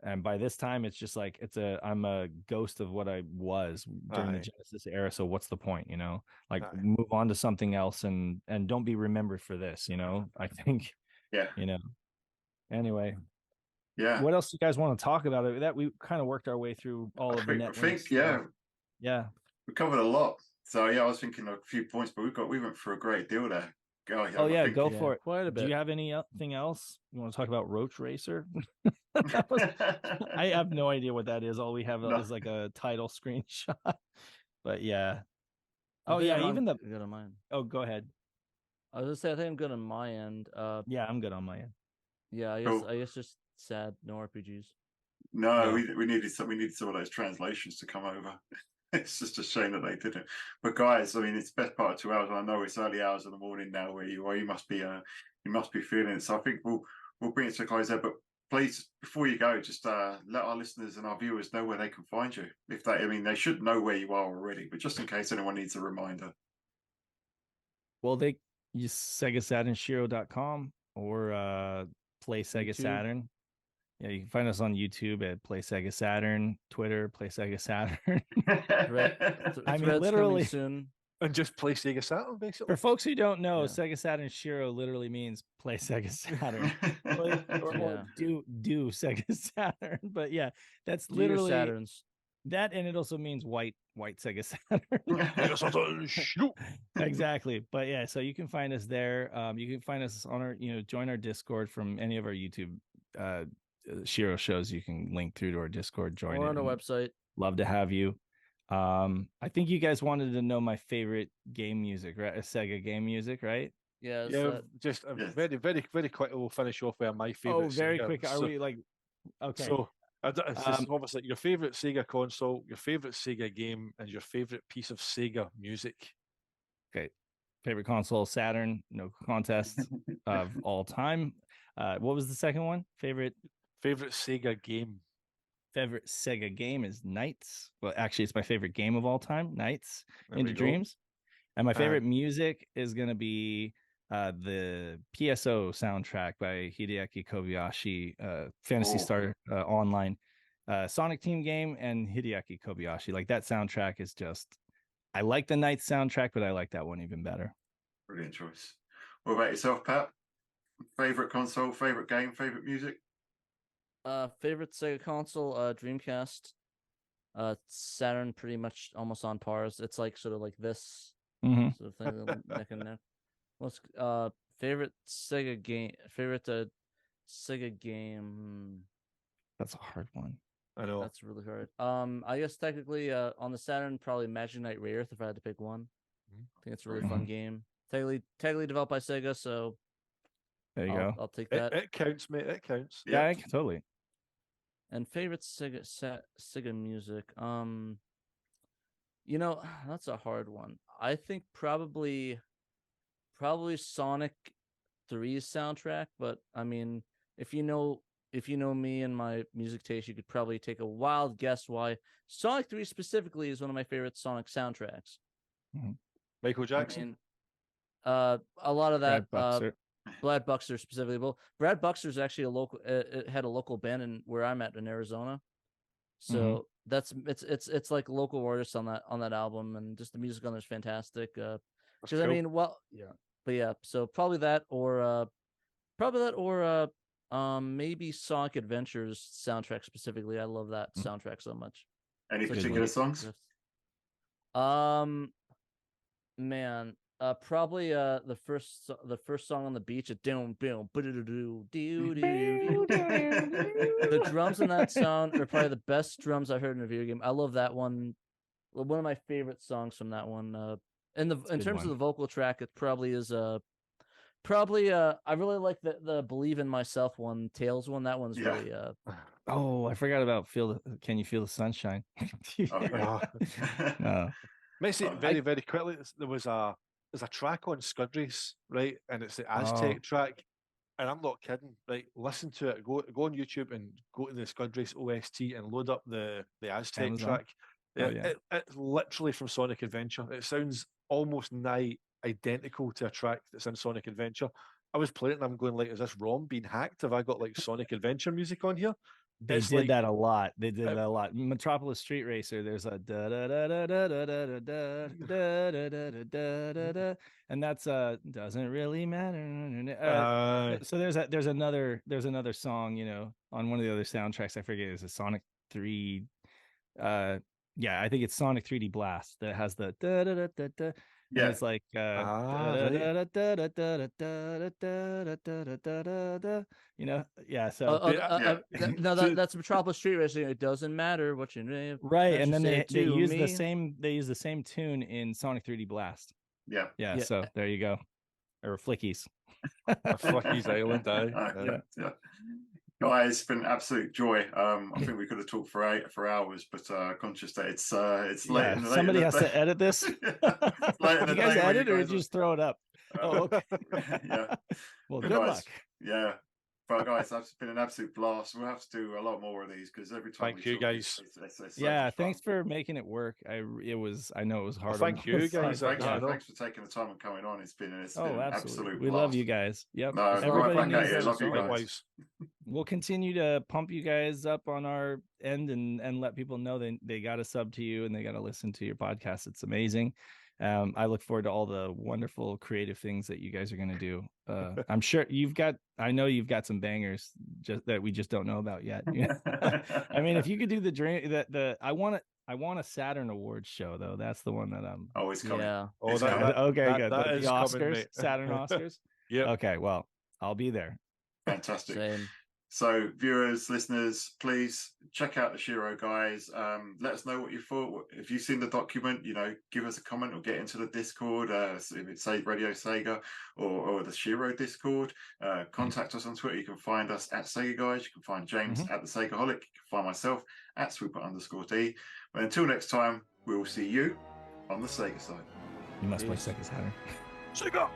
And by this time, it's just like I'm a ghost of what I was during the Genesis era. So what's the point? Move on to something else and don't be remembered for this. I think. Yeah. Anyway. Yeah. What else do you guys want to talk about? That we kind of worked our way through all of the net. I think yeah, we covered a lot. So yeah, I was thinking of a few points, but we went for a great deal there. Go for it. Quite a bit. Do you have anything else you want to talk about? Roach Racer? I have no idea what that is. All we have is like a title screenshot. But yeah. Even the good on mine. Oh, go ahead. I was gonna say I think I'm good on my end. Yeah, I'm good on my end. Yeah, I guess just sad, no RPGs. No, we needed some of those translations to come over. It's just a shame that they didn't. But guys, I mean, it's the best part of 2 hours. And I know it's early hours in the morning now where you must be feeling it. So I think we'll bring it to a close there. But please, before you go, just let our listeners and our viewers know where they can find you. They should know where you are already, but just in case anyone needs a reminder. Well, they use SegaSaturnShiro.com or Play Sega Saturn. Yeah, you can find us on YouTube at Play Sega Saturn, Twitter, Play Sega Saturn. I mean, literally soon. And just Play Sega Saturn, basically. For folks who don't know, Sega Saturn Shiro literally means Play Sega Saturn. Do Sega Saturn. But yeah, that's literally Saturns. That, and it also means white Sega Saturn. Exactly. But yeah, so you can find us there. You can find us on our, join our Discord from any of our YouTube Shiro shows. You can link through to our Discord, join or on our website. Love to have you. I think you guys wanted to know my favorite game music, right? Sega game music, right? Yeah. Just very, very, very quickly, we'll finish off with my favorite. Oh, very Sega. quick. Are we like okay? So it's just obviously your favorite Sega console, your favorite Sega game, and your favorite piece of Sega music. Okay. Favorite console, Saturn, no contest of all time. What was the second one? Favorite Sega game. Favorite Sega game is Nights. Well, actually, it's my favorite game of all time, Nights into Dreams. And my favorite music is going to be the PSO soundtrack by Hideaki Kobayashi, Phantasy Star Online, Sonic Team game, and Hideaki Kobayashi. Like, that soundtrack is just, I like the Nights soundtrack, but I like that one even better. Brilliant choice. What about yourself, Pat? Favorite console, favorite game, favorite music? Favorite Sega console, Dreamcast. Saturn pretty much almost on pars. It's like sort of like this sort of thing, neck and neck. What's favorite Sega game? Sega game. That's a hard one. I know that's really hard. I guess technically, on the Saturn, probably Magic Knight Rebirth if I had to pick one. I think it's a really fun game. Technically developed by Sega, so there you go. I'll take that. It counts, mate. It counts. Yeah, totally. And favorite Sega music. You know, that's a hard one. I think probably Sonic 3's soundtrack, but I mean, if you know me and my music taste, you could probably take a wild guess why Sonic 3 specifically is one of my favorite Sonic soundtracks. Michael Jackson. I mean, a lot of that Brad Buxer specifically. Well, Brad Buxer's actually a local. It had a local band in where I'm at in Arizona, so that's it's like local artists on that album, and just the music on there's fantastic. Because cool. I mean, well, yeah, but yeah, so probably that or maybe Sonic Adventures soundtrack specifically. I love that soundtrack so much. Any particular songs? Man, probably the first song on the beach. The drums in that song are probably the best drums I heard in a video game. I love that one. One of my favorite songs from that one. In terms of the vocal track, it probably is I really like the Believe in Myself one, Tails one. That one's really Oh, I forgot about Can You Feel the Sunshine? No. Makes it very, very quickly. There's a track on Scud Race, right? And it's the Aztec track. And I'm not kidding. Right, listen to it. Go on YouTube and go to the Scud Race OST and load up the Aztec track. It's literally from Sonic Adventure. It sounds almost nigh identical to a track that's in Sonic Adventure. I was playing it and I'm going like, is this ROM being hacked? Have I got like Sonic Adventure music on here? They did that a lot. They did that a lot. Metropolis Street Racer, there's a da da da da da da da da da da da da da, and that's doesn't really matter. So there's another song, you know, on one of the other soundtracks. I forget, it's a Sonic 3. Yeah, I think it's Sonic 3D Blast that has the da da da da da. Yeah, and it's like you know, yeah. So no, that's Metropolis Street Racing. It doesn't matter what your name, right? And then they use the same tune in Sonic 3D Blast. Yeah. So there you go, or Flickies, Flickies Island. Yeah. Guys, it's been an absolute joy. I think we could have talked for hours, but conscious that it's late. Somebody has to edit this. Do you guys edit or did you just throw it up? Oh, okay. Yeah. Well, good luck. Yeah. But guys, that's been an absolute blast. We'll have to do a lot more of these because every time. Thank you, guys. Yeah, thanks for making it work. I know it was hard. Thank you, guys. Thanks for taking the time and coming on. It's been an absolute blast. We love you guys. Yep. No, everybody knows. Love you guys. We'll continue to pump you guys up on our end and let people know they got to sub to you and they got to listen to your podcast. It's amazing. I look forward to all the wonderful creative things that you guys are going to do. I'm sure I know you've got some bangers that we just don't know about yet. I mean, if you could do the dream I want a Saturn Awards show though. That's the one that I'm always coming. Yeah. Oh, okay, good. The Oscars, Saturn Oscars. Yeah. Okay. Well, I'll be there. Fantastic. Same. So viewers, listeners, please check out the Shiro guys. Let us know what you thought. If you've seen the document, give us a comment or get into the Discord, if it's Radio Sega or the Shiro Discord. Contact us on Twitter. You can find us at SEGAGuys. You can find James at the Segaholic. You can find myself at Swooper_T. But until next time, we will see you on the Sega side. You must play Sega Saturn. Sega!